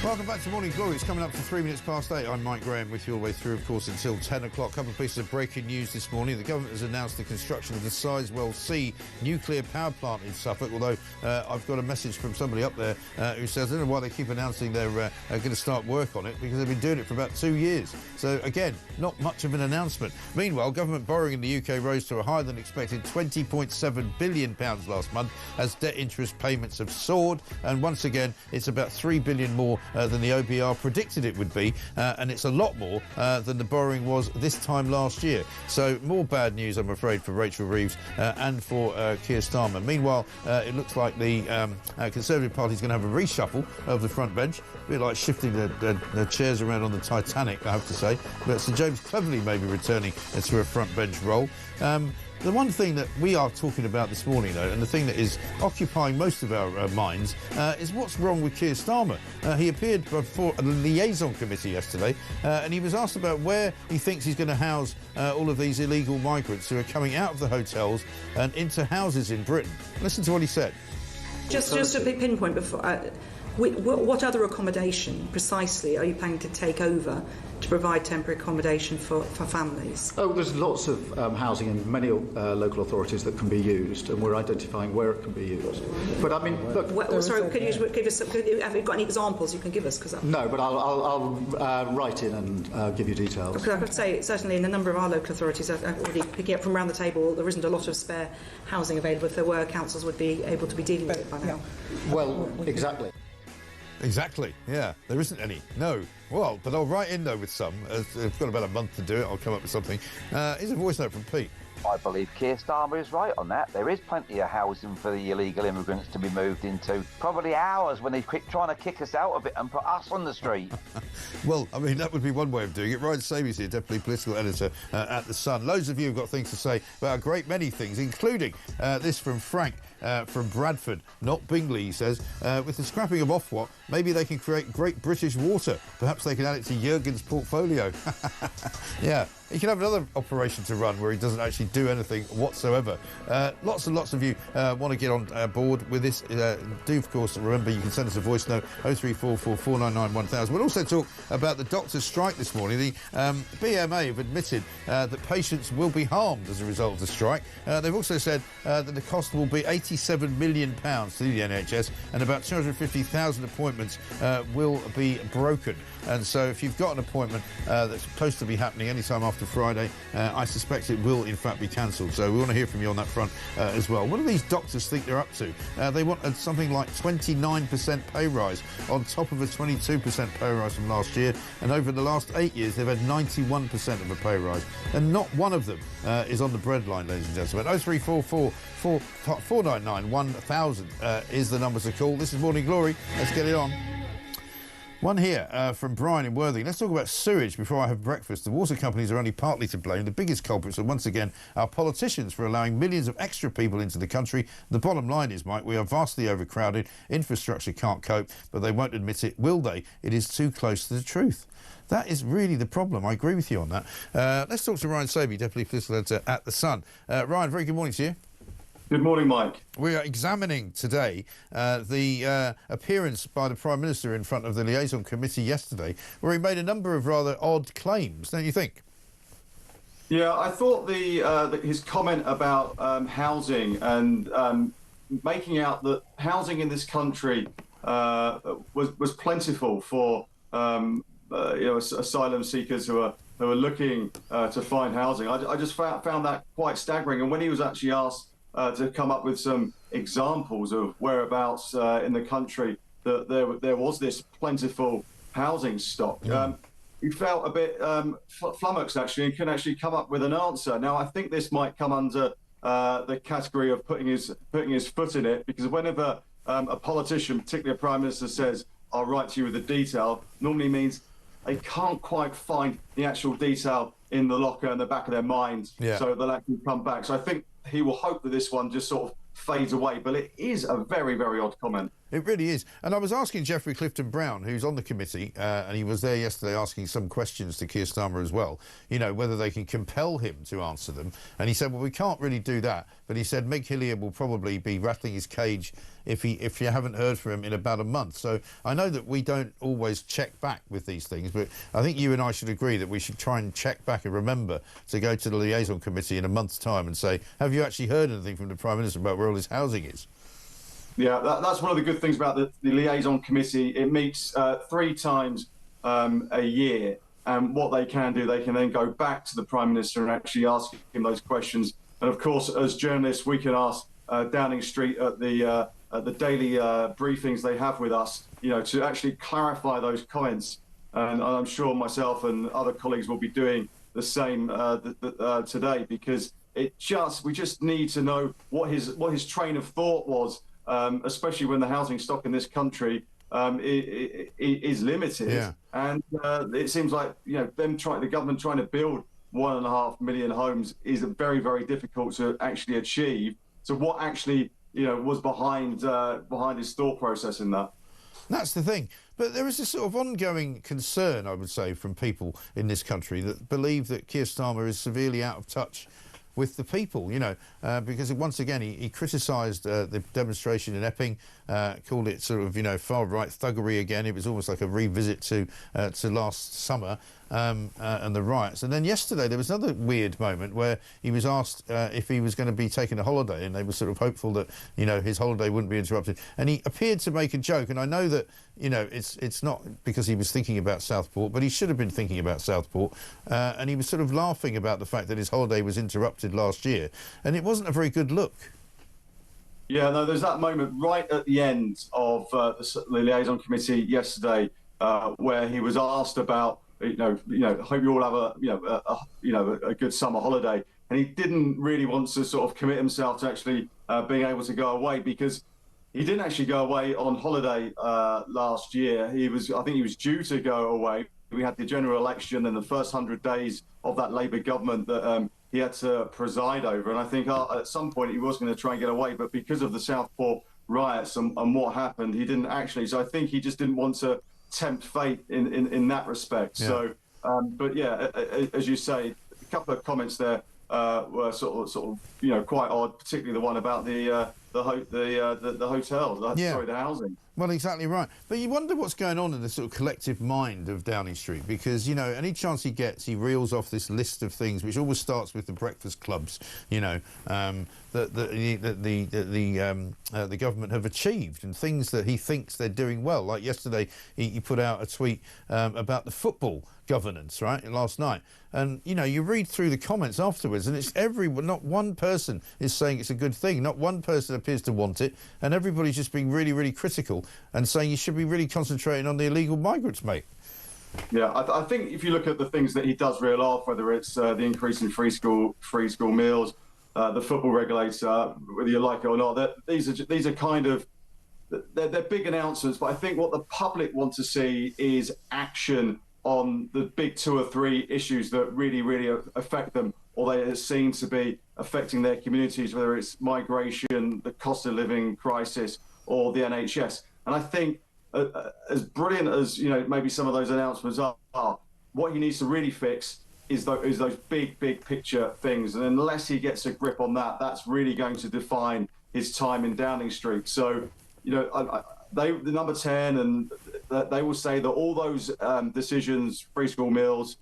Welcome back to Morning Glory. It's coming up to 3 minutes past 8. I'm Mike Graham with you all the way through, of course, until 10 o'clock. A couple of pieces of breaking news this morning. The government has announced the construction of the Sizewell C nuclear power plant in Suffolk, although I've got a message from somebody up there who says, I don't know why they keep announcing they're going to start work on it, because they've been doing it for about 2 years. So, again, not much of an announcement. Meanwhile, government borrowing in the UK rose to a higher than expected £20.7 billion last month as debt interest payments have soared. And once again, it's about £3 billion more than the OBR predicted it would be, and it's a lot more than the borrowing was this time last year. So more bad news, I'm afraid, for Rachel Reeves and for Keir Starmer. Meanwhile, it looks like the Conservative Party is going to have a reshuffle of the front bench, a bit like shifting the chairs around on the Titanic, I have to say. But Sir James Cleverly may be returning to a front bench role. The one thing that we are talking about this morning, though, and the thing that is occupying most of our minds, is what's wrong with Keir Starmer. He appeared before a liaison committee yesterday, and he was asked about where he thinks he's going to house all of these illegal migrants who are coming out of the hotels and into houses in Britain. Listen to what he said. Just a big pinpoint before. What other accommodation precisely are you planning to take over to provide temporary accommodation for families? Oh, there's lots of housing in many local authorities that can be used, and we're identifying where it can be used. But I mean, look. Could you give us? Have you got any examples you can give us? No, but I'll write in and give you details. Because I could say certainly in a number of our local authorities, already picking up from around the table, there isn't a lot of spare housing available. If there were, councils would be able to be dealing with it by now. Well, exactly. Exactly, yeah. There isn't any. No. Well, but I'll write in, though, with some. I've got about a month to do it. I'll come up with something. Here's a voice note from Pete. I believe Keir Starmer is right on that. There is plenty of housing for the illegal immigrants to be moved into. Probably ours when they quit trying to kick us out of it and put us on the street. Well, I mean, that would be one way of doing it. Ryan Sabi's here, Deputy Political Editor at The Sun. Loads of you have got things to say about a great many things, including this from Frank from Bradford, not Bingley, he says. With the scrapping of Ofwat, maybe they can create Great British Water. Perhaps they can add it to Jurgen's portfolio. Yeah. He can have another operation to run where he doesn't actually do anything whatsoever. Lots and lots of you want to get on board with this. Do, of course, remember you can send us a voice note, 0344 499 1000. We'll also talk about the doctors' strike this morning. The BMA have admitted that patients will be harmed as a result of the strike. They've also said that the cost will be £87 million to the NHS, and about 250,000 appointments will be broken. And so if you've got an appointment that's supposed to be happening any time after Friday, I suspect it will in fact be cancelled. So we want to hear from you on that front as well. What do these doctors think they're up to? They want something like 29% pay rise on top of a 22% pay rise from last year, and over the last 8 years they've had 91% of a pay rise, and not one of them is on the breadline, ladies and gentlemen. 0344 499 1000 is the number to call. This is Morning Glory. Let's get it on. One here from Brian in Worthing. Let's talk about sewage before I have breakfast. The water companies are only partly to blame. The biggest culprits are, once again, our politicians for allowing millions of extra people into the country. The bottom line is, Mike, we are vastly overcrowded. Infrastructure can't cope, but they won't admit it, will they? It is too close to the truth. That is really the problem. I agree with you on that. Let's talk to Ryan Sabi, Deputy Political Editor at The Sun. Ryan, very good morning to you. Good morning, Mike. We are examining today the appearance by the Prime Minister in front of the Liaison Committee yesterday, where he made a number of rather odd claims, don't you think? Yeah, I thought his comment about housing and making out that housing in this country was plentiful for asylum seekers who are looking to find housing. I just found that quite staggering. And when he was actually asked to come up with some examples of whereabouts in the country that there was this plentiful housing stock. He felt a bit flummoxed, actually, and couldn't actually come up with an answer. Now, I think this might come under the category of putting his foot in it, because whenever a politician, particularly a Prime Minister, says, "I'll write to you with the detail," normally means they can't quite find the actual detail in the locker in the back of their mind, so they'll actually come back. So I think he will hope that this one just sort of fades away, but it is a very, very odd comment. It really is. And I was asking Geoffrey Clifton-Brown, who's on the committee, and he was there yesterday asking some questions to Keir Starmer as well, you know, whether they can compel him to answer them. And he said, well, we can't really do that. But he said Meg Hillier will probably be rattling his cage if you haven't heard from him in about a month. So I know that we don't always check back with these things, but I think you and I should agree that we should try and check back and remember to go to the liaison committee in a month's time and say, have you actually heard anything from the Prime Minister about where all his housing is? Yeah, that's one of the good things about the liaison committee. It meets 3 times a year, and what they can do, they can then go back to the Prime Minister and actually ask him those questions. And of course, as journalists, we can ask Downing Street at the the daily briefings they have with us, to actually clarify those comments. And I'm sure myself and other colleagues will be doing the same today, because we just need to know what his train of thought was, especially when the housing stock in this country is limited. Yeah. And it seems like the government trying to build 1.5 million homes is very, very difficult to actually achieve. So what actually was behind his thought process in that? That's the thing. But there is a sort of ongoing concern, I would say, from people in this country that believe that Keir Starmer is severely out of touch with the people, because once again he criticised the demonstration in Epping, called it sort of far-right thuggery again. It was almost like a revisit to last summer and the riots. And then yesterday there was another weird moment where he was asked if he was going to be taking a holiday, and they were sort of hopeful that his holiday wouldn't be interrupted. And he appeared to make a joke, and I know that it's not because he was thinking about Southport, but he should have been thinking about Southport, and he was sort of laughing about the fact that his holiday was interrupted last year, and it wasn't a very good look. Yeah, no, there's that moment right at the end of the liaison committee yesterday, where he was asked about, hope you all have a good summer holiday, and he didn't really want to sort of commit himself to actually being able to go away, because he didn't actually go away on holiday last year. I think he was due to go away. We had the general election and the first 100 days of that Labour government that he had to preside over. And I think at some point he was going to try and get away, but because of the Southport riots and what happened, he didn't actually. So I think he just didn't want to tempt fate in that respect. Yeah. So, but yeah, as you say, a couple of comments there were sort of quite odd, particularly the one about the hotel, the housing. Well, exactly right. But you wonder what's going on in the sort of collective mind of Downing Street, because, any chance he gets, he reels off this list of things, which always starts with the breakfast clubs, that the government have achieved, and things that he thinks they're doing well. Like yesterday, he put out a tweet about the football governance, right, last night. And, you read through the comments afterwards, and it's not one person is saying it's a good thing. Not one person appears to want it. And everybody's just being really, really critical and saying you should be really concentrating on the illegal migrants, mate. Yeah, I think if you look at the things that he does reel off, whether it's the increase in free school meals, the football regulator, whether you like it or not, these are kind of, they're big announcements. But I think what the public want to see is action on the big 2 or 3 issues that really, really affect them, or they seem to be affecting their communities, whether it's migration, the cost of living crisis, or the NHS. And I think as brilliant as maybe some of those announcements are, what he needs to really fix is those big picture things. And unless he gets a grip on that, that's really going to define his time in Downing Street. So, the number 10, and they will say that all those decisions, free school meals,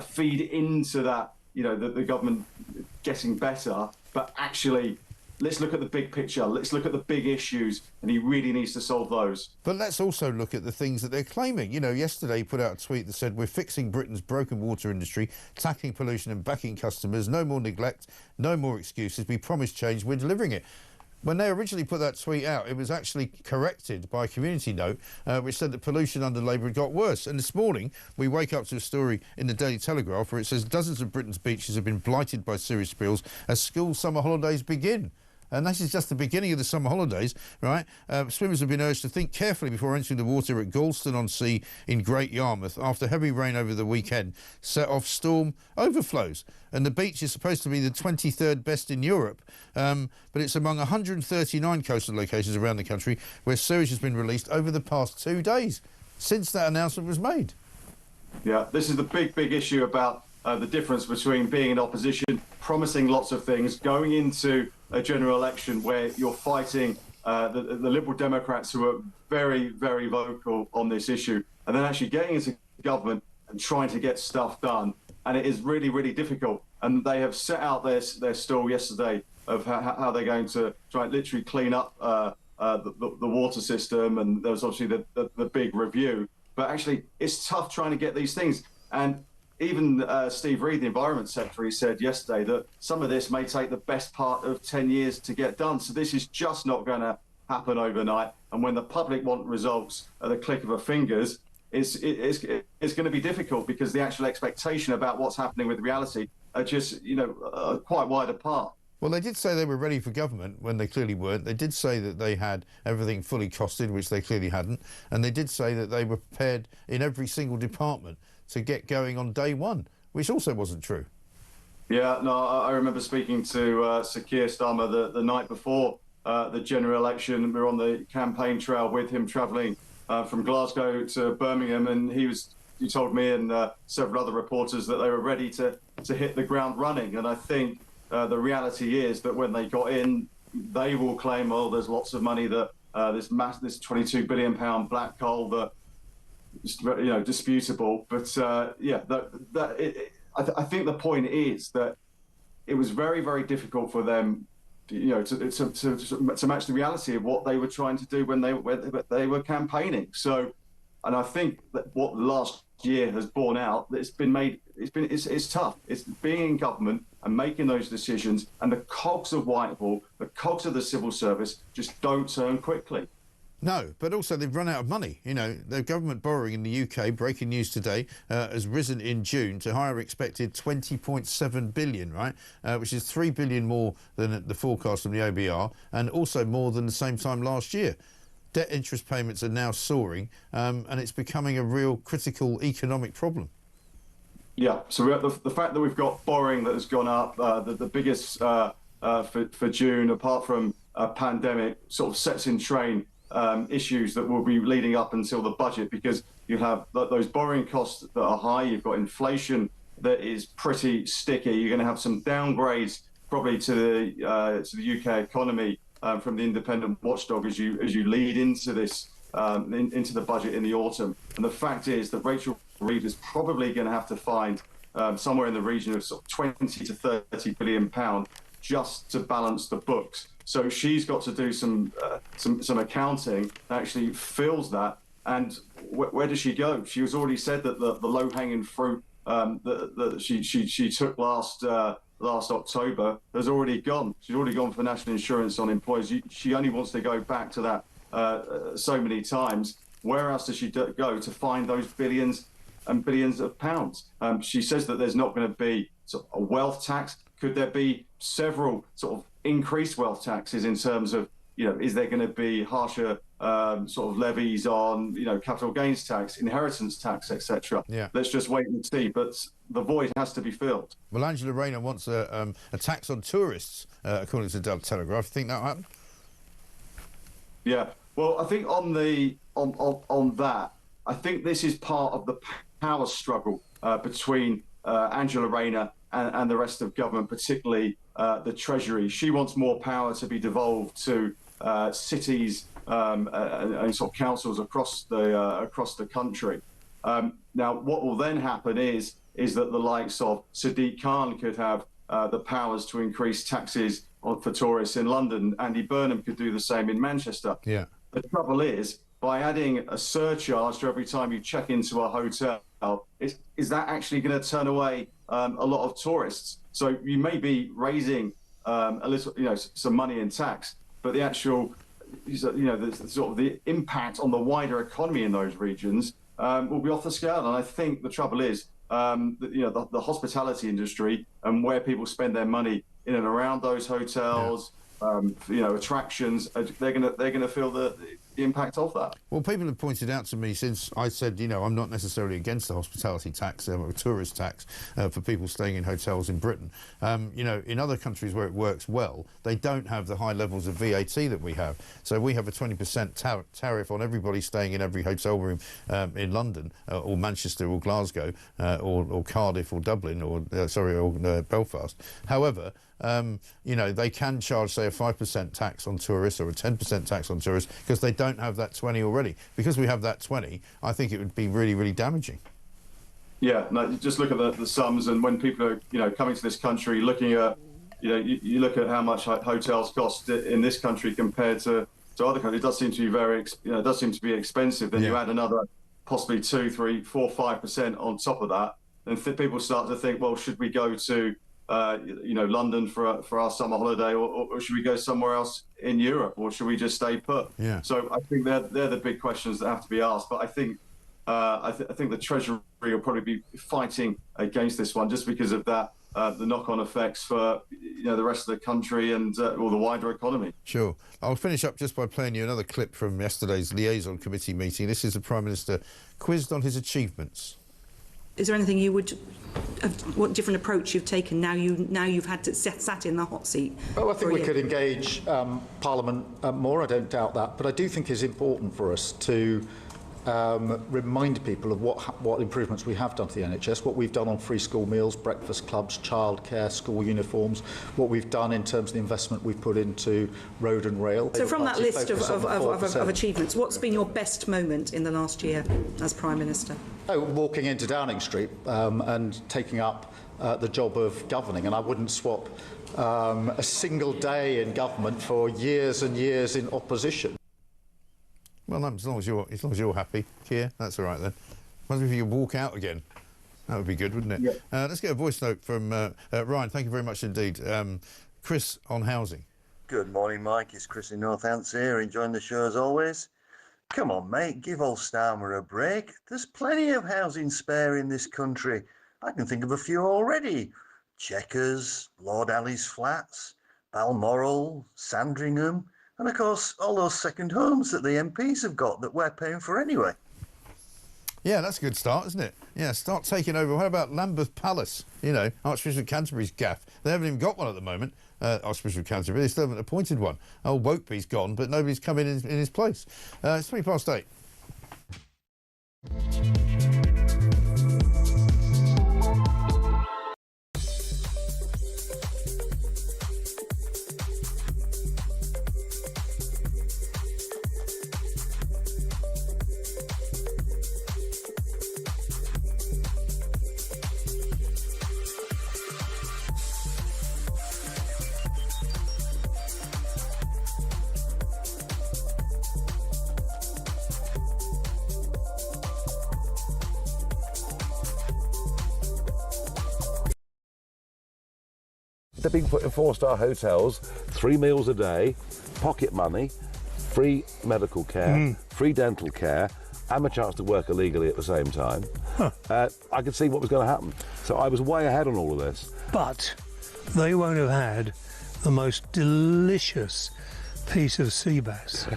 feed into that, the government getting better. But actually, let's look at the big picture. Let's look at the big issues, and he really needs to solve those. But let's also look at the things that they're claiming. Yesterday he put out a tweet that said, "We're fixing Britain's broken water industry, tackling pollution and backing customers. No more neglect, no more excuses. We promise change, we're delivering it." When they originally put that tweet out, it was actually corrected by a community note, which said that pollution under Labour had got worse. And this morning, we wake up to a story in the Daily Telegraph where it says dozens of Britain's beaches have been blighted by sewage spills as school summer holidays begin. And this is just the beginning of the summer holidays, right? Swimmers have been urged to think carefully before entering the water at Galston-on-Sea in Great Yarmouth after heavy rain over the weekend set off storm overflows. And the beach is supposed to be the 23rd best in Europe, but it's among 139 coastal locations around the country where sewage has been released over the past 2 days since that announcement was made. Yeah, this is the big issue about the difference between being in opposition, promising lots of things, going into a general election where you're fighting the Liberal Democrats who are very, very vocal on this issue, and then actually getting into government and trying to get stuff done. And it is really, really difficult. And they have set out their stall yesterday of how they're going to try and literally clean up the water system. And there was obviously the big review. But actually, it's tough trying to get these things. And even Steve Reed, the Environment Secretary, said yesterday that some of this may take the best part of 10 years to get done. So this is just not going to happen overnight. And when the public want results at the click of a fingers, it's going to be difficult because the actual expectation about what's happening with reality are just, quite wide apart. Well, they did say they were ready for government when they clearly weren't. They did say that they had everything fully costed, which they clearly hadn't. And they did say that they were prepared in every single department to get going on day one, which also wasn't true. Yeah, no, I remember speaking to Sir Keir Starmer the night before the general election. We were on the campaign trail with him, travelling from Glasgow to Birmingham, and he told me and several other reporters that they were ready to hit the ground running. And I think the reality is that when they got in, they will claim, oh, there's lots of money that this £22 billion black coal that is, disputable. But I think the point is that it was very, very difficult for them, to match the reality of what they were trying to do when they were campaigning. So, and I think that what the last year has borne out, that it's tough. It's being in government and making those decisions, and the cogs of Whitehall, the cogs of the civil service just don't turn quickly. No, but also they've run out of money. The government borrowing in the UK, breaking news today, has risen in June to higher expected 20.7 billion, right? Which is 3 billion more than the forecast from the OBR, and also more than the same time last year. Debt interest payments are now soaring, and it's becoming a real critical economic problem. Yeah, so the fact that we've got borrowing that has gone up, the biggest for June, apart from a pandemic, sort of sets in train issues that will be leading up until the budget, because you have those borrowing costs that are high, you've got inflation that is pretty sticky, you're going to have some downgrades probably to the UK economy from the independent watchdog as you lead into this into the budget in the autumn. And the fact is that Rachel Reed is probably going to have to find somewhere in the region of sort of 20 to 30 billion pound just to balance the books. So she's got to do some accounting that actually fills that. And where does she go? She has already said that the low-hanging fruit that she took last October has already gone. She's already gone for national insurance on employees. She only wants to go back to that so many times. Where else does she go to find those billions and billions of pounds? She says that there's not going to be sort of a wealth tax. Could there be several sort of increased wealth taxes in terms of, is there going to be harsher sort of levies on, capital gains tax, inheritance tax, etc.? Yeah. Let's just wait and see. But the void has to be filled. Well, Angela Rayner wants a tax on tourists, according to the Telegraph. Think that'll happen? Yeah. Well, I think on that, I think this is part of the power struggle between Angela Rayner and the rest of government, particularly the Treasury. She wants more power to be devolved to cities and sort of councils across the country. Now, what will then happen is that the likes of Sadiq Khan could have the powers to increase taxes for tourists in London. Andy Burnham could do the same in Manchester. Yeah. The trouble is, by adding a surcharge to every time you check into a hotel, is that actually going to turn away a lot of tourists? So you may be raising a little, some money in tax, but the actual, the sort of the impact on the wider economy in those regions will be off the scale. And I think the trouble is, the hospitality industry and where people spend their money in and around those hotels, attractions, they're gonna feel the impact of that. Well, people have pointed out to me since I said, I'm not necessarily against the hospitality tax or tourist tax for people staying in hotels in Britain. In other countries where it works well, they don't have the high levels of VAT that we have. So we have a 20% tariff on everybody staying in every hotel room in London or Manchester or Glasgow or Cardiff or Dublin or Belfast. However, they can charge, say, a 5% tax on tourists or a 10% tax on tourists because they don't have that 20 already. Because we have that 20, I think it would be really, really damaging. Yeah, no, just look at the sums, and when people are, coming to this country, looking at, you look at how much hotels cost in this country compared to other countries, it does seem to be expensive. Then you add another possibly 2, 3, 4, 5% on top of that. then people start to think, well, should we go to London for our summer holiday, or should we go somewhere else in Europe, or should we just stay put? Yeah. So I think they're the big questions that have to be asked. But I think I think the Treasury will probably be fighting against this one just because of that. The knock-on effects for the rest of the country and or the wider economy. Sure. I'll finish up just by playing you another clip from yesterday's liaison committee meeting. This is the Prime Minister quizzed on his achievements. Is there anything you would, what different approach you've taken now you've had to sat in the hot seat? Well, I think we could engage Parliament more. I don't doubt that, but I do think it's important for us to remind people of what improvements we have done to the NHS, what we've done on free school meals, breakfast clubs, childcare, school uniforms, what we've done in terms of the investment we've put into road and rail. So from that list of achievements, what's been your best moment in the last year as Prime Minister? Oh, walking into Downing Street and taking up the job of governing, and I wouldn't swap a single day in government for years and years in opposition. Well, as long as you're happy, Keir, that's all right then. Imagine if you could walk out again. That would be good, wouldn't it? Yeah. Let's get a voice note from Ryan. Thank you very much indeed. Chris on housing. Good morning, Mike. It's Chris in Northants here, enjoying the show as always. Come on, mate, give old Starmer a break. There's plenty of housing spare in this country. I can think of a few already. Chequers, Lord Alley's flats, Balmoral, Sandringham, and of course all those second homes that the MPs have got that we're paying for anyway. Yeah, that's a good start, isn't it? Yeah, start taking over. What about Lambeth Palace? You know, Archbishop of Canterbury's gaff. They haven't even got one at the moment. Archbishop of Canterbury, they still haven't appointed one. Old Wokeby's gone, but nobody's come in his place. It's 8:20. They're being put in 4-star hotels, 3 meals a day, pocket money, free medical care, free dental care, and a chance to work illegally at the same time. I could see what was going to happen. So I was way ahead on all of this. But they won't have had the most delicious piece of sea bass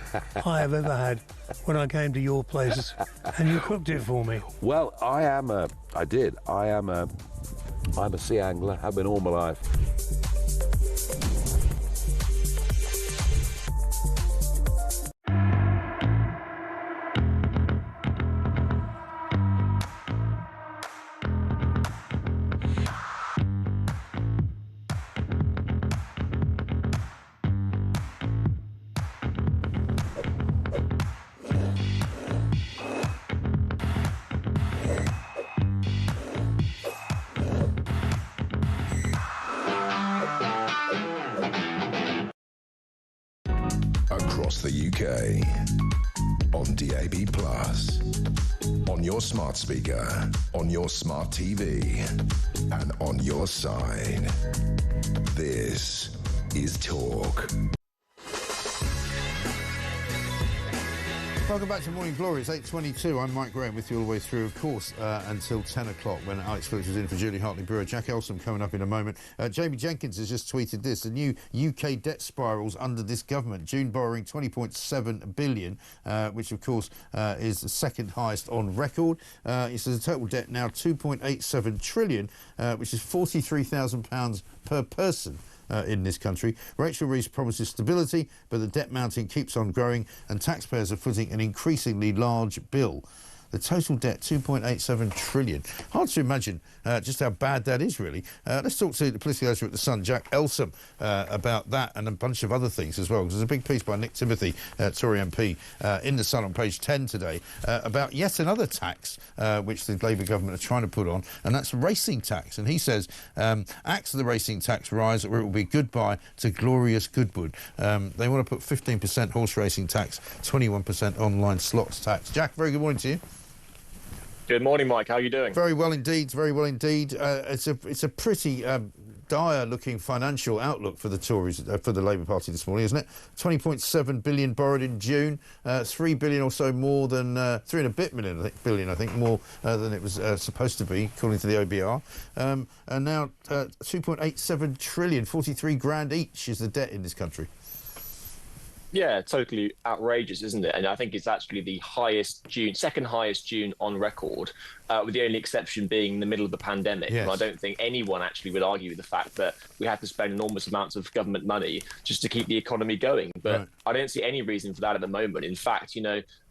I have ever had when I came to your place and you cooked it for me. Well, I'm a sea angler, have been all my life. Across the UK, on DAB+, on your smart speaker, on your smart TV, and on your side. This is Talk. Welcome back to Morning Glory. It's 8:22. I'm Mike Graham with you all the way through, of course, until 10 o'clock when Alex Phillips is in for Julie Hartley-Brewer. Jack Elsom coming up in a moment. Jamie Jenkins has just tweeted this. The new UK debt spirals under this government. June borrowing 20.7 billion, which, of course, is the second highest on record. He says the total debt now 2.87 trillion, which is £43,000 per person. In this country. Rachel Reeves promises stability, but the debt mountain keeps on growing and taxpayers are footing an increasingly large bill. The total debt, 2.87 trillion. Hard to imagine just how bad that is, really. Let's talk to the political editor at The Sun, Jack Elsom, about that and a bunch of other things as well. Because there's a big piece by Nick Timothy, Tory MP, in The Sun on page 10 today about yet another tax which the Labour government are trying to put on, and that's racing tax. And he says, acts of the racing tax rise or it will be goodbye to glorious Goodwood. They want to put 15% horse racing tax, 21% online slots tax. Jack, very good morning to you. Good morning, Mike. How are you doing? Very well indeed. Very well indeed. It's a pretty dire-looking financial outlook for the Tories, for the Labour Party this morning, isn't it? 20.7 billion borrowed in June, 3 billion or so more than 3 and a bit billion, I think, more than it was supposed to be, according to the OBR. And now 2.87 trillion, 43 grand each is the debt in this country. Yeah, totally outrageous, isn't it? And I think it's actually the second highest June on record, with the only exception being in the middle of the pandemic. Yes. And I don't think anyone actually would argue with the fact that we had to spend enormous amounts of government money just to keep the economy going. But Right. I don't see any reason for that at the moment. In fact,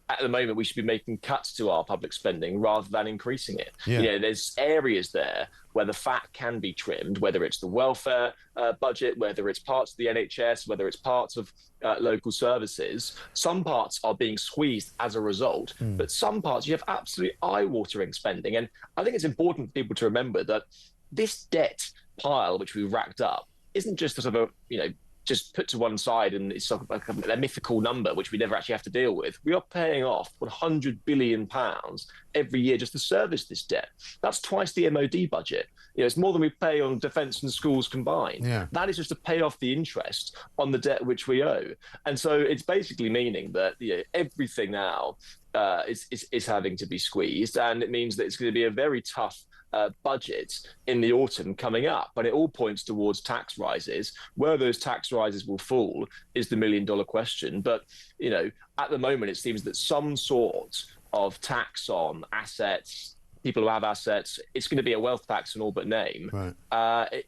at the moment, we should be making cuts to our public spending rather than increasing it. Yeah. There's areas there where the fat can be trimmed, whether it's the welfare budget, whether it's parts of the NHS, whether it's parts of local services. Some parts are being squeezed as a result, but some parts you have absolutely eye-watering spending. And I think it's important for people to remember that this debt pile, which we've racked up, isn't just a sort of just put to one side and it's sort of like a mythical number which we never actually have to deal with. We are paying off £100 billion every year just to service this debt. That's twice the MOD budget. It's more than we pay on defence and schools combined. Yeah. That is just to pay off the interest on the debt which we owe. And so it's basically meaning that everything now is having to be squeezed, and it means that it's going to be a very tough budget in the autumn coming up, and it all points towards tax rises. Where those tax rises will fall is the million-dollar question. But at the moment, it seems that some sort of tax on assets, people who have assets, it's going to be a wealth tax in all but name,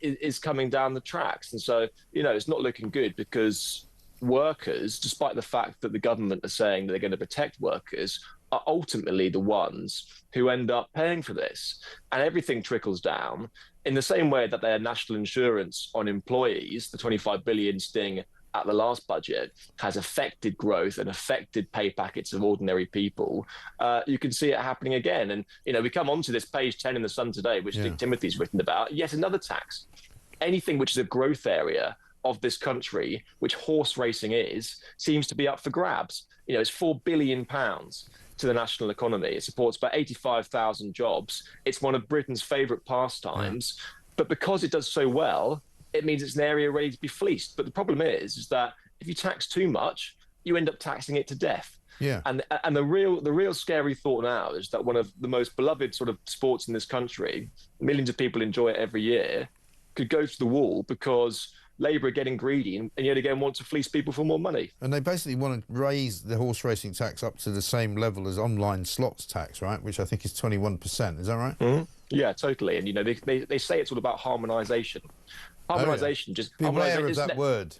is coming down the tracks. And so it's not looking good, because workers, despite the fact that the government are saying that they're going to protect workers, are ultimately the ones who end up paying for this. And everything trickles down in the same way that their national insurance on employees, the 25 billion sting at the last budget, has affected growth and affected pay packets of ordinary people. You can see it happening again. And, we come onto this page 10 in the Sun today, which Nick Timothy's written about, yet another tax. Anything which is a growth area of this country, which horse racing seems to be up for grabs. It's £4 billion to the national economy. It supports about 85,000 jobs. It's one of Britain's favourite pastimes. But because it does so well, it means it's an area ready to be fleeced. But the problem is that if you tax too much, you end up taxing it to death. Yeah. And the real scary thought now is that one of the most beloved sort of sports in this country, millions of people enjoy it every year, could go to the wall because Labour are getting greedy and yet again want to fleece people for more money. And they basically want to raise the horse racing tax up to the same level as online slots tax, right? Which I think is 21%. Is that right? Mm-hmm. Yeah, totally. And they say it's all about harmonisation. Harmonisation, just beware of that word.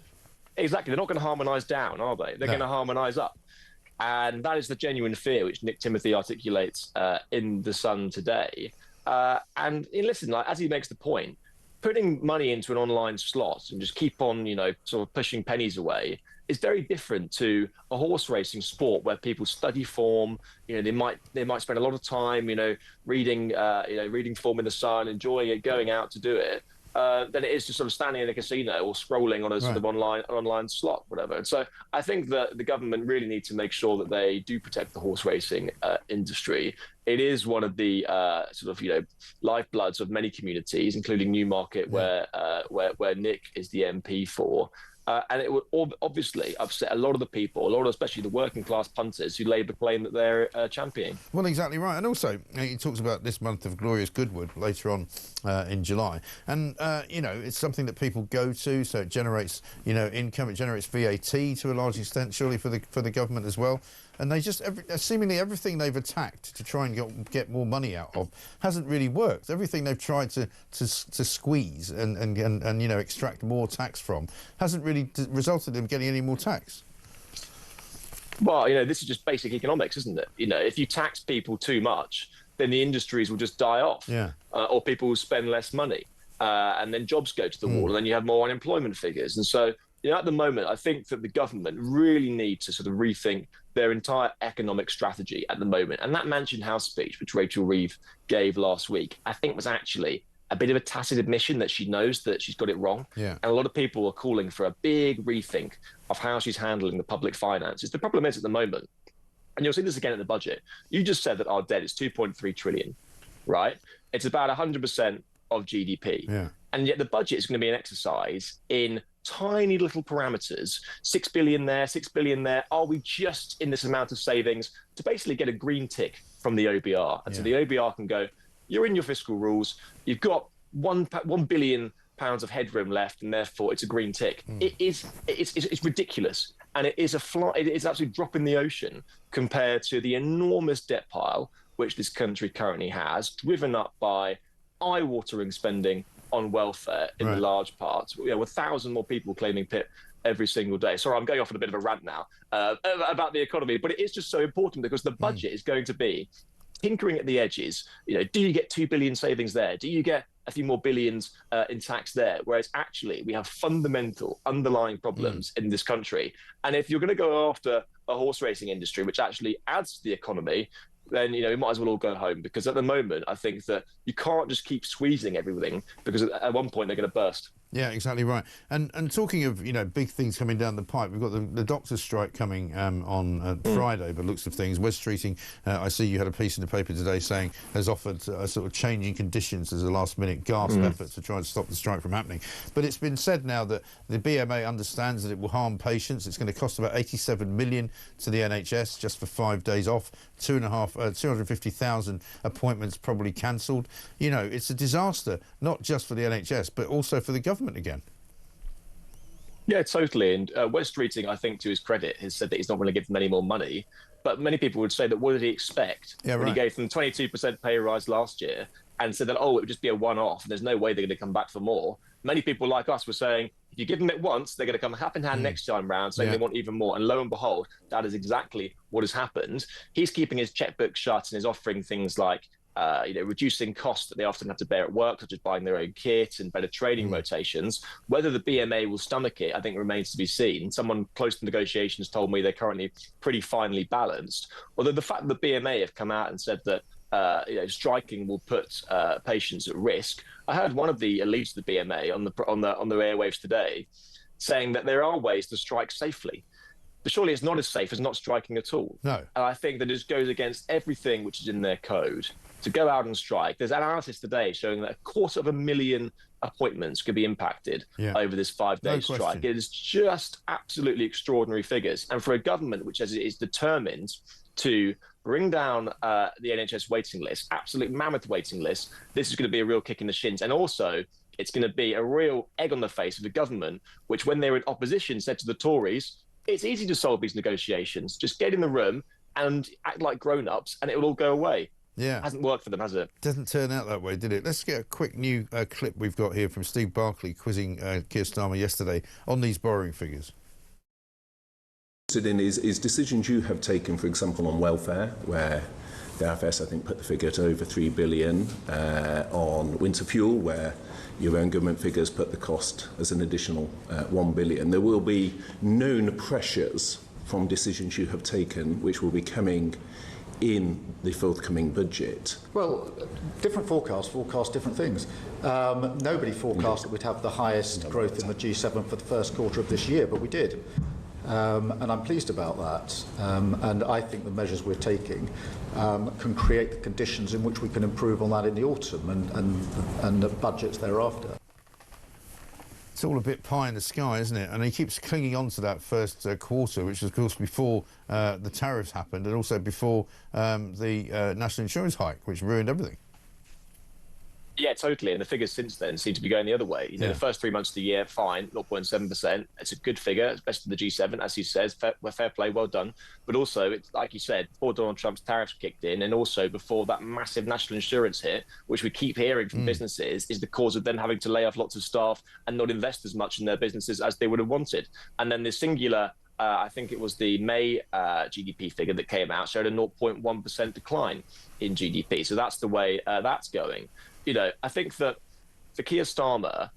Exactly. They're not going to harmonise down, are they? They're going to harmonise up. And that is the genuine fear which Nick Timothy articulates in The Sun today. And listen, as he makes the point, putting money into an online slot and just keep on, sort of pushing pennies away is very different to a horse racing sport where people study form. They might spend a lot of time, reading form in the Sun, enjoying it, going out to do it. Than it is just sort of standing in a casino or scrolling on a sort of online slot, whatever. And so I think that the government really need to make sure that they do protect the horse racing industry. It is one of the lifebloods of many communities, including Newmarket, where Nick is the MP for. And it would obviously upset a lot of the people, especially the working class punters who Labour claim that they're championing. Well, exactly right. And also, he talks about this month of Glorious Goodwood later on in July. And, it's something that people go to, so it generates, income, it generates VAT to a large extent, surely for the government as well. And they just, seemingly everything they've attacked to try and get more money out of hasn't really worked. Everything they've tried to squeeze and extract more tax from hasn't really resulted in getting any more tax. Well, this is just basic economics, isn't it? If you tax people too much, then the industries will just die off. Yeah. Or people will spend less money. And then jobs go to the wall, and then you have more unemployment figures. And so, at the moment, I think that the government really need to sort of rethink their entire economic strategy at the moment. And that Mansion House speech, which Rachel Reeves gave last week, I think was actually a bit of a tacit admission that she knows that she's got it wrong. Yeah. And a lot of people are calling for a big rethink of how she's handling the public finances. The problem is, at the moment, And you'll see this again in the budget. You just said that our debt is 2.3 trillion, right? It's about 100% of GDP. Yeah. And yet the budget is going to be an exercise in tiny little parameters, 6 billion there, 6 billion there. Are we just in this amount of savings to basically get a green tick from the OBR? And so the OBR can go, you're in your fiscal rules, you've got £1 billion of headroom left, and therefore it's a green tick. It's ridiculous. And it is absolutely a drop in the ocean compared to the enormous debt pile which this country currently has, driven up by eye-watering spending on welfare in the large parts. With 1,000 more people claiming PIP every single day. Sorry, I'm going off on a bit of a rant now about the economy, but it is just so important because the budget is going to be tinkering at the edges. Do you get 2 billion savings there? Do you get a few more billions in tax there? Whereas actually we have fundamental underlying problems in this country. And if you're going to go after a horse racing industry, which actually adds to the economy, then we might as well all go home, because at the moment I think that you can't just keep squeezing everything, because at one point they're going to burst. Yeah, exactly right. And talking of big things coming down the pipe, we've got the doctors' strike coming on Friday, by the looks of things. West Streeting, I see you had a piece in the paper today saying, has offered a sort of changing conditions as a last-minute gasp effort to try and stop the strike from happening. But it's been said now that the BMA understands that it will harm patients. It's going to cost about 87 million to the NHS just for 5 days off, 250,000 appointments probably cancelled. It's a disaster, not just for the NHS, but also for the government again. Yeah, totally. And West Streeting, I think, to his credit, has said that he's not going to give them any more money. But many people would say that what did he expect when he gave them 22% pay rise last year and said that, it would just be a one-off and there's no way they're going to come back for more. Many people like us were saying, if you give them it once, they're going to come hand in hand next time round saying they want even more. And lo and behold, that is exactly what has happened. He's keeping his checkbook shut and is offering things like reducing costs that they often have to bear at work, such as buying their own kit and better training rotations. Whether the BMA will stomach it, I think, remains to be seen. Someone close to negotiations told me they're currently pretty finely balanced. Although the fact that the BMA have come out and said that striking will put patients at risk. I heard one of the elites of the BMA on the airwaves today saying that there are ways to strike safely. But surely it's not as safe as not striking at all. No. And I think that it goes against everything which is in their code to go out and strike. There's analysis today showing that 250,000 appointments could be impacted over this 5-day strike. It is just absolutely extraordinary figures. And for a government which is determined to bring down the NHS waiting list, absolute mammoth waiting list, this is going to be a real kick in the shins. And also, it's going to be a real egg on the face of the government, which when they were in opposition said to the Tories, it's easy to solve these negotiations. Just get in the room and act like grown-ups and it will all go away. Yeah. It hasn't worked for them, has it? Doesn't turn out that way, did it? Let's get a quick new clip we've got here from Steve Barclay quizzing Keir Starmer yesterday on these borrowing figures. Is decisions you have taken, for example, on welfare, where the IFS, I think, put the figure to over 3 billion, on winter fuel, where your own government figures put the cost as an additional 1 billion. There will be known pressures from decisions you have taken, which will be coming in the forthcoming budget. Well, different forecast different things. Nobody forecast that we'd have the highest growth in the G7 for the first quarter of this year, but we did. And I'm pleased about that. And I think the measures we're taking can create the conditions in which we can improve on that in the autumn and the budgets thereafter. It's all a bit pie in the sky, isn't it? And he keeps clinging on to that first quarter, which was, of course, before the tariffs happened and also before the national insurance hike, which ruined everything. Yeah, totally. And the figures since then seem to be going the other way. The first 3 months of the year, fine, 0.7%. It's a good figure. It's best of the G7, as he says. Fair play, well done. But also, it's like you said, before Donald Trump's tariffs kicked in, and also before that massive national insurance hit, which we keep hearing from businesses, is the cause of them having to lay off lots of staff and not invest as much in their businesses as they would have wanted. And then the singular, I think it was the May GDP figure that came out, showed a 0.1% decline in GDP. So that's the way that's going. I think that for Keir Starmer,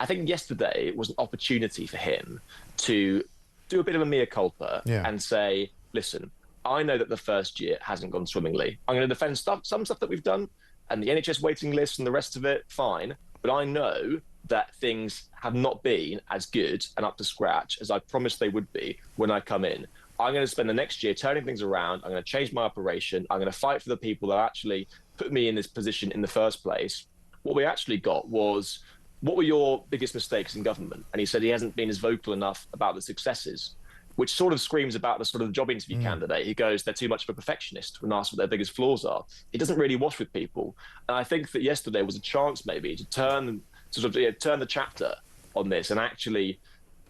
I think yesterday was an opportunity for him to do a bit of a mea culpa and say, listen, I know that the first year hasn't gone swimmingly. I'm going to defend some stuff that we've done and the NHS waiting list and the rest of it, fine. But I know that things have not been as good and up to scratch as I promised they would be when I come in. I'm going to spend the next year turning things around. I'm going to change my operation. I'm going to fight for the people that actually put me in this position in the first place. What we actually got was, what were your biggest mistakes in government? And he said he hasn't been as vocal enough about the successes, which sort of screams about the sort of job interview candidate. He goes, they're too much of a perfectionist when asked what their biggest flaws are. It doesn't really wash with people. And I think that yesterday was a chance maybe to turn the chapter on this and actually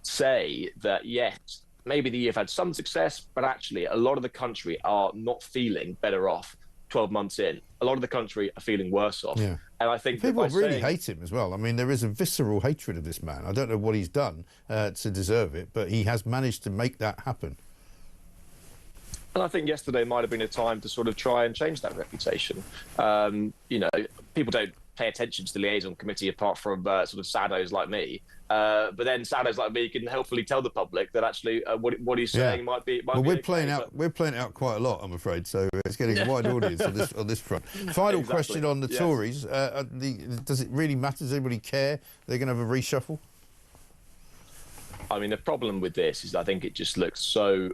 say that, yes, maybe the year have had some success, but actually a lot of the country are not feeling better off 12 months in. A lot of the country are feeling worse off. Yeah. And I think people really hate him as well. I mean, there is a visceral hatred of this man. I don't know what he's done to deserve it, but he has managed to make that happen. And I think yesterday might have been a time to sort of try and change that reputation. You know, people don't pay attention to the liaison committee apart from sort of saddos like me. But then saddos like me can helpfully tell the public that actually what he's saying might be. We're playing it out quite a lot, I'm afraid. So it's getting a wide audience on this front. Final question on the Tories: does it really matter? Does anybody care? They're going to have a reshuffle. I mean, the problem with this is I think it just looks so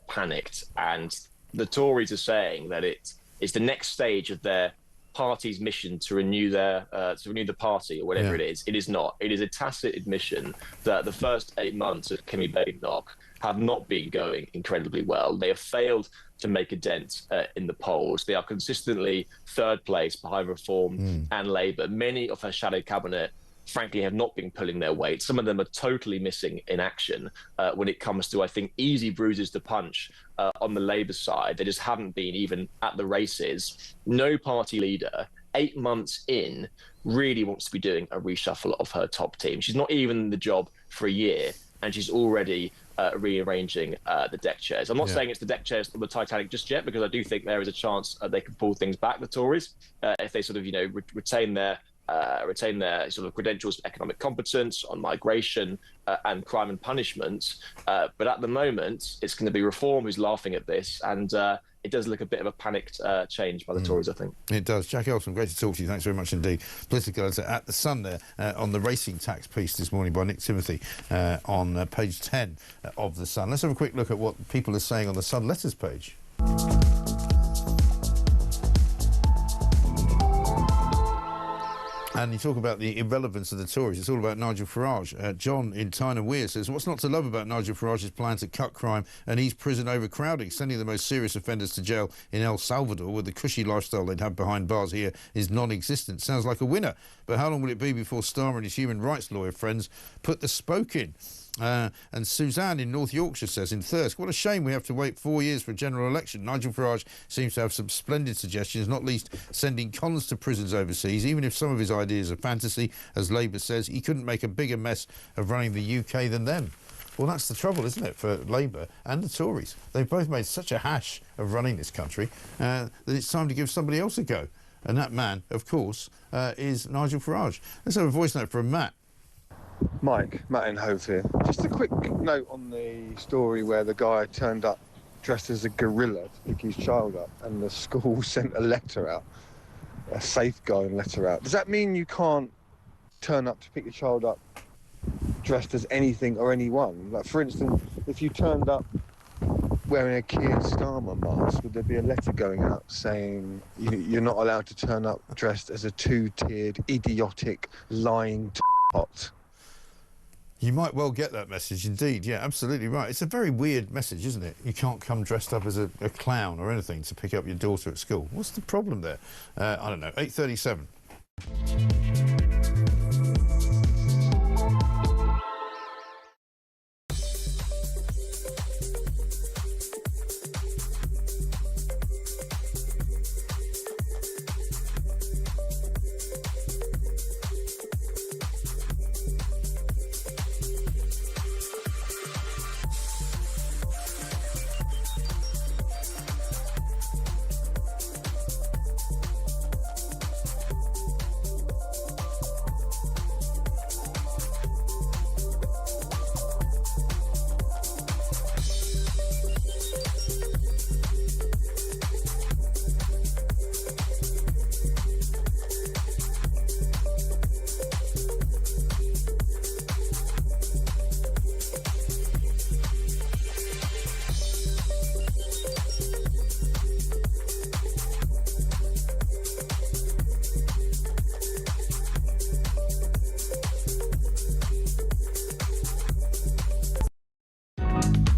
panicked, and the Tories are saying that it's the next stage of their party's mission to renew the party or whatever it is. It is not. It is a tacit admission that the first 8 months of Kimi Badenoch have not been going incredibly well. They have failed to make a dent in the polls. They are consistently third place behind Reform and Labour. Many of her shadow cabinet, frankly, have not been pulling their weight. Some of them are totally missing in action when it comes to, I think, easy bruises to punch on the Labour side. They just haven't been even at the races. No party leader, 8 months in, really wants to be doing a reshuffle of her top team. She's not even in the job for a year, and she's already rearranging the deck chairs. I'm not saying it's the deck chairs of the Titanic just yet, because I do think there is a chance they can pull things back, the Tories, if they sort of, retain their sort of credentials for economic competence on migration and crime and punishment. But at the moment, it's going to be Reform who's laughing at this, and it does look a bit of a panicked change by the Tories, I think. It does. Jack Elson, great to talk to you. Thanks very much indeed. Political editor at The Sun there on the racing tax piece this morning by Nick Timothy on page 10 of The Sun. Let's have a quick look at what people are saying on the Sun letters page. And you talk about the irrelevance of the Tories. It's all about Nigel Farage. John in Tyne Weir says, what's not to love about Nigel Farage's plan to cut crime and ease prison overcrowding? Sending the most serious offenders to jail in El Salvador with the cushy lifestyle they'd have behind bars here is non-existent. Sounds like a winner. But how long will it be before Starmer and his human rights lawyer friends put the spoke in? And Suzanne in North Yorkshire says, in Thirsk, what a shame we have to wait 4 years for a general election. Nigel Farage seems to have some splendid suggestions, not least sending cons to prisons overseas. Even if some of his ideas are fantasy, as Labour says, he couldn't make a bigger mess of running the UK than them. Well, that's the trouble, isn't it, for Labour and the Tories? They've both made such a hash of running this country that it's time to give somebody else a go. And that man, of course, is Nigel Farage. Let's have a voice note from Matt. Mike, Matt in Hove here. Just a quick note on the story where the guy turned up dressed as a gorilla to pick his child up, and the school sent a letter out, a safeguarding letter out. Does that mean you can't turn up to pick your child up dressed as anything or anyone? Like, for instance, if you turned up wearing a Keir Starmer mask, would there be a letter going out saying you're not allowed to turn up dressed as a two-tiered, idiotic, lying tot? You might well get that message indeed. Yeah, absolutely right. It's a very weird message, isn't it? You can't come dressed up as a clown or anything to pick up your daughter at school. What's the problem there? I don't know. 8:37.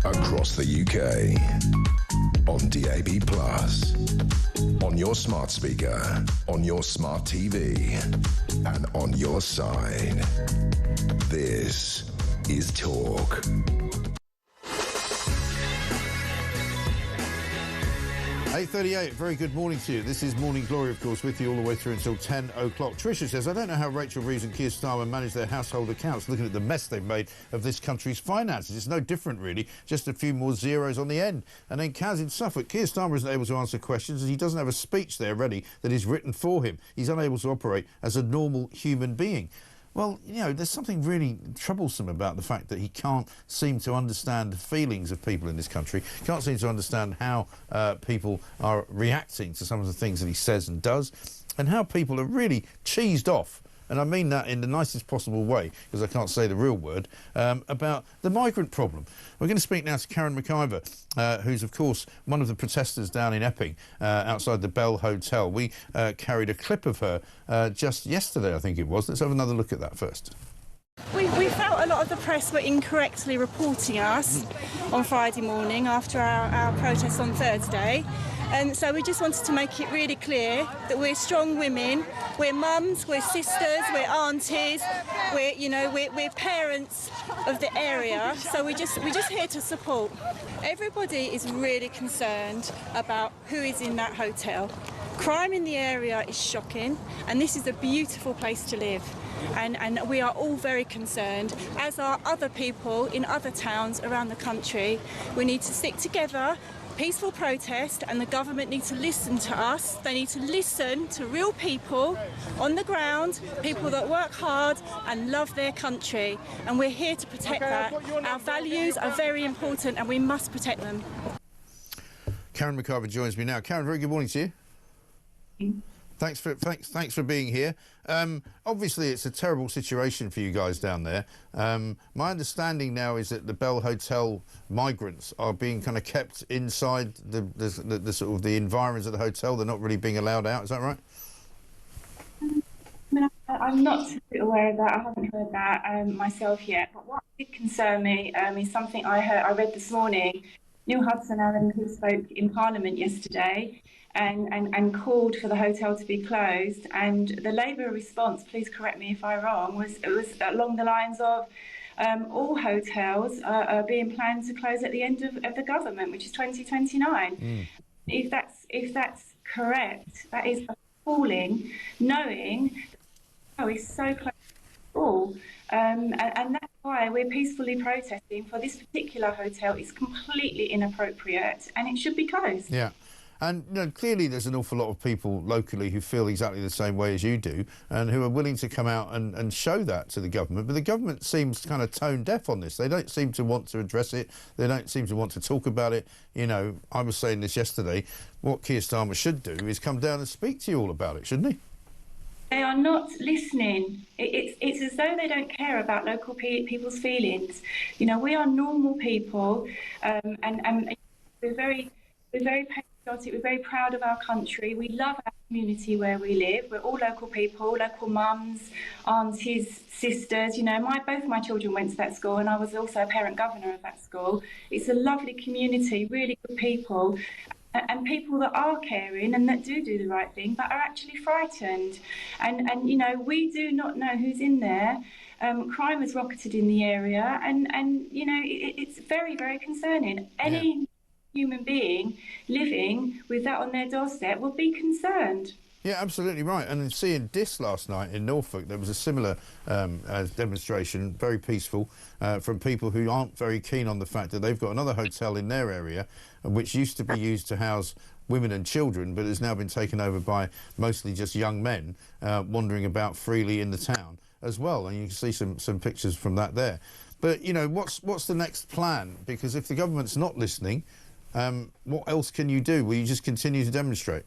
across the UK. On DAB+, on your smart speaker, on your smart TV, and on your side. This is Talk. .38, very good morning to you. This is Morning Glory, of course, with you all the way through until 10 o'clock. Tricia says, I don't know how Rachel Reeves and Keir Starmer manage their household accounts, looking at the mess they've made of this country's finances. It's no different, really, just a few more zeros on the end. And then Kaz in Suffolk, Keir Starmer isn't able to answer questions as he doesn't have a speech there ready that is written for him. He's unable to operate as a normal human being. Well, you know, there's something really troublesome about the fact that he can't seem to understand the feelings of people in this country, can't seem to understand how people are reacting to some of the things that he says and does, and how people are really cheesed off, and I mean that in the nicest possible way, because I can't say the real word, about the migrant problem. We're going to speak now to Karen McIver, who's, of course, one of the protesters down in Epping, outside the Bell Hotel. We carried a clip of her just yesterday, I think it was. Let's have another look at that first. We felt a lot of the press were incorrectly reporting us on Friday morning after our protest on Thursday. And so we just wanted to make it really clear that we're strong women, we're mums, we're sisters, we're aunties, we're parents of the area. So we're just here to support. Everybody is really concerned about who is in that hotel. Crime in the area is shocking, and this is a beautiful place to live. And we are all very concerned, as are other people in other towns around the country. We need to stick together, peaceful protest, and the government need to listen to us. They need to listen to real people on the ground, people that work hard and love their country. And we're here to protect that. Our values are very important and we must protect them. Karen McIver joins me now. Karen, very good morning to you. Thanks for being here. Obviously, it's a terrible situation for you guys down there. My understanding now is that the Bell Hotel migrants are being kind of kept inside the sort of the environs of the hotel. They're not really being allowed out. Is that right? I'm not aware of that. I haven't heard that myself yet. But what did concern me is something I read this morning. Neil Hudson-Allen, who spoke in Parliament yesterday, and called for the hotel to be closed, and the Labour response, please correct me if I'm wrong, it was along the lines of all hotels are being planned to close at the end of the government, which is 2029. If that's correct, that is appalling, knowing that it's so close to all. And that's why we're peacefully protesting for this particular hotel. It's completely inappropriate and it should be closed. Yeah. And you know, clearly there's an awful lot of people locally who feel exactly the same way as you do and who are willing to come out and show that to the government. But the government seems kind of tone deaf on this. They don't seem to want to address it. They don't seem to want to talk about it. You know, I was saying this yesterday, what Keir Starmer should do is come down and speak to you all about it, shouldn't he? They are not listening. It's as though they don't care about local people's feelings. You know, we are normal people, and we're very patriotic. We're very proud of our country. We love our community where we live. We're all local people, local mums, aunties, sisters. You know, both my children went to that school, and I was also a parent governor of that school. It's a lovely community, really good people. And people that are caring and that do the right thing, but are actually frightened. And you know, we do not know who's in there. Crime has rocketed in the area, and you know, it's very, very concerning. Any human being living with that on their doorstep will be concerned. Yeah, absolutely right. And seeing this last night in Norfolk, there was a similar demonstration, very peaceful, from people who aren't very keen on the fact that they've got another hotel in their area, which used to be used to house women and children, but has now been taken over by mostly just young men wandering about freely in the town as well. And you can see some pictures from that there. But, you know, what's the next plan? Because if the government's not listening, what else can you do? Will you just continue to demonstrate?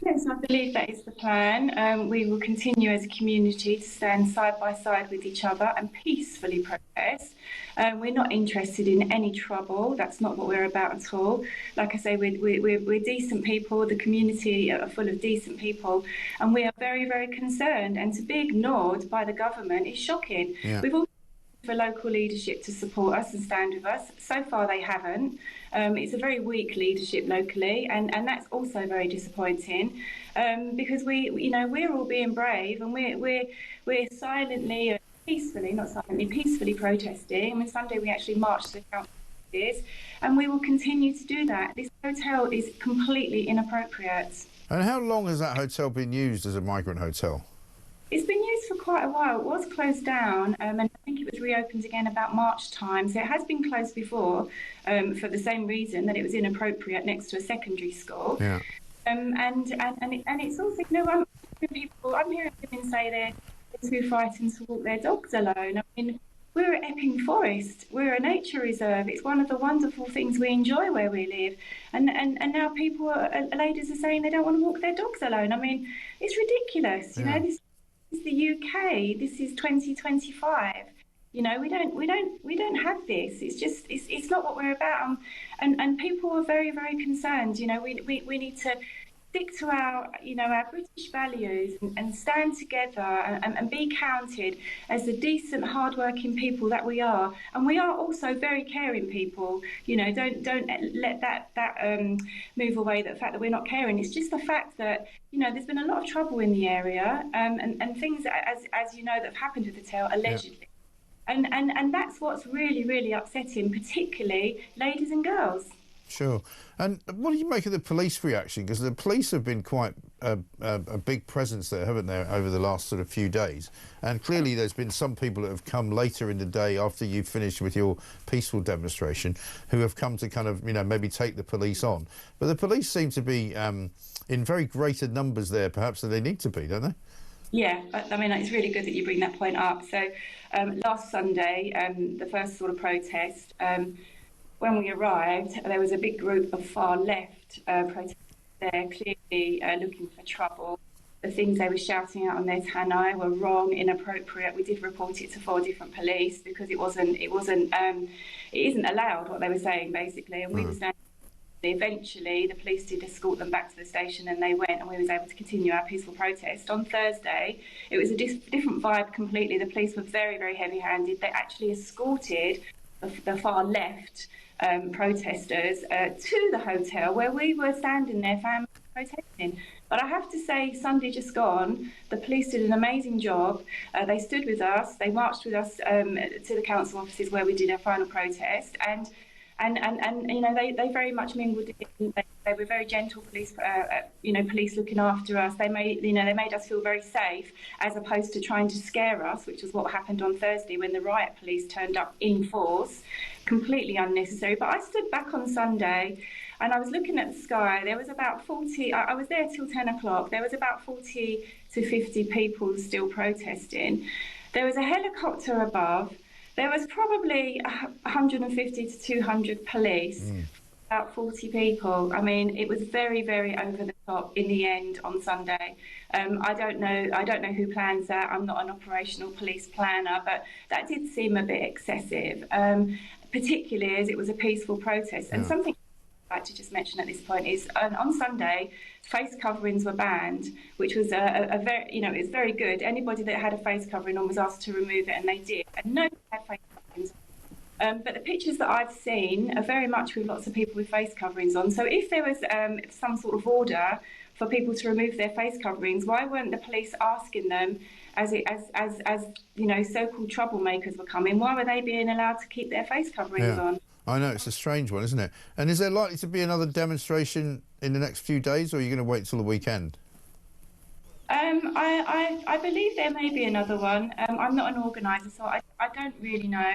Yes, I believe that is the plan. We will continue as a community to stand side by side with each other and peacefully protest. We're not interested in any trouble. That's not what we're about at all. Like I say, we're decent people. The community are full of decent people, and we are very, very concerned. And to be ignored by the government is shocking. Yeah. We've all for local leadership to support us and stand with us. So far, they haven't. It's a very weak leadership locally, and that's also very disappointing because we're all being brave, and we're silently, peacefully protesting. I mean, Sunday we actually marched to the council offices, and we will continue to do that. This hotel is completely inappropriate. And how long has that hotel been used as a migrant hotel? It's been used for quite a while. It was closed down, and I think it was reopened again about March time. So it has been closed before for the same reason, that it was inappropriate next to a secondary school. Yeah. And it's also, I'm hearing women say they're too frightened to walk their dogs alone. I mean, we're at Epping Forest. We're a nature reserve. It's one of the wonderful things we enjoy where we live. And now ladies are saying they don't want to walk their dogs alone. I mean, it's ridiculous. You know, this is the UK. This is 2025. You know, we don't have this. It's just it's not what we're about. And people are very, very concerned. You know, we need to stick to our British values and stand together and be counted as the decent, hard-working people that we are. And we are also very caring people. You know, don't let that move away the fact that we're not caring. It's just the fact that, you know, there's been a lot of trouble in the area and things, as you know, that have happened with the hotel, allegedly. Yeah. And that's what's really, really upsetting, particularly ladies and girls. Sure. And what do you make of the police reaction? Because the police have been quite a big presence there, haven't they, over the last sort of few days? And clearly there's been some people that have come later in the day after you've finished with your peaceful demonstration who have come to kind of, you know, maybe take the police on. But the police seem to be in very greater numbers there, perhaps, than they need to be, don't they? Yeah, I mean, it's really good that you bring that point up. So last Sunday, the first sort of protest, when we arrived, there was a big group of far left protesters there, clearly looking for trouble. The things they were shouting out on their tannoy were wrong, inappropriate. We did report it to 4 different police because it isn't allowed what they were saying, basically. And we were standing. Eventually, the police did escort them back to the station, and they went, and we was able to continue our peaceful protest. On Thursday, it was a different vibe completely. The police were very, very heavy-handed. They actually escorted the far left protesters to the hotel where we were standing there, families protesting. But I have to say, Sunday just gone, the police did an amazing job. They stood with us, they marched with us to the council offices where we did our final protest, and you know, they very much mingled in. They were very gentle police, police looking after us. They made us feel very safe, as opposed to trying to scare us, which was what happened on Thursday when the riot police turned up in force. Completely unnecessary. But I stood back on Sunday and I was looking at the sky. There was about 40, I was there till 10 o'clock. There was about 40 to 50 people still protesting. There was a helicopter above. There was probably 150 to 200 police, about 40 people. I mean, it was very, very over the top in the end on Sunday. I don't know who plans that. I'm not an operational police planner, but that did seem a bit excessive, particularly as it was a peaceful protest. And something I'd like to just mention at this point is on Sunday, face coverings were banned, which was a very, you know, it's very good. Anybody that had a face covering on was asked to remove it, and they did. And nobody had face coverings. But the pictures that I've seen are very much with lots of people with face coverings on. So if there was some sort of order for people to remove their face coverings, why weren't the police asking them, as you know, so-called troublemakers were coming? Why were they being allowed to keep their face coverings on? I know, it's a strange one, isn't it? And is there likely to be another demonstration in the next few days, or are you going to wait till the weekend? I believe there may be another one. I'm not an organiser, so I don't really know.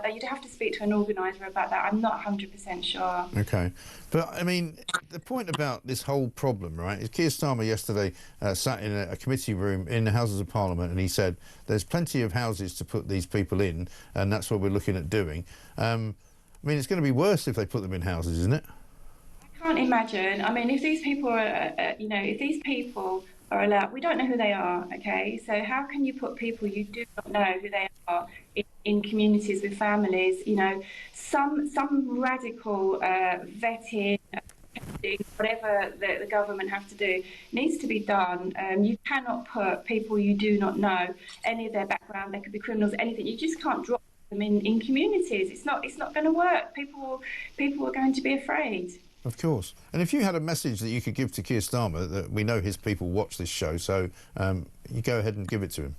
You'd have to speak to an organiser about that. I'm not 100% sure. OK. But, I mean, the point about this whole problem, right, is Keir Starmer yesterday sat in a committee room in the Houses of Parliament, and he said there's plenty of houses to put these people in, and that's what we're looking at doing. I mean, it's going to be worse if they put them in houses, isn't it? I can't imagine. I mean, if these people are allowed, we don't know who they are, okay? So how can you put people you do not know who they are in communities with families? You know, some radical vetting, whatever the government have to do needs to be done. You cannot put people you do not know, any of their background, they could be criminals, anything. You just can't drop them in communities. It's not going to work. People are going to be afraid. Of course. And if you had a message that you could give to Keir Starmer, that we know his people watch this show, so you go ahead and give it to him.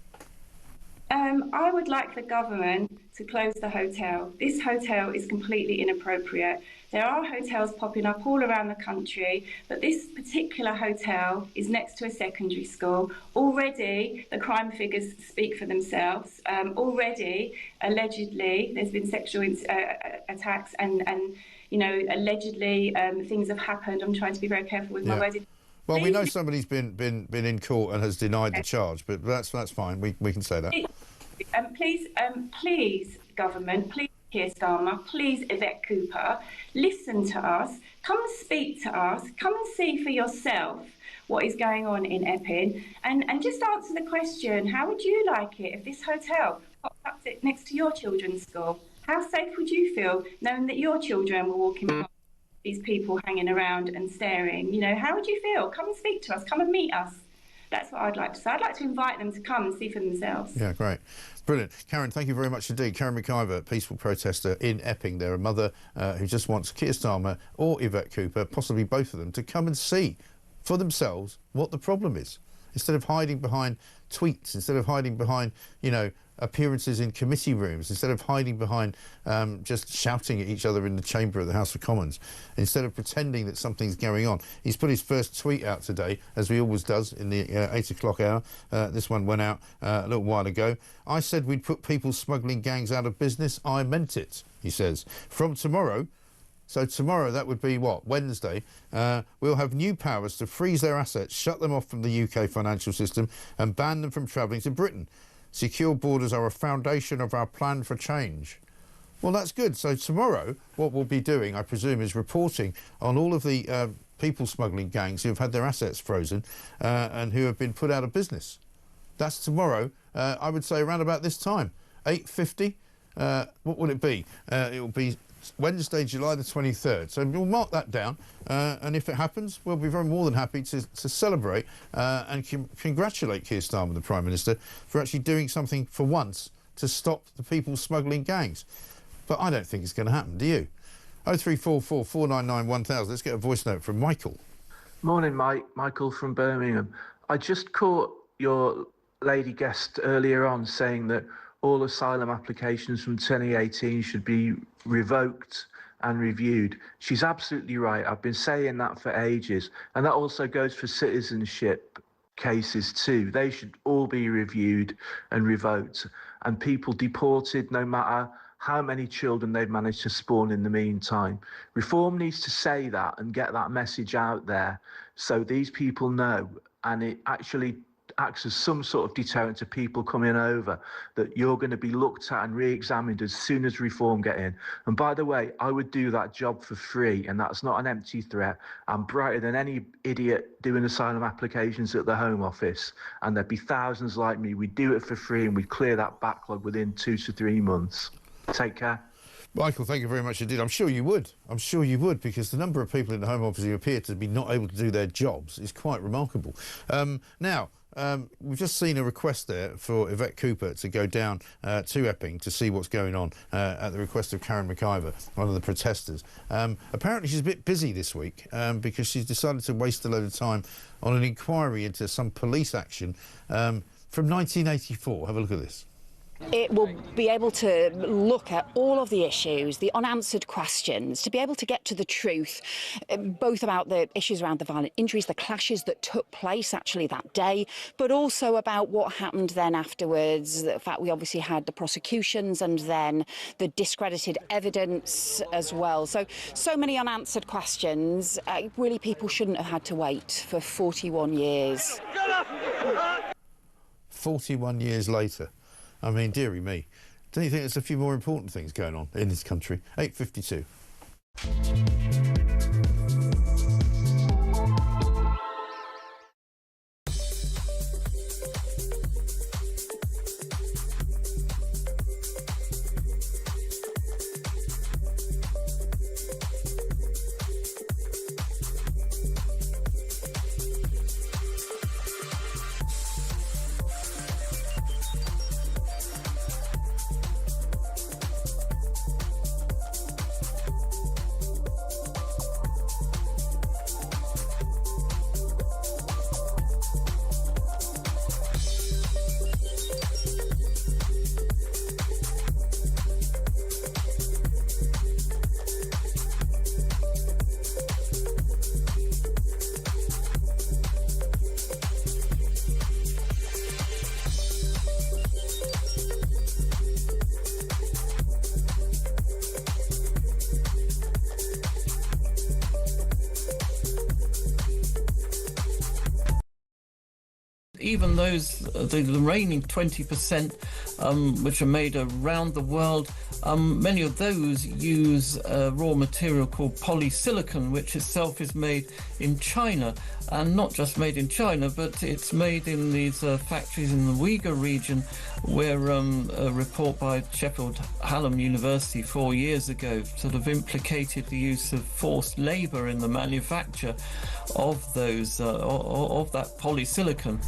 I would like the government to close the hotel. This hotel is completely inappropriate. There are hotels popping up all around the country, but this particular hotel is next to a secondary school. Already, the crime figures speak for themselves. Already, allegedly, there's been sexual attacks and allegedly things have happened. I'm trying to be very careful with my words. Well, we know somebody's been in court and has denied the charge, but that's fine. We can say that. Please, government, please, Keir Starmer, please, Yvette Cooper, listen to us. Come and speak to us. Come and see for yourself what is going on in Epping, and just answer the question: how would you like it if this hotel popped up next to your children's school? How safe would you feel knowing that your children were walking past these people hanging around and staring? How would you feel? Come and speak to us. Come and meet us. That's what I'd like to say. I'd like to invite them to come and see for themselves. Yeah, great. Brilliant. Karen, thank you very much indeed. Karen McIver, peaceful protester in Epping. They're a mother who just wants Keir Starmer or Yvette Cooper, possibly both of them, to come and see for themselves what the problem is. Instead of hiding behind tweets, instead of hiding behind, appearances in committee rooms, instead of hiding behind just shouting at each other in the chamber of the House of Commons, instead of pretending that something's going on. He's put his first tweet out today, as he always does in the 8 o'clock hour. This one went out a little while ago. I said we'd put people smuggling gangs out of business. I meant it, he says. From tomorrow, so tomorrow, that would be what, Wednesday, we'll have new powers to freeze their assets, shut them off from the UK financial system and ban them from travelling to Britain. Secure borders are a foundation of our plan for change. Well, that's good. So tomorrow, what we'll be doing, I presume, is reporting on all of the people smuggling gangs who have had their assets frozen and who have been put out of business. That's tomorrow, I would say, around about this time, 8:50. What will it be? It will be Wednesday, July the 23rd. So we'll mark that down, and if it happens, we'll be very more than happy to celebrate and congratulate Keir Starmer, the Prime Minister, for actually doing something for once to stop the people smuggling gangs. But I don't think it's going to happen, do you? 0344 499 1000. Let's get a voice note from Michael. Morning, Mike. Michael from Birmingham. I just caught your lady guest earlier on saying that all asylum applications from 2018 should be revoked and reviewed. She's absolutely right. I've been saying that for ages. And that also goes for citizenship cases too. They should all be reviewed and revoked. And people deported, no matter how many children they've managed to spawn in the meantime. Reform needs to say that and get that message out there so these people know, and it actually acts as some sort of deterrent to people coming over, that you're going to be looked at and re-examined as soon as reform get in. And by the way, I would do that job for free, and that's not an empty threat. I'm brighter than any idiot doing asylum applications at the Home Office, and there'd be thousands like me. We'd do it for free and we'd clear that backlog within 2 to 3 months. Take care. Michael, thank you very much indeed. I'm sure you would. I'm sure you would, because the number of people in the Home Office who appear to be not able to do their jobs is quite remarkable. Now, we've just seen a request there for Yvette Cooper to go down to Epping to see what's going on at the request of Karen McIver, one of the protesters. Apparently she's a bit busy this week because she's decided to waste a load of time on an inquiry into some police action from 1984. Have a look at this. It will be able to look at all of the issues, the unanswered questions, to be able to get to the truth, both about the issues around the violent injuries, the clashes that took place actually that day, but also about what happened then afterwards. The fact we obviously had the prosecutions and then the discredited evidence as well. So many unanswered questions. Really, people shouldn't have had to wait for 41 years. 41 years later. I mean, dearie me. Don't you think there's a few more important things going on in this country? 8:52. even those, the remaining 20%, which are made around the world, many of those use a raw material called polysilicon, which itself is made in China. And not just made in China, but it's made in these factories in the Uyghur region, where a report by Sheffield Hallam University 4 years ago sort of implicated the use of forced labour in the manufacture of those of that polysilicon.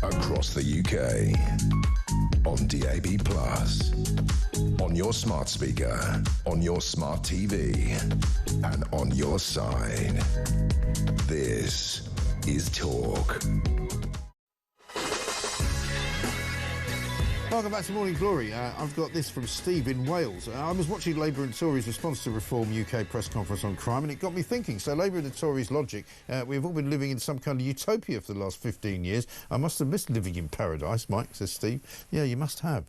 Across the UK, on DAB+, on your smart speaker, on your smart TV, and on your side. This is Talk. Welcome back to Morning Glory. I've got this from Steve in Wales. I was watching Labour and Tories' response to Reform UK press conference on crime, and it got me thinking. So Labour and the Tories' logic, we've all been living in some kind of utopia for the last 15 years. I must have missed living in paradise, Mike, says Steve. Yeah, you must have.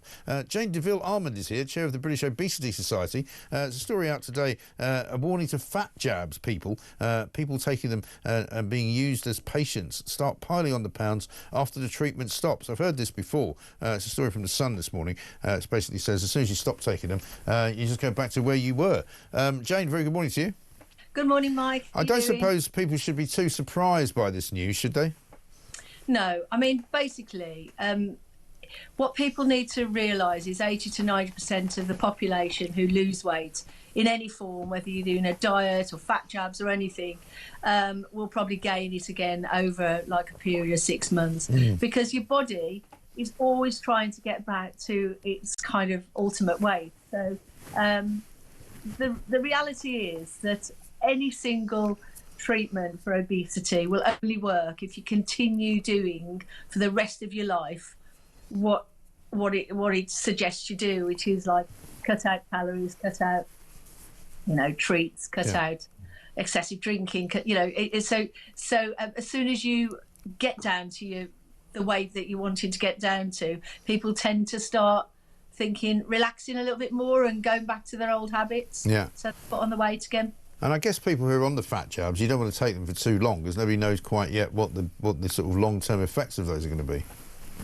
Jane Deville-Armand is here, chair of the British Obesity Society. There's a story out today, a warning to fat jabs people. People taking them and being used as patients start piling on the pounds after the treatment stops. I've heard this before. It's a story from the Sun this morning. It basically says as soon as you stop taking them, you just go back to where you were. Jane, very good morning to you. Good morning, Mike. I don't suppose people should be too surprised by this news, should they? No, I mean, basically, what people need to realise is 80 to 90% of the population who lose weight in any form, whether you're doing a diet or fat jabs or anything, will probably gain it again over like a period of 6 months, because your body is always trying to get back to its kind of ultimate weight. So the reality is that any single treatment for obesity will only work if you continue doing for the rest of your life what it suggests you do, which is like cut out calories, cut out treats, cut out excessive drinking. So as soon as you get down to the weight that you wanted to get down to, people tend to start thinking, relaxing a little bit more and going back to their old habits. Yeah. So put on the weight again. And I guess people who are on the fat jabs, you don't want to take them for too long because nobody knows quite yet what the sort of long-term effects of those are going to be.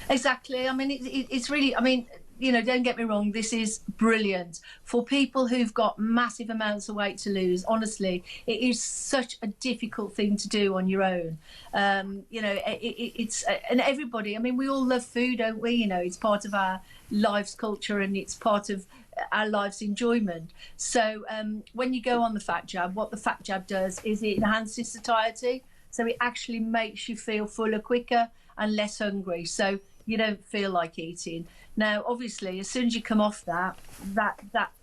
Exactly. I mean, it's really, I mean, don't get me wrong, this is brilliant. For people who've got massive amounts of weight to lose, honestly, it is such a difficult thing to do on your own. It's and everybody, I mean, we all love food, don't we? It's part of our life's culture and it's part of our life's enjoyment. So when you go on the fat jab, what the fat jab does is it enhances satiety. So it actually makes you feel fuller quicker and less hungry. So you don't feel like eating. Now, obviously, as soon as you come off that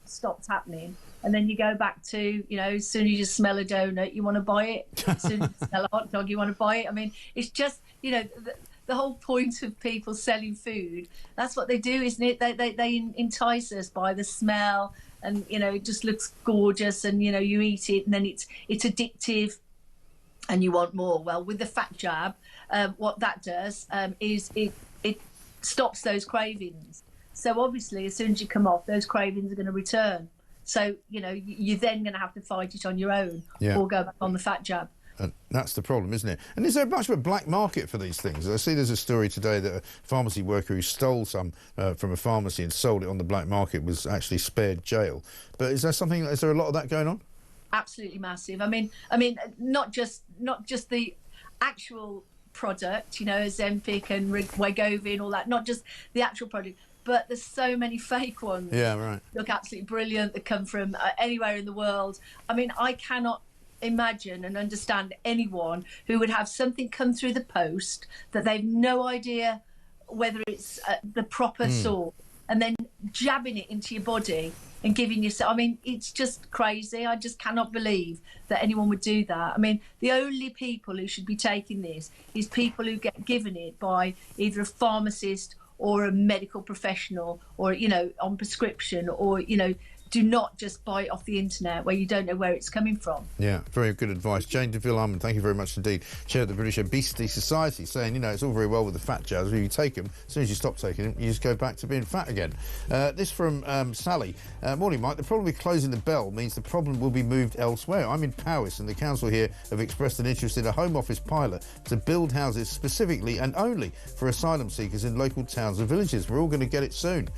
stops happening. And then you go back to, as soon as you smell a donut, you want to buy it. As soon as you smell a hot dog, you want to buy it. I mean, it's just, the whole point of people selling food, that's what they do, isn't it? They entice us by the smell and, it just looks gorgeous and, you eat it and then it's addictive and you want more. Well, with the fat jab, what that does is it stops those cravings. So obviously, as soon as you come off, those cravings are going to return. So, you're then going to have to fight it on your own or go back on the fat jab. And that's the problem, isn't it? And is there much of a black market for these things? I see there's a story today that a pharmacy worker who stole some from a pharmacy and sold it on the black market was actually spared jail. But is there a lot of that going on? Absolutely massive. I mean, not just the actual product, Ozempic and Wegovy and all that, not just the actual product, but there's so many fake ones. Yeah, right. Look absolutely brilliant that come from anywhere in the world. I mean, I cannot imagine and understand anyone who would have something come through the post that they've no idea whether it's the proper source, and then jabbing it into your body and giving yourself, I mean, it's just crazy. I just cannot believe that anyone would do that. I mean, the only people who should be taking this is people who get given it by either a pharmacist or a medical professional, or, you know, on prescription, or, you know, do not just buy it off the internet where you don't know where it's coming from. Yeah, very good advice. Jane DeVille-Armand, thank you very much indeed. Chair of the British Obesity Society, saying, you know, it's all very well with the fat jabs, but you take them, as soon as you stop taking them, you just go back to being fat again. This from Sally. Morning, Mike. The problem with closing the bell means the problem will be moved elsewhere. I'm in Powys, and the council here have expressed an interest in a Home Office pilot to build houses specifically and only for asylum seekers in local towns and villages. We're all going to get it soon.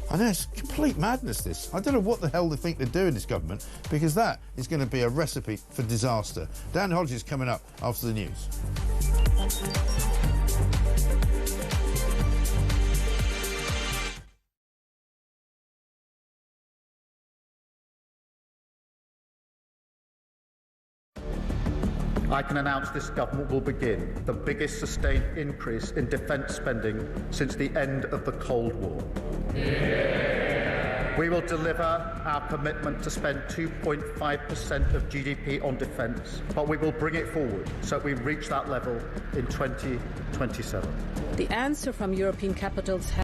I know, it's complete madness, this. I don't know what the hell they think they're doing, this government, because that is going to be a recipe for disaster. Dan Hodges coming up after the news. I can announce this government will begin the biggest sustained increase in defence spending since the end of the Cold War. Yeah. We will deliver our commitment to spend 2.5% of GDP on defence, but we will bring it forward so we reach that level in 2027. The answer from European capitals has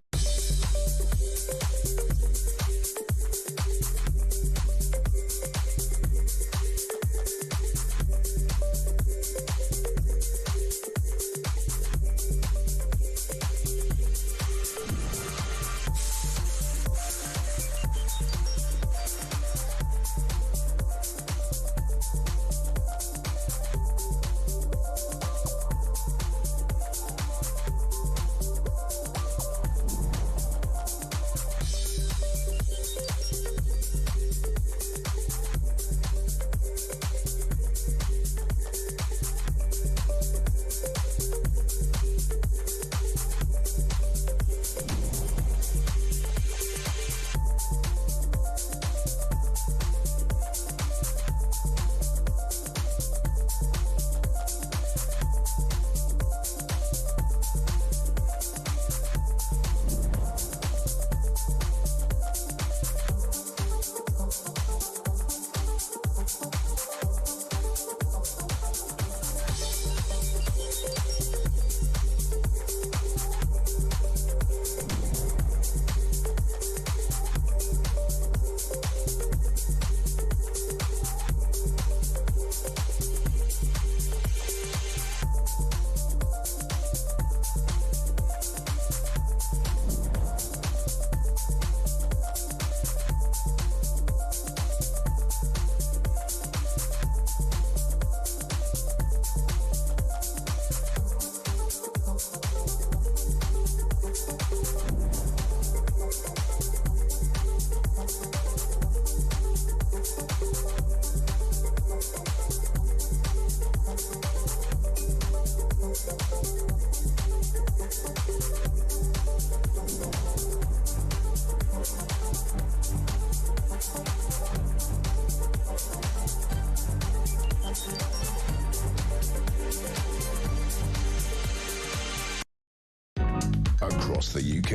across the UK,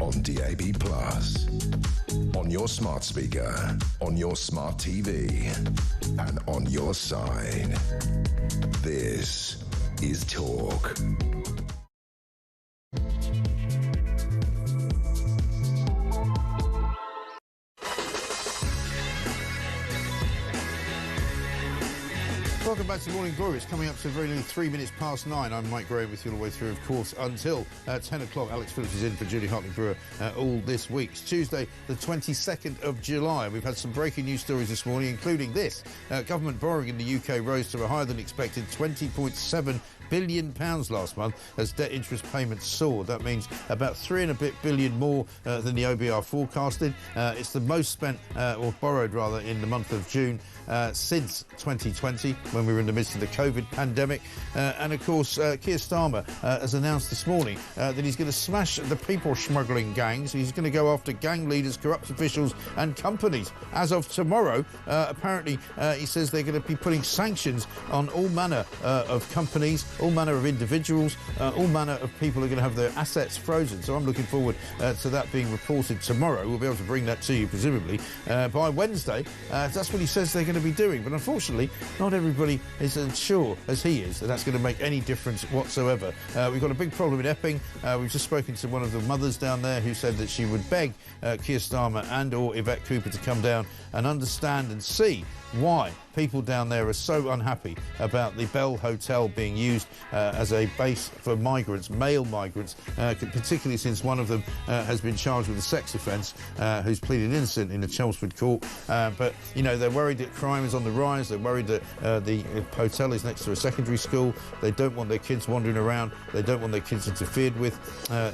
on DAB+, on your smart speaker, on your smart TV, and on your side. This is Talk. Welcome back to Morning Glory. It's coming up to very nearly 3 minutes past 9. I'm Mike Graham with you all the way through, of course, until 10 o'clock. Alex Phillips is in for Julie Hartley-Brewer all this week. It's Tuesday, the 22nd of July. We've had some breaking news stories this morning, including this. Government borrowing in the UK rose to a higher than expected £20.7 billion last month as debt interest payments soared. That means about £3 and a bit billion more than the OBR forecasted. It's the most spent, or borrowed rather, in the month of June since 2020, when we were in the midst of the COVID pandemic. And of course, Keir Starmer has announced this morning that he's going to smash the people smuggling gangs. He's going to go after gang leaders, corrupt officials and companies. As of tomorrow, apparently, he says they're going to be putting sanctions on all manner of companies all manner of individuals, all manner of people are going to have their assets frozen. So I'm looking forward to that being reported tomorrow. We'll be able to bring that to you, presumably, by Wednesday. That's what he says they're going to be doing. But unfortunately, not everybody is as sure as he is that that's going to make any difference whatsoever. We've got a big problem in Epping. We've just spoken to one of the mothers down there who said that she would beg Keir Starmer and or Yvette Cooper to come down and understand and see why people down there are so unhappy about the Bell Hotel being used as a base for migrants, male migrants, particularly since one of them has been charged with a sex offence, who's pleaded innocent in a Chelmsford court. But, you know, they're worried that crime is on the rise. They're worried that the hotel is next to a secondary school. They don't want their kids wandering around. They don't want their kids interfered with.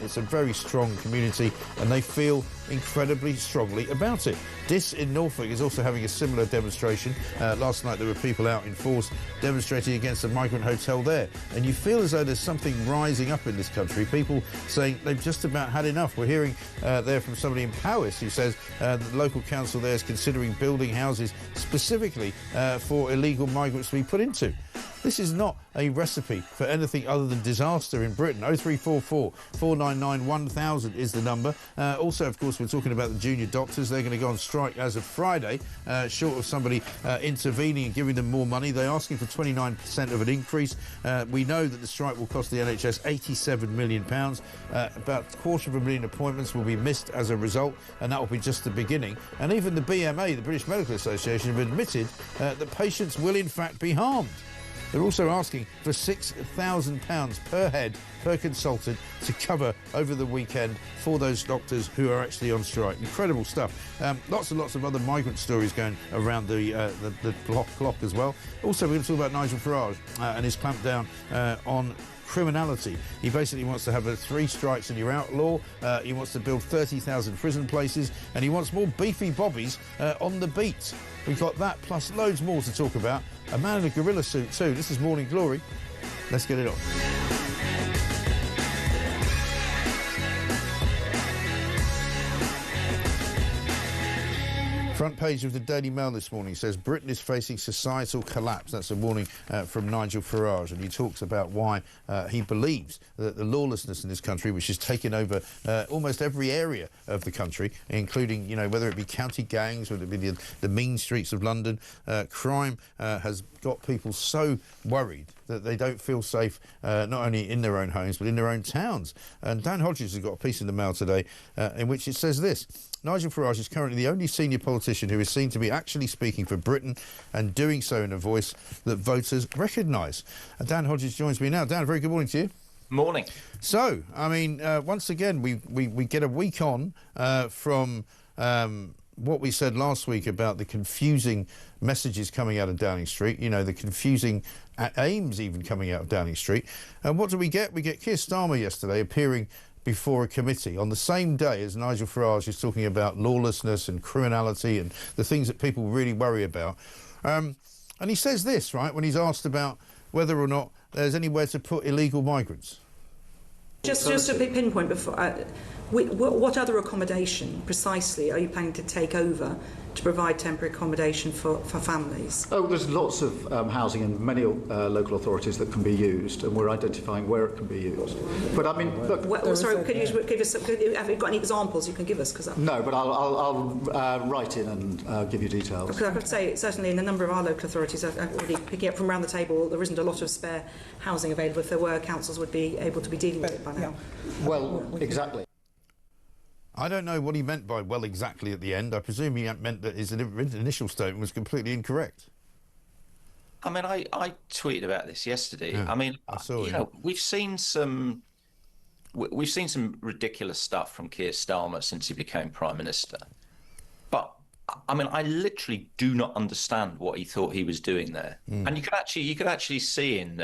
It's a very strong community, and they feel incredibly strongly about it. Dis in Norfolk is also having a similar demonstration. Last night there were people out in force demonstrating against a migrant hotel there, and you feel as though there's something rising up in this country, people saying they've just about had enough. We're hearing there from somebody in Powys who says the local council there is considering building houses specifically for illegal migrants to be put into. This is not a recipe for anything other than disaster in Britain. 0344 499 1000 is the number. Also, of course, we're talking about the junior doctors. They're going to go on strike as of Friday, short of somebody intervening and giving them more money. They're asking for 29% of an increase. We know that the strike will cost the NHS £87 million. About £250,000 appointments will be missed as a result, and that will be just the beginning. And even the BMA, the British Medical Association, have admitted that patients will in fact be harmed. They're also asking for £6,000 per head, per consultant, to cover over the weekend for those doctors who are actually on strike. Incredible stuff. Lots and lots of other migrant stories going around the clock as well. Also, we're going to talk about Nigel Farage and his clampdown on criminality. He basically wants to have a 3 strikes and you're out law. He wants to build 30,000 prison places, and he wants more beefy bobbies on the beat. We've got that plus loads more to talk about. A man in a gorilla suit too. This is Morning Glory. Let's get it on. Front page of the Daily Mail this morning says Britain is facing societal collapse. That's a warning from Nigel Farage, and he talks about why he believes that the lawlessness in this country, which has taken over almost every area of the country, including, you know, whether it be county gangs, whether it be the mean streets of London, crime has got people so worried that they don't feel safe, not only in their own homes, but in their own towns. And Dan Hodges has got a piece in the Mail today in which it says this: Nigel Farage is currently the only senior politician who is seen to be actually speaking for Britain and doing so in a voice that voters recognise. Dan Hodges joins me now. Dan, very good morning to you. Morning. So, I mean, once again, we get a week on from what we said last week about the confusing messages coming out of Downing Street, you know, the confusing aims even coming out of Downing Street. And what do we get? We get Keir Starmer yesterday appearing before a committee on the same day as Nigel Farage is talking about lawlessness and criminality and the things that people really worry about. And he says this, right, when he's asked about whether or not there's anywhere to put illegal migrants. Just a pinpoint before. What other accommodation precisely are you planning to take over to provide temporary accommodation for families? Oh, there's lots of housing in many local authorities that can be used, and we're identifying where it can be used. But I mean, look. Sorry, could you give us? Have you got any examples you can give us? No, but I'll write in and give you details. Because I could say certainly in a number of our local authorities, I'm already picking up from around the table, there isn't a lot of spare housing available. If there were, councils would be able to be dealing with it by now. Well, exactly. I don't know what he meant by "well, exactly" at the end. I presume he meant that his initial statement was completely incorrect. I mean, I tweeted about this yesterday. Yeah, I mean, I saw, you know, we've seen some ridiculous stuff from Keir Starmer since he became Prime Minister. But I mean, I literally do not understand what he thought he was doing there. And you could actually see in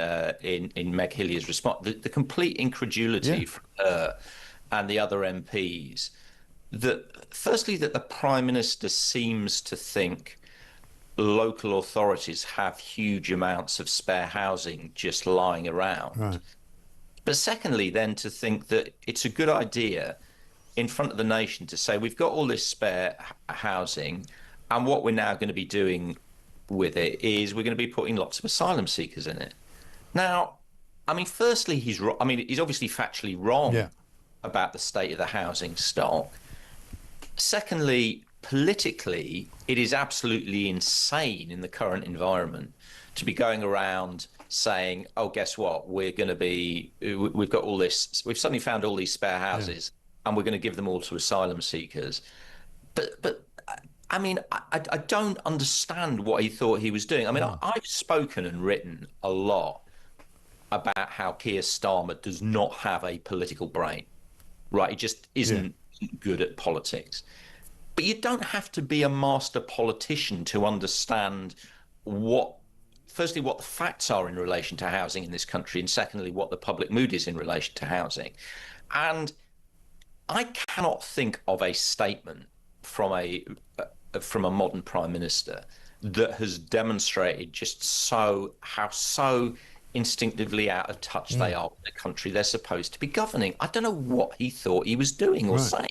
Meg Hillier's response the complete incredulity from her and the other MPs. Firstly, that the Prime Minister seems to think local authorities have huge amounts of spare housing just lying around. Right. But secondly, then to think that it's a good idea in front of the nation to say we've got all this spare housing, and what we're now going to be doing with it is we're going to be putting lots of asylum seekers in it. Now, I mean, firstly, he's wrong. I mean, he's obviously factually wrong about the state of the housing stock. Secondly, politically, it is absolutely insane in the current environment to be going around saying, oh, guess what? We've got all this, we've suddenly found all these spare houses and we're going to give them all to asylum seekers. But I mean, I don't understand what he thought he was doing. I mean, I've spoken and written a lot about how Keir Starmer does not have a political brain, right? He just isn't good at politics. But you don't have to be a master politician to understand firstly, what the facts are in relation to housing in this country, and secondly, what the public mood is in relation to housing. And I cannot think of a statement from a modern prime minister that has demonstrated just how instinctively out of touch they are with the country they're supposed to be governing. I don't know what he thought he was doing or saying.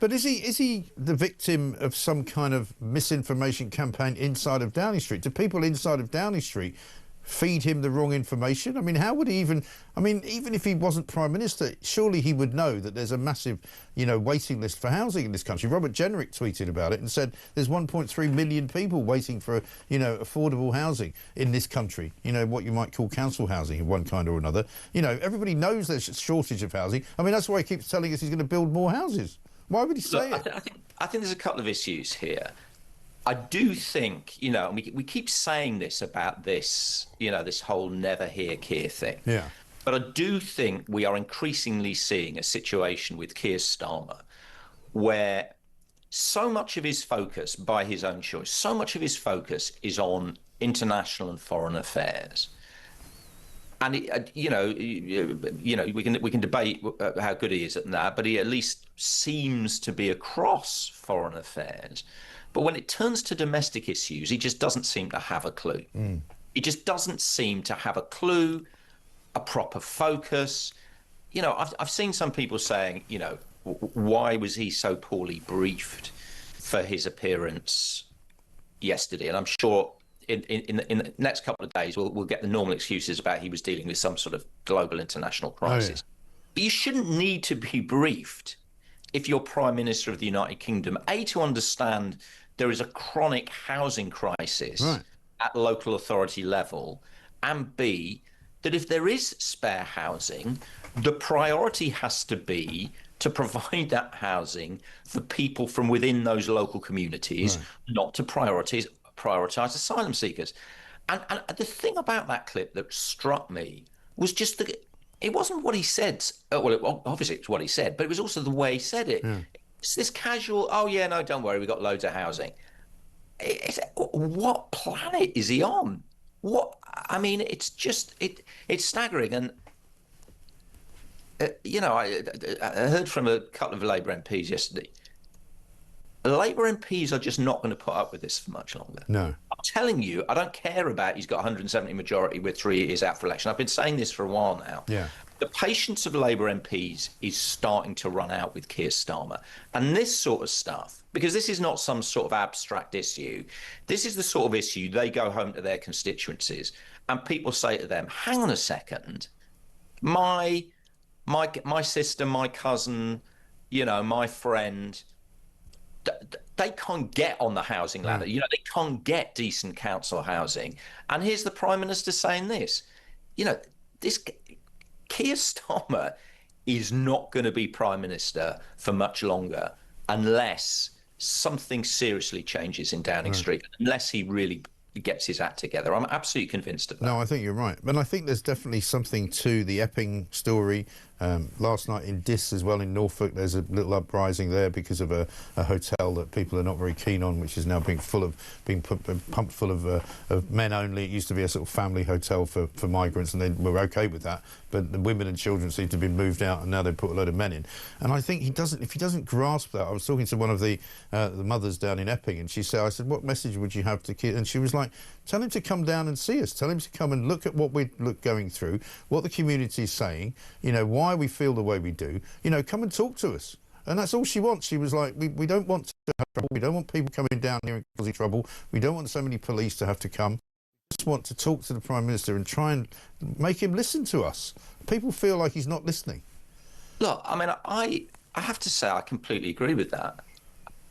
But is he the victim of some kind of misinformation campaign inside of Downing Street? Do people inside of Downing Street feed him the wrong information? I mean, how would he even if he wasn't Prime Minister, surely he would know that there's a massive, waiting list for housing in this country. Robert Jenrick tweeted about it and said there's 1.3 million people waiting for, affordable housing in this country. What you might call council housing of one kind or another. Everybody knows there's a shortage of housing. I mean, that's why he keeps telling us he's going to build more houses. Why would he say it? I think there's a couple of issues here. I do think, and we keep saying this about this, this whole never hear Keir thing. Yeah. But I do think we are increasingly seeing a situation with Keir Starmer where so much of his focus, by his own choice, so much of his focus is on international and foreign affairs. And we can debate how good he is at that, but he at least seems to be across foreign affairs. But when it turns to domestic issues, he just doesn't seem to have a clue. He just doesn't seem to have a clue, a proper focus. I've seen some people saying, why was he so poorly briefed for his appearance yesterday? And I'm sure in the next couple of days, we'll get the normal excuses about he was dealing with some sort of global international crisis. But you shouldn't need to be briefed if you're Prime Minister of the United Kingdom, A, to understand there is a chronic housing crisis at local authority level, and B, that if there is spare housing, the priority has to be to provide that housing for people from within those local communities, not to prioritise asylum seekers. And the thing about that clip that struck me was just that it wasn't what he said. Well, obviously it's what he said, but it was also the way he said it. It's this casual, oh yeah, no, don't worry, we've got loads of housing. What planet is he on? It's just, it's staggering. And, I heard from a couple of Labour MPs yesterday. Labour MPs are just not going to put up with this for much longer. No. I'm telling you, I don't care about he's got 170 majority with 3 years out for election. I've been saying this for a while now. Yeah. The patience of Labour MPs is starting to run out with Keir Starmer. And this sort of stuff, because this is not some sort of abstract issue, this is the sort of issue they go home to their constituencies and people say to them, hang on a second, my sister, my cousin, my friend, they can't get on the housing ladder. They can't get decent council housing. And here's the Prime Minister saying this. This Keir Starmer is not going to be Prime Minister for much longer unless something seriously changes in Downing Street, unless he really gets his act together. I'm absolutely convinced of that. No, I think you're right. But I think there's definitely something to the Epping story. Last night in Diss as well in Norfolk, there's a little uprising there because of a hotel that people are not very keen on, which is now being pumped full of men only. It used to be a sort of family hotel for migrants, and they were okay with that. But the women and children seem to have been moved out, and now they put a load of men in. And I think if he doesn't grasp that, I was talking to one of the mothers down in Epping, and I said, what message would you have to kids? And she was like, tell him to come down and see us. Tell him to come and look at what we're going through, what the community is saying, why we feel the way we do. Come and talk to us. And that's all she wants. She was like, we don't want to have trouble. We don't want people coming down here and causing trouble. We don't want so many police to have to come. We just just want to talk to the Prime Minister and try and make him listen to us. People feel like he's not listening. Look, I mean, I have to say I completely agree with that.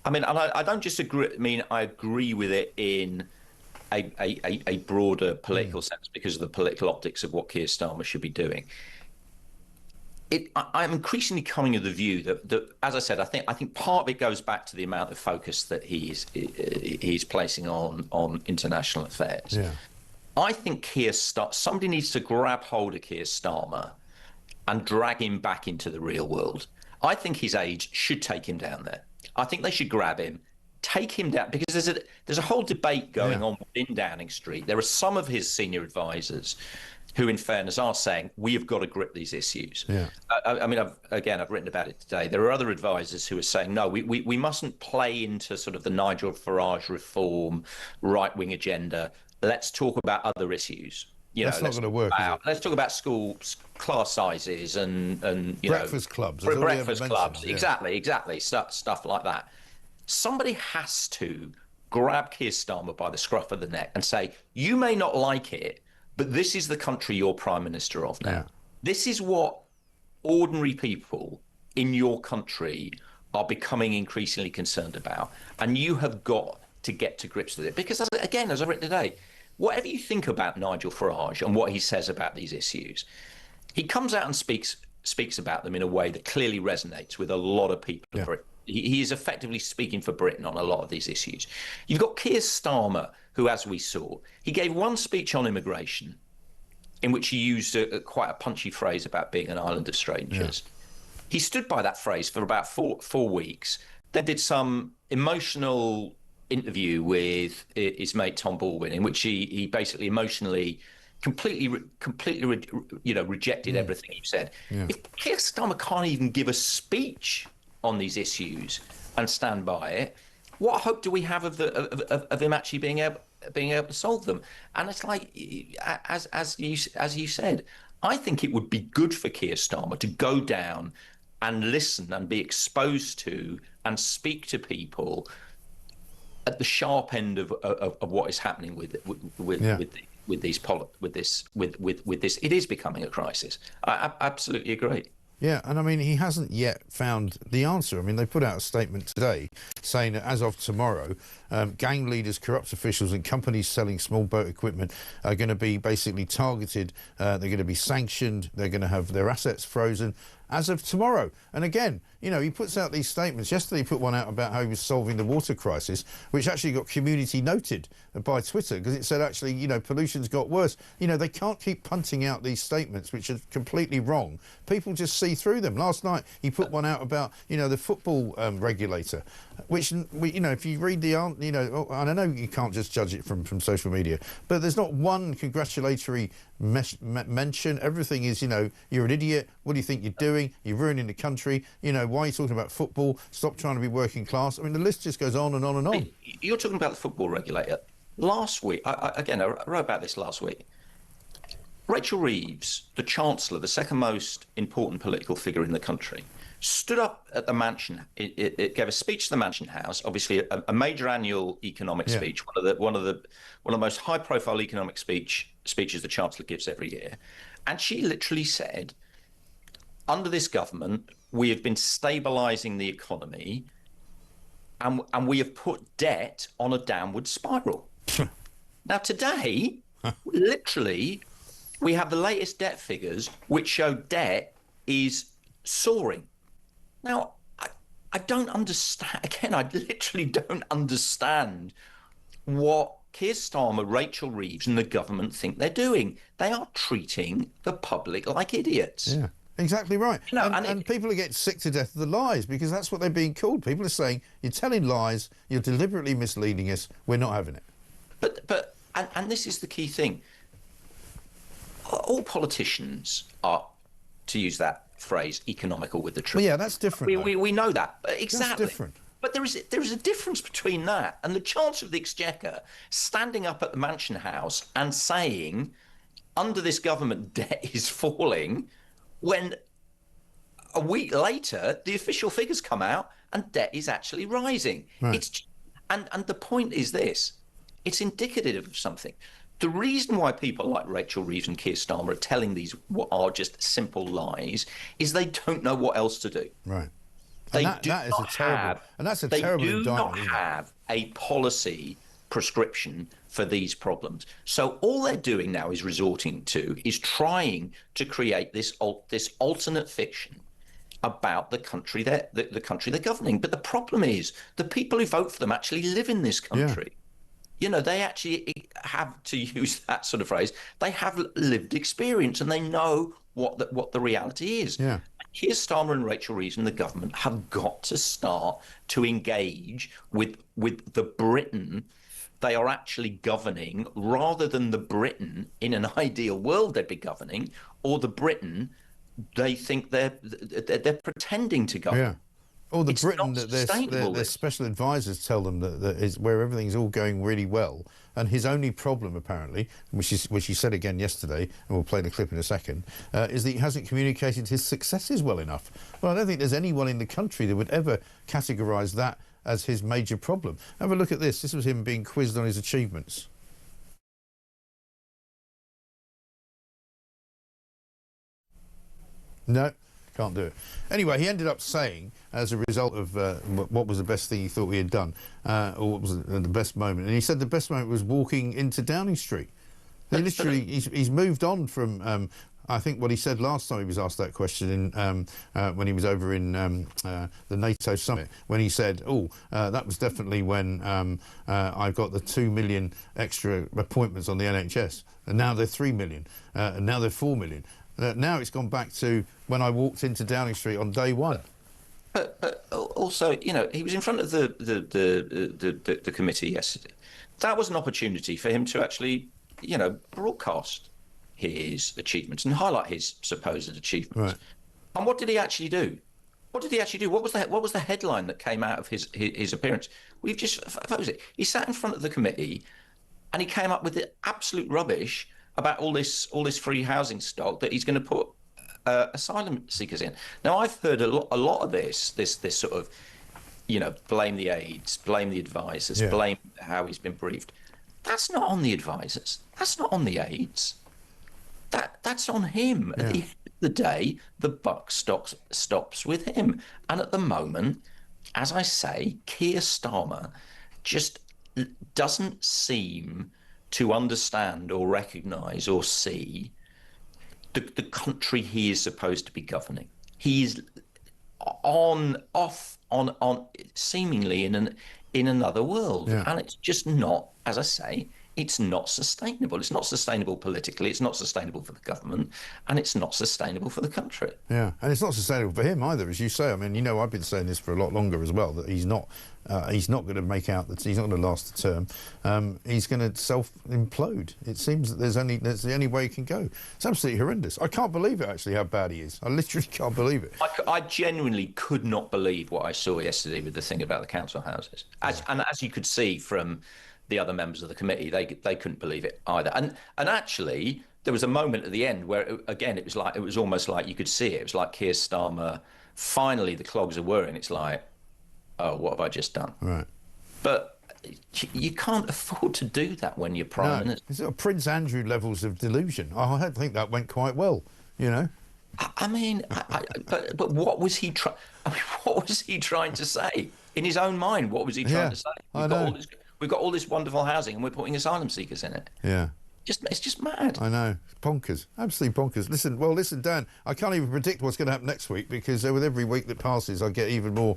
I mean, and I don't just agree. I mean, I agree with it in a broader political sense because of the political optics of what Keir Starmer should be doing. I'm increasingly coming to the view that, as I said, I think part of it goes back to the amount of focus that he's placing on international affairs. Yeah. I think somebody needs to grab hold of Keir Starmer and drag him back into the real world. I think his age should take him down there. I think they should grab him, take him down, because there's a whole debate going on within Downing Street. There are some of his senior advisors who, in fairness, are saying we have got to grip these issues. Yeah. I mean, I've written about it today. There are other advisors who are saying, no, we mustn't play into sort of the Nigel Farage reform right-wing agenda. Let's talk about other issues. That's not going to work. Let's talk about school class sizes and breakfast clubs. Breakfast clubs, exactly. Stuff like that. Somebody has to grab Keir Starmer by the scruff of the neck and say, you may not like it, but this is the country you're Prime Minister of now. Yeah. This is what ordinary people in your country are becoming increasingly concerned about. And you have got to get to grips with it. Because, as I've written today, whatever you think about Nigel Farage and what he says about these issues, he comes out and speaks about them in a way that clearly resonates with a lot of people. Yeah. He is effectively speaking for Britain on a lot of these issues. You've got Keir Starmer, who, as we saw, he gave one speech on immigration in which he used quite a punchy phrase about being an island of strangers. Yeah. He stood by that phrase for about four weeks, then did some emotional interview with his mate Tom Baldwin, in which he basically emotionally completely rejected everything he said. Yeah. If Keir Starmer can't even give a speech on these issues and stand by it, what hope do we have of him actually being able to solve them? And it's like, as you said, I think it would be good for Keir Starmer to go down and listen and be exposed to and speak to people at the sharp end of what is happening with this. It is becoming a crisis. I absolutely agree. Yeah, and I mean, he hasn't yet found the answer. I mean, they put out a statement today saying that as of tomorrow, gang leaders, corrupt officials and companies selling small boat equipment are going to be basically targeted. They're going to be sanctioned. They're going to have their assets frozen as of tomorrow. And again, he puts out these statements. Yesterday he put one out about how he was solving the water crisis, which actually got community noted by Twitter because it said actually, pollution's got worse. They can't keep punting out these statements, which are completely wrong. People just see through them. Last night he put one out about, the football regulator, which, if you read the, and I know you can't just judge it from social media, but there's not one congratulatory mention. Everything is, you're an idiot. What do you think you're doing? You're ruining the country. Why are you talking about football? Stop trying to be working class. I mean, the list just goes on and on and on. You're talking about the football regulator. Last week, I wrote about this last week. Rachel Reeves, the Chancellor, the second most important political figure in the country, stood up at the Mansion. It gave a speech to the Mansion House, obviously a major annual economic speech, one of the most high-profile economic speeches the Chancellor gives every year, and she literally said, under this government, we have been stabilising the economy, and we have put debt on a downward spiral. Now today, literally, we have the latest debt figures which show debt is soaring. Now, I don't understand. Again, I literally don't understand what Keir Starmer, Rachel Reeves and the government think they're doing. They are treating the public like idiots. Yeah, exactly right. And people are getting sick to death of the lies because that's what they're being called. People are saying, you're telling lies, you're deliberately misleading us, we're not having it. But this is the key thing. All politicians are, to use that phrase, economical with the truth. Well, yeah, that's different. We know that. Exactly. That's different. But there is a difference between that and the Chancellor of the Exchequer standing up at the Mansion House and saying, under this government, debt is falling, when a week later, the official figures come out and debt is actually rising. Right. And the point is this. It's indicative of something. The reason why people like Rachel Reeves and Keir Starmer are telling these what are just simple lies is they don't know what else to do. Right. They and that is a terrible, and that's a terrible indictment. They do not have a policy prescription for these problems. So all they're doing now is trying to create this alternate fiction about the country they're governing. But the problem is the people who vote for them actually live in this country. Yeah. You know, they actually have, to use that sort of phrase, they have lived experience and they know what the reality is. Yeah. Keir Starmer and Rachel Reeves and the government have got to start to engage with the Britain they are actually governing, rather than the Britain in an ideal world they'd be governing, or the Britain they think they're pretending to govern. Yeah. Or the Britain that their special advisors tell them that is where everything's all going really well, and his only problem apparently, which he said again yesterday, and we'll play the clip in a second, is that he hasn't communicated his successes well enough. Well, I don't think there's anyone in the country that would ever categorise that as his major problem. Have a look at this. This was him being quizzed on his achievements. No. Can't do it. Anyway, he ended up saying, as a result of what was the best thing he thought he had done, or what was the best moment, and he said the best moment was walking into Downing Street. He literally, he's moved on from, I think, what he said last time he was asked that question when he was over in the NATO summit, when he said, that was definitely when I got the 2 million extra appointments on the NHS, and now they're 3 million, and now they're 4 million. Now it's gone back to when I walked into Downing Street on day one. But also, you know, he was in front of the committee yesterday. That was an opportunity for him to actually, you know, broadcast his achievements and highlight his supposed achievements. Right. And what did he actually do? What was the headline that came out of his appearance? We've just opposed it. He sat in front of the committee, and he came up with the absolute rubbish about all this free housing stock that he's going to put asylum seekers in. Now, I've heard a lot of this sort of, you know, blame the aides, blame the advisors, blame how he's been briefed. That's not on the advisors. That's not on the aides. That's on him. Yeah. At the end of the day, the buck stops with him. And at the moment, as I say, Keir Starmer just doesn't seem to understand or recognise or see the country he is supposed to be governing. He's on seemingly in another world, and it's just not, as I say, it's not sustainable. It's not sustainable politically. It's not sustainable for the government, and it's not sustainable for the country. Yeah, and it's not sustainable for him either, as you say. I mean, you know, I've been saying this for a lot longer as well, that he's not going to make out that he's not going to last the term. He's going to self-implode. It seems that that's the only way he can go. It's absolutely horrendous. I can't believe it, actually, how bad he is. I literally can't believe it. I genuinely could not believe what I saw yesterday with the thing about the council houses. And as you could see from the other members of the committee, they couldn't believe it either. And actually, there was a moment at the end where, it was almost like you could see it. It was like Keir Starmer, finally the clogs are whirring. It's like, oh, what have I just done? Right. But you can't afford to do that when you're Prime Minister. It's Prince Andrew levels of delusion. I don't think that went quite well, you know. I mean, but what was he what was he trying to say? In his own mind, what was he trying to say? We've got all this wonderful housing and we're putting asylum seekers in it. Yeah. It's just mad. I know. It's bonkers. Absolutely bonkers. Listen, Dan, I can't even predict what's going to happen next week because with every week that passes, I get even more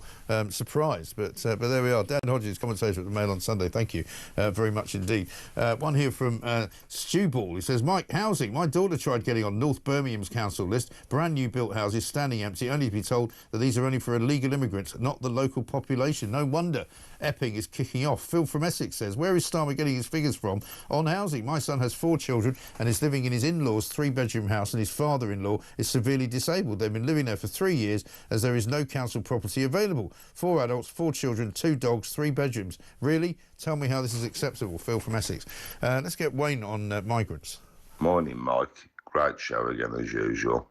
surprised. But there we are. Dan Hodges, commentator at the Mail on Sunday. Thank you very much indeed. One here from Stu Ball. He says, Mike, housing. My daughter tried getting on North Birmingham's council list. Brand new built houses standing empty, only to be told that these are only for illegal immigrants, not the local population. No wonder Epping is kicking off. Phil from Essex says, where is Starmer getting his figures from on housing? My son has 4 children and is living in his in-laws' 3-bedroom house, and his father-in-law is severely disabled. They've been living there for 3 years as there is no council property available. 4 adults, 4 children, 2 dogs, 3 bedrooms. Really? Tell me how this is acceptable. Phil from Essex. Let's get Wayne on migrants. Morning, Mike. Great show again as usual.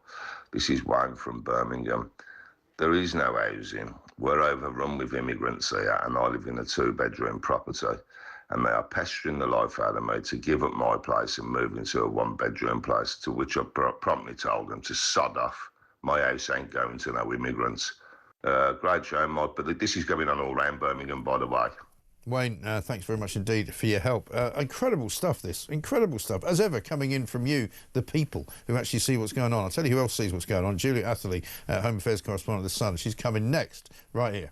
This is Wayne from Birmingham. There is no housing. We're overrun with immigrants here, and I live in a 2-bedroom property. and they are pestering the life out of me to give up my place and move into a one-bedroom place, to which I promptly told them to sod off. My house ain't going to no immigrants. Great show, Mike, but this is going on all around Birmingham, by the way. Wayne, thanks very much indeed for your help. Incredible stuff, this. Incredible stuff. As ever, coming in from you, the people who actually see what's going on. I'll tell you who else sees what's going on. Julia Atherley, Home Affairs correspondent of The Sun. She's coming next, right here.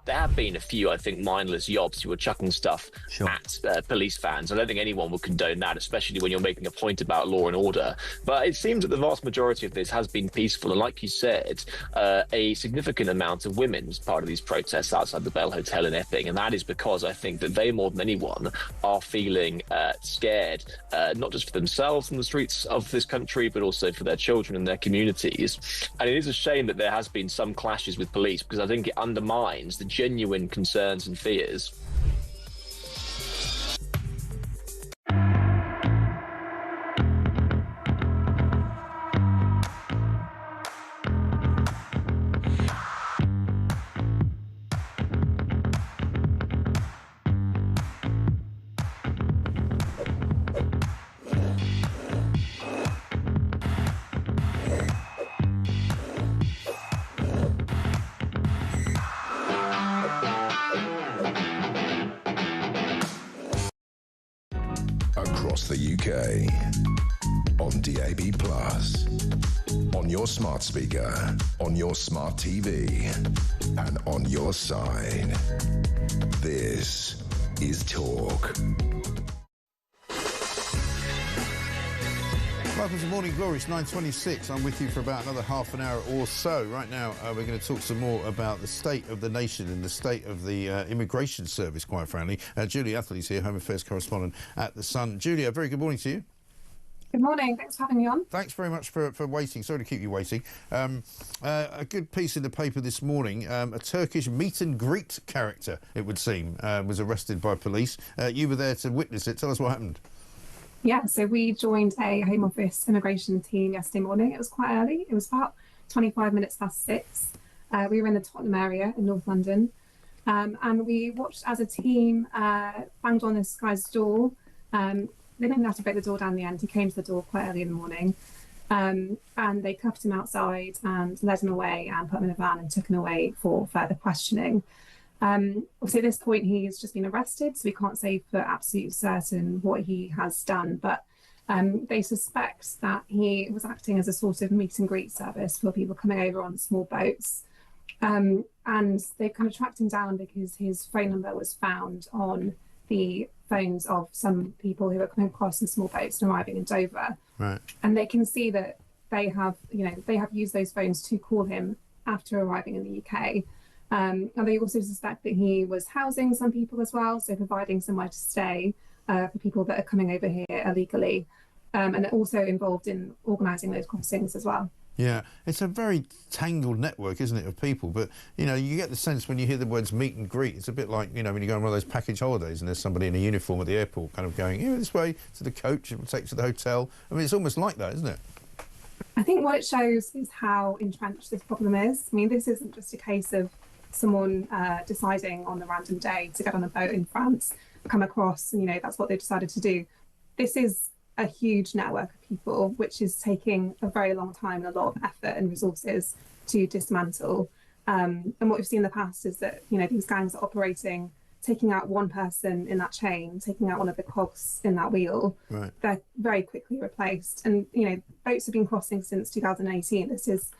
There have been a few, I think, mindless yobs who are chucking stuff at police vans. I don't think anyone would condone that, especially when you're making a point about law and order. But it seems that the vast majority of this has been peaceful. And like you said, a significant amount of women as part of these protests outside the Bell Hotel in Epping. And that is because I think that they, more than anyone, are feeling scared, not just for themselves in the streets of this country, but also for their children and their communities. And it is a shame that there has been some clashes with police, because I think it undermines the genuine concerns and fears. Across the UK, on DAB+, on your smart speaker, on your smart TV, and on your side. This is Talk. Welcome to Morning Glory. It's 9:26. I'm with you for about another half an hour or so. Right now, we're going to talk some more about the state of the nation and the state of the immigration service, quite frankly. Julia Atherley's here, Home Affairs correspondent at The Sun. Julia, very good morning to you. Good morning. Thanks for having me on. Thanks very much for waiting. Sorry to keep you waiting. A good piece in the paper this morning. A Turkish meet and greet character, it would seem, was arrested by police. You were there to witness it. Tell us what happened. Yeah, so we joined a Home Office immigration team yesterday morning. It was quite early. It was about 25 minutes past 6. We were in the Tottenham area in North London. And we watched as a team, banged on this guy's door. They didn't have to break the door down in the end. He came to the door quite early in the morning. And they cuffed him outside and led him away and put him in a van and took him away for further questioning. Obviously, at this point, he's just been arrested, so we can't say for absolute certain what he has done. But they suspect that he was acting as a sort of meet and greet service for people coming over on small boats. And they've kind of tracked him down because his phone number was found on the phones of some people who are coming across in small boats and arriving in Dover. Right. And they can see that they have used those phones to call him after arriving in the UK. And they also suspect that he was housing some people as well, so providing somewhere to stay for people that are coming over here illegally, and also involved in organising those crossings as well. Yeah, it's a very tangled network, isn't it, of people? But, you know, you get the sense when you hear the words meet and greet, it's a bit like, you know, when you go on one of those package holidays and there's somebody in a uniform at the airport kind of going, here, this way to the coach, it will take you to the hotel. I mean, it's almost like that, isn't it? I think what it shows is how entrenched this problem is. I mean, this isn't just a case of someone deciding on a random day to get on a boat in France, come across, and, you know, that's what they decided to do. This is a huge network of people, which is taking a very long time and a lot of effort and resources to dismantle. And what we've seen in the past is that, you know, these gangs are operating taking out one person in that chain, taking out one of the cogs in that wheel, they're very quickly replaced. And, boats have been crossing since 2018. This is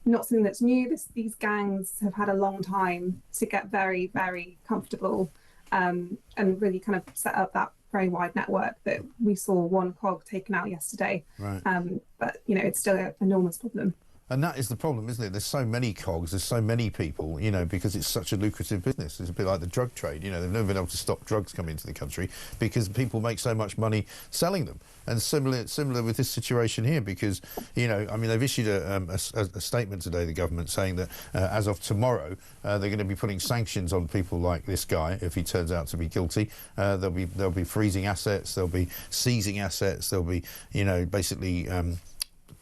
not something that's new. These gangs have had a long time to get very, very comfortable and really kind of set up that very wide network that we saw one cog taken out yesterday. But, it's still an enormous problem. And that is the problem, isn't it? There's so many cogs, there's so many people, because it's such a lucrative business. It's a bit like the drug trade. They've never been able to stop drugs coming into the country because people make so much money selling them. And similar with this situation here, because, they've issued a statement today, the government, saying that as of tomorrow, they're going to be putting sanctions on people like this guy if he turns out to be guilty. They'll be freezing assets, they'll be seizing assets, they'll be, basically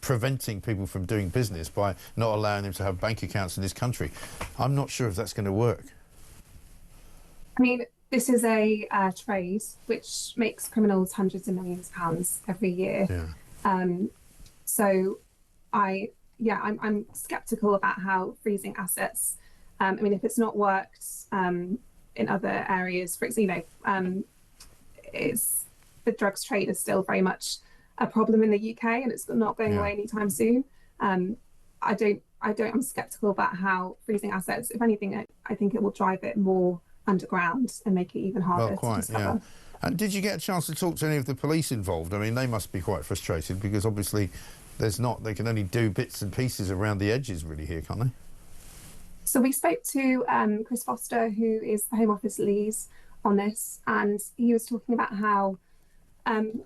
preventing people from doing business by not allowing them to have bank accounts in this country. I'm not sure if that's going to work. I mean, this is a trade which makes criminals hundreds of millions of pounds every year. So I'm sceptical about how freezing assets, if it's not worked in other areas, for example, the drugs trade is still very much a problem in the UK, and it's not going away anytime soon. I'm sceptical about how freezing assets, if anything, I think it will drive it more underground and make it even harder to discover. And did you get a chance to talk to any of the police involved? I mean, they must be quite frustrated because obviously they can only do bits and pieces around the edges really here, can't they? So we spoke to Chris Foster, who is the Home Office lead on this, and he was talking about how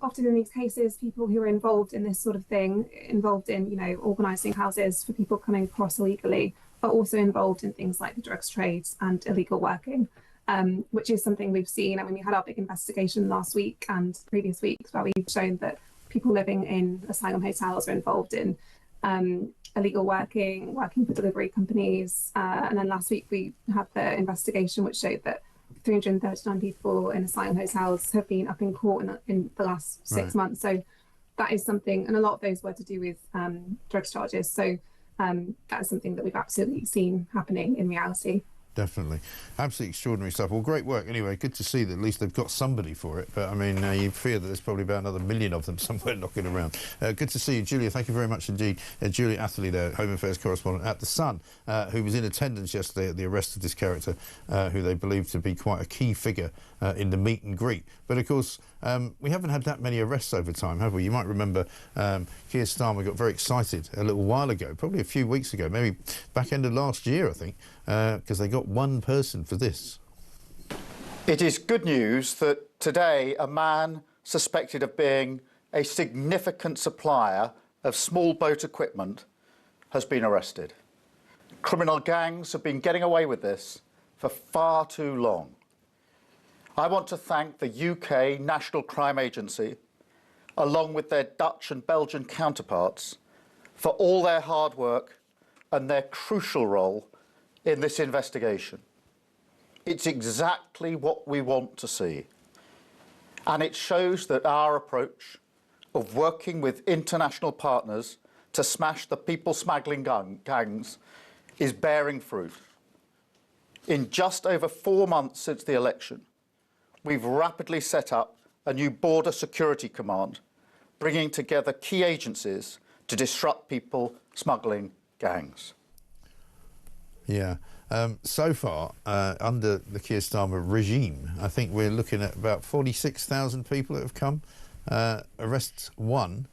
often in these cases, people who are involved in this sort of thing, involved in, organising houses for people coming across illegally, are also involved in things like the drugs trade and illegal working, which is something we've seen. I mean, we had our big investigation last week and previous weeks where we've shown that people living in asylum hotels are involved in illegal working for delivery companies. And then last week we had the investigation which showed that 339 people in asylum hotels have been up in court in the last 6 months. So that is something, and a lot of those were to do with drugs charges. So that is something that we've absolutely seen happening in reality. Definitely. Absolutely extraordinary stuff. Well, great work. Anyway, good to see that at least they've got somebody for it. But, I mean, you fear that there's probably about another million of them somewhere knocking around. Good to see you, Julia. Thank you very much indeed. Julia Atherley, the Home Affairs correspondent at The Sun, who was in attendance yesterday at the arrest of this character, who they believe to be quite a key figure in the meet and greet. But, of course, we haven't had that many arrests over time, have we? You might remember Keir Starmer got very excited a little while ago, probably a few weeks ago, maybe back end of last year, I think, because they got one person for this. It is good news that today a man suspected of being a significant supplier of small boat equipment has been arrested. Criminal gangs have been getting away with this for far too long. I want to thank the UK National Crime Agency, along with their Dutch and Belgian counterparts, for all their hard work and their crucial role in this investigation. It's exactly what we want to see. And it shows that our approach of working with international partners to smash the people smuggling gangs is bearing fruit. In just over 4 months since the election, we've rapidly set up a new border security command, bringing together key agencies to disrupt people smuggling gangs. Yeah. So far, under the Keir Starmer regime, I think we're looking at about 46,000 people that have come. Arrests 1.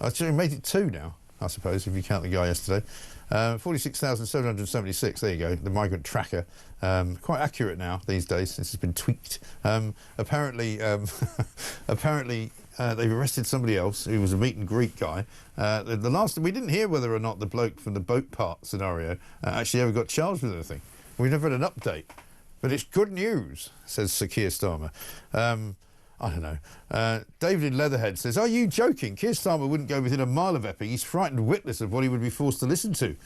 Actually, we made it 2 now, I suppose, if you count the guy yesterday. 46,776, there you go, the migrant tracker. Quite accurate now these days, since it's been tweaked. Apparently, they've arrested somebody else who was a meet and greet guy. The last, we didn't hear whether or not the bloke from the boat part scenario actually ever got charged with anything. We've never had an update. But it's good news, says Sir Keir Starmer. I don't know. David in Leatherhead says, are you joking? Keir Starmer wouldn't go within a mile of Epping. He's frightened witless of what he would be forced to listen to.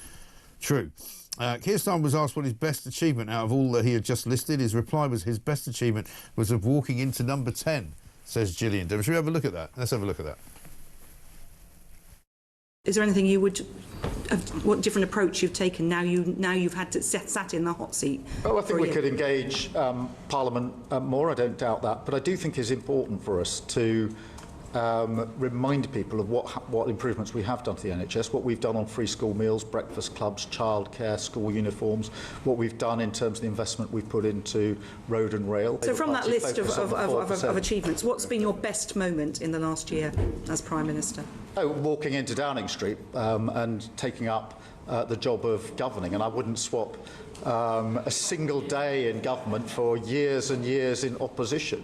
True. Keir Starmer was asked what his best achievement out of all that he had just listed. His reply was his best achievement was of walking into number 10, says Gillian. Should we have a look at that? Let's have a look at that. Is there anything you would what different approach you've taken now you've had to sat in the hot seat? Well, I think we could engage Parliament more. I don't doubt that, but I do think it's important for us to remind people of what improvements we have done to the NHS, what we've done on free school meals, breakfast clubs, childcare, school uniforms, what we've done in terms of the investment we've put into road and rail. So from that list of achievements, what's been your best moment in the last year as Prime Minister? Oh, walking into Downing Street and taking up the job of governing, and I wouldn't swap a single day in government for years and years in opposition.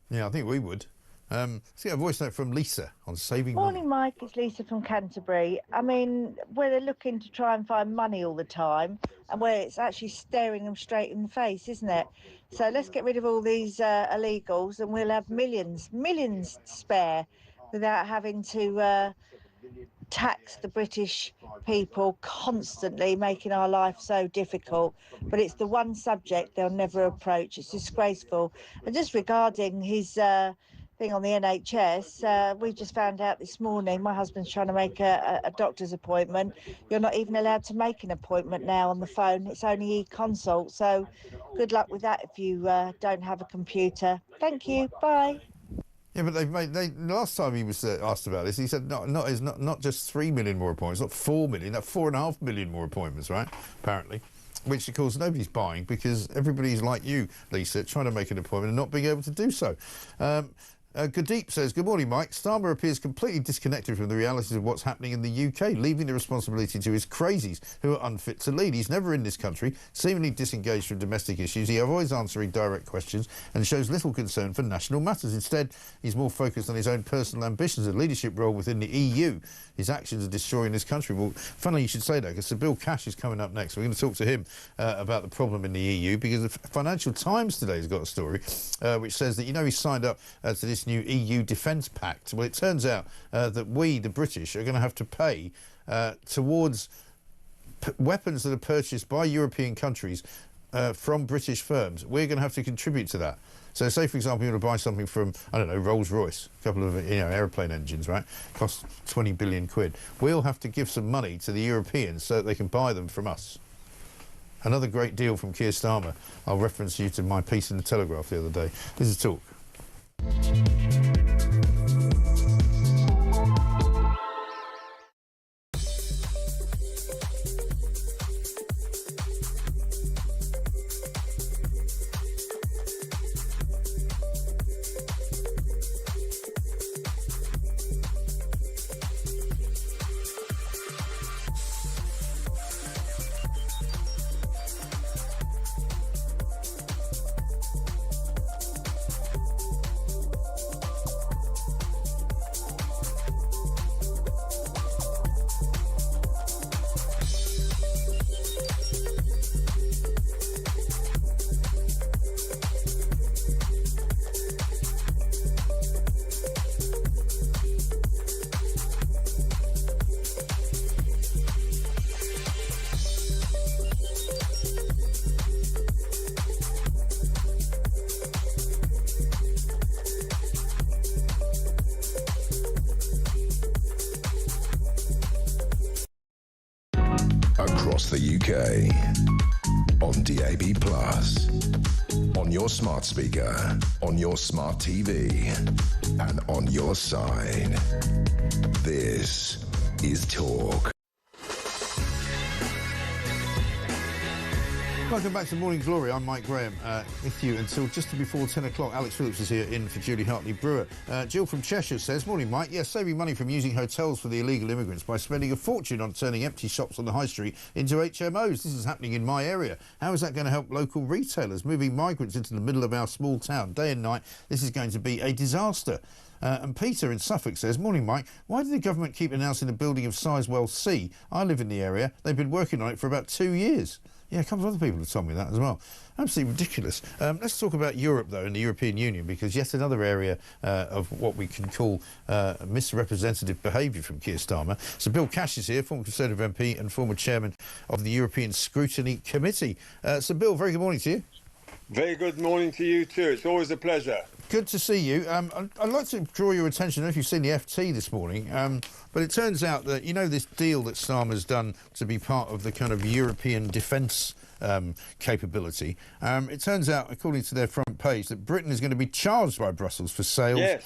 Yeah, I think we would. Let's get a voice note from Lisa on saving money. Morning, Mike. It's Lisa from Canterbury. I mean, where they're looking to try and find money all the time and where it's actually staring them straight in the face, isn't it? So let's get rid of all these illegals and we'll have millions spare without having to tax the British people constantly, making our life so difficult. But it's the one subject they'll never approach. It's disgraceful. And just regarding his thing on the NHS, we just found out this morning, my husband's trying to make a doctor's appointment. You're not even allowed to make an appointment now on the phone. It's only e-consult. So good luck with that if you don't have a computer. Thank you. Bye. Yeah, but last time he was asked about this, he said not just 3 million more appointments, not 4 million, that's 4.5 million more appointments, right? Apparently. Which, of course, nobody's buying because everybody's like you, Lisa, trying to make an appointment and not being able to do so. Gadeep says, good morning, Mike. Starmer appears completely disconnected from the realities of what's happening in the UK, leaving the responsibility to his crazies who are unfit to lead. He's never in this country, seemingly disengaged from domestic issues. He avoids answering direct questions and shows little concern for national matters. Instead, he's more focused on his own personal ambitions, a leadership role within the EU. His actions are destroying this country. Well, funnily you should say that, because Sir Bill Cash is coming up next. We're going to talk to him about the problem in the EU, because the Financial Times today has got a story which says that, he signed up to this new EU Defence Pact. Well, it turns out that we, the British, are going to have to pay towards weapons that are purchased by European countries from British firms. We're going to have to contribute to that. So say, for example, you want to buy something from, I don't know, Rolls-Royce, a couple of, aeroplane engines, right? Costs 20 billion quid. We'll have to give some money to the Europeans so that they can buy them from us. Another great deal from Keir Starmer. I'll reference you to my piece in the Telegraph the other day. This is Talk. Across the UK, on DAB+, on your smart speaker, on your smart TV, and on your side. This is Talk. Welcome back to Morning Glory. I'm Mike Graham with you until just before 10 o'clock. Alex Phillips is here in for Julie Hartley-Brewer. Jill from Cheshire says, morning, Mike. Yes, saving money from using hotels for the illegal immigrants by spending a fortune on turning empty shops on the high street into HMOs. This is happening in my area. How is that going to help local retailers? Moving migrants into the middle of our small town day and night, this is going to be a disaster. And Peter in Suffolk says, morning, Mike. Why did the government keep announcing the building of Sizewell C? I live in the area. They've been working on it for about 2 years. Yeah, a couple of other people have told me that as well. Absolutely ridiculous. Let's talk about Europe, though, and the European Union, because yet another area of what we can call misrepresentative behaviour from Keir Starmer. So Bill Cash is here, former Conservative MP and former chairman of the European Scrutiny Committee. So, Bill, very good morning to you. Very good morning to you too. It's always a pleasure. Good to see you. I'd like to draw your attention, I don't know if you've seen the FT this morning, but it turns out that, you know, this deal that Starmer's done to be part of the kind of European defence capability, it turns out, according to their front page, that Britain is going to be charged by Brussels for sales,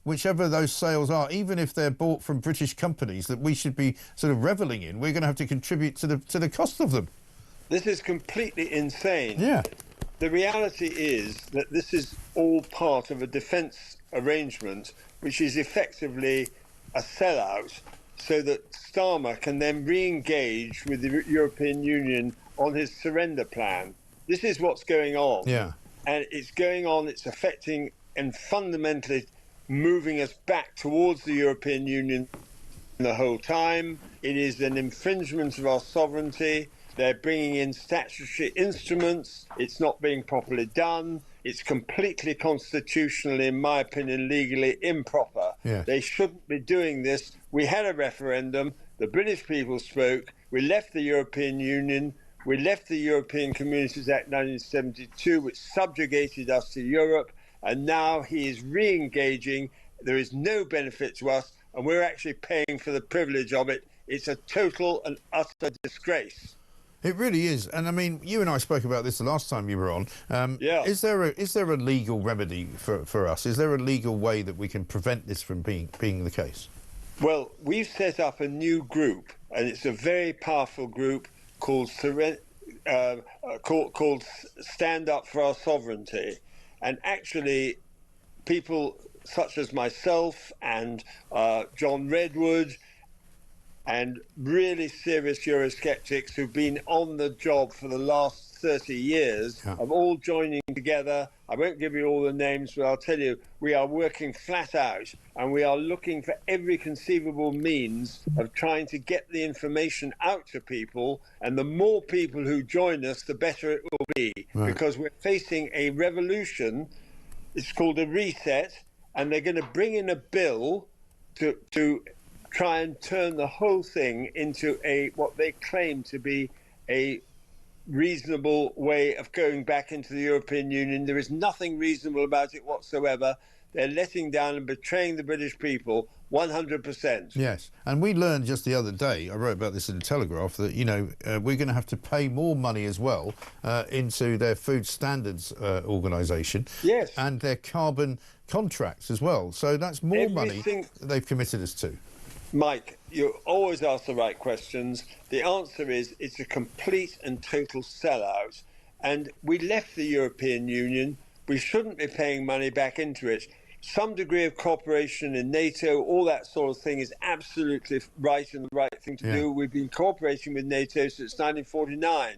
whichever those sales are, even if they're bought from British companies that we should be sort of revelling in. We're going to have to contribute to the cost of them. This is completely insane. Yeah. The reality is that this is all part of a defence arrangement, which is effectively a sellout, so that Starmer can then re-engage with the European Union on his surrender plan. This is what's going on. Yeah. And it's going on, it's affecting and fundamentally moving us back towards the European Union the whole time. It is an infringement of our sovereignty. They're bringing in statutory instruments. It's not being properly done. It's completely constitutionally, in my opinion, legally improper. Yeah. They shouldn't be doing this. We had a referendum. The British people spoke. We left the European Union. We left the European Communities Act 1972, which subjugated us to Europe. And now he is re-engaging. There is no benefit to us, and we're actually paying for the privilege of it. It's a total and utter disgrace. It really is. And I mean, you and I spoke about this the last time you were on. Is there a legal remedy for us? Is there a legal way that we can prevent this from being the case? Well, we've set up a new group, and it's a very powerful group called Stand Up for Our Sovereignty. And actually, people such as myself and John Redwood and really serious Eurosceptics who've been on the job for the last 30 years of all joining together. I won't give you all the names, but I'll tell you, we are working flat out, and we are looking for every conceivable means of trying to get the information out to people. And the more people who join us, the better it will be, because we're facing a revolution. It's called a reset, and they're going to bring in a bill to try and turn the whole thing into what they claim to be a reasonable way of going back into the European Union. There is nothing reasonable about it whatsoever. They're letting down and betraying the British people 100%. Yes, and we learned just the other day, I wrote about this in the Telegraph, that, you know, we're going to have to pay more money as well into their food standards organisation. Yes. And their carbon contracts as well. So that's more money they've committed us to. Mike, you always ask the right questions. The answer is it's a complete and total sellout. And we left the European Union. We shouldn't be paying money back into it. Some degree of cooperation in NATO, all that sort of thing is absolutely right and the right thing to do. We've been cooperating with NATO since 1949.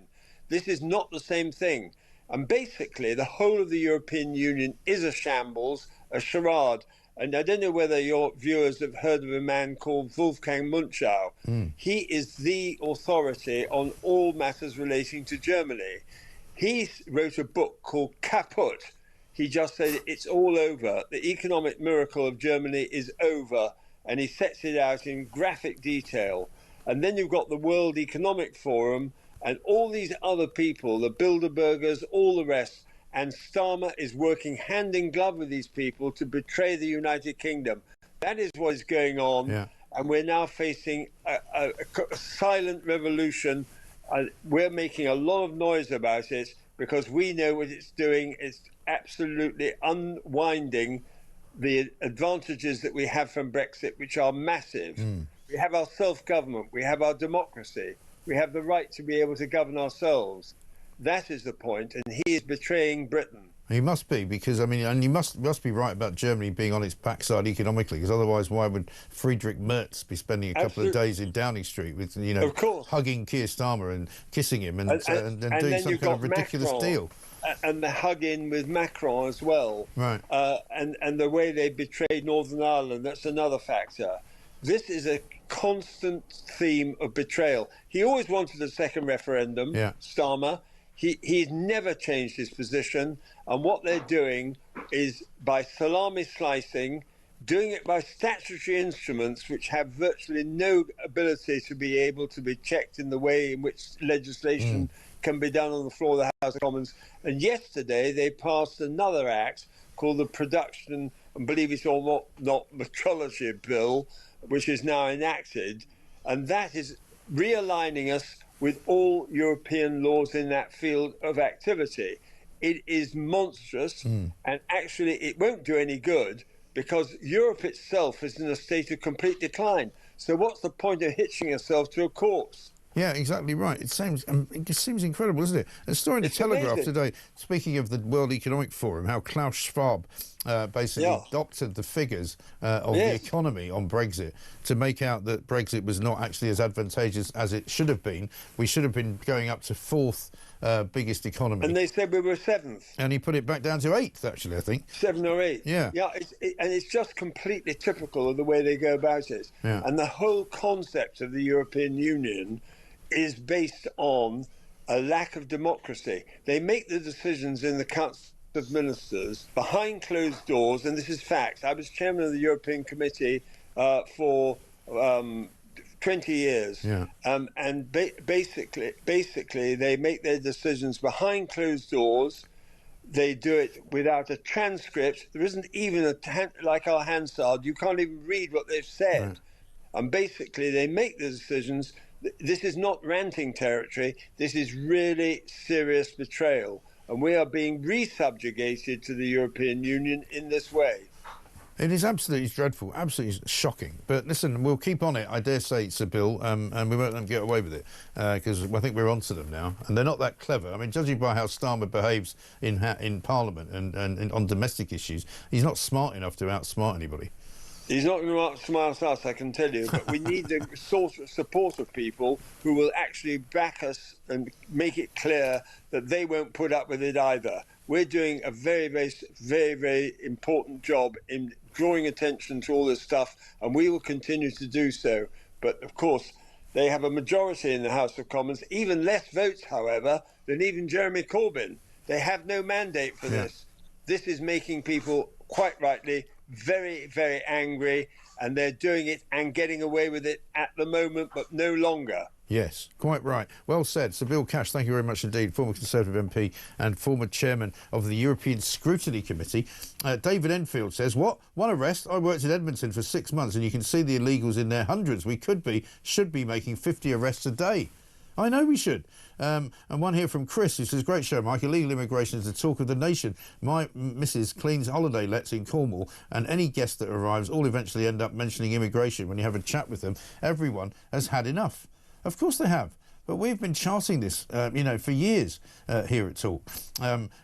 This is not the same thing. And basically, the whole of the European Union is a shambles, a charade. And I don't know whether your viewers have heard of a man called Wolfgang Munchau. He is the authority on all matters relating to Germany. He wrote a book called Kaputt. He just said it's all over. The economic miracle of Germany is over. And he sets it out in graphic detail. And then you've got the World Economic Forum and all these other people, the Bilderbergers, all the rest. And Starmer is working hand in glove with these people to betray the United Kingdom. That is what is going on. And we're now facing a silent revolution. We're making a lot of noise about it because we know what it's doing. It's absolutely unwinding the advantages that we have from Brexit, which are massive. We have our self-government. We have our democracy. We have the right to be able to govern ourselves. That is the point, and he is betraying Britain. He must be, because, I mean, and you must be right about Germany being on its backside economically, because otherwise why would Friedrich Merz be spending a couple of days in Downing Street with, you know, hugging Keir Starmer and kissing him and doing some kind of ridiculous deal? And the hug-in with Macron as well. Right. And the way they betrayed Northern Ireland, that's another factor. This is a constant theme of betrayal. He always wanted a second referendum, Starmer. He's never changed his position, and what they're doing is by salami slicing, doing it by statutory instruments which have virtually no ability to be able to be checked in the way in which legislation can be done on the floor of the House of Commons. And yesterday they passed another act called the Production, and believe it or not Metrology Bill, which is now enacted. And that is realigning us with all European laws in that field of activity. It is monstrous, and actually it won't do any good because Europe itself is in a state of complete decline. So what's the point of hitching yourself to a corpse? Yeah, exactly right. It seems incredible, isn't it? A story in the Telegraph today, speaking of the World Economic Forum, how Klaus Schwab basically doctored the figures of the economy on Brexit to make out that Brexit was not actually as advantageous as it should have been. We should have been going up to fourth biggest economy. And they said we were seventh. And he put it back down to eighth, actually, I think. 7 or 8. Yeah. Yeah, and it's just completely typical of the way they go about it. Yeah. And the whole concept of the European Union is based on a lack of democracy. They make the decisions in the Council of Ministers behind closed doors, and this is fact. I was chairman of the European Committee for 20 years, and basically they make their decisions behind closed doors. They do it without a transcript. There isn't even like our Hansard. You can't even read what they've said. Right. And basically they make the decisions. This is not ranting territory. This is really serious betrayal. And we are being re-subjugated to the European Union in this way. It is absolutely dreadful, absolutely shocking. But listen, we'll keep on it, I dare say, Sir Bill, and we won't let them get away with it, because I think we're onto them now. And they're not that clever. I mean, judging by how Starmer behaves in Parliament and on domestic issues, he's not smart enough to outsmart anybody. He's not going to outsmart us, I can tell you, but we need the sort of support of people who will actually back us and make it clear that they won't put up with it either. We're doing a very, very, very, very important job in drawing attention to all this stuff, and we will continue to do so. But, of course, they have a majority in the House of Commons, even less votes, however, than even Jeremy Corbyn. They have no mandate for this. This is making people, quite rightly, very, very angry, and they're doing it and getting away with it at the moment, but no longer. Yes, quite right. Well said. Sir Bill Cash, thank you very much indeed, former Conservative MP and former chairman of the European Scrutiny Committee. David Enfield says, what? One arrest? I worked in Edmonton for 6 months and you can see the illegals in their hundreds. We should be making 50 arrests a day. I know we should. And one here from Chris, who says, great show, Mike. Illegal immigration is the talk of the nation. My missus cleans holiday lets in Cornwall, and any guest that arrives all eventually end up mentioning immigration. When you have a chat with them, everyone has had enough. Of course they have. But we've been charting this, for years here at Talk.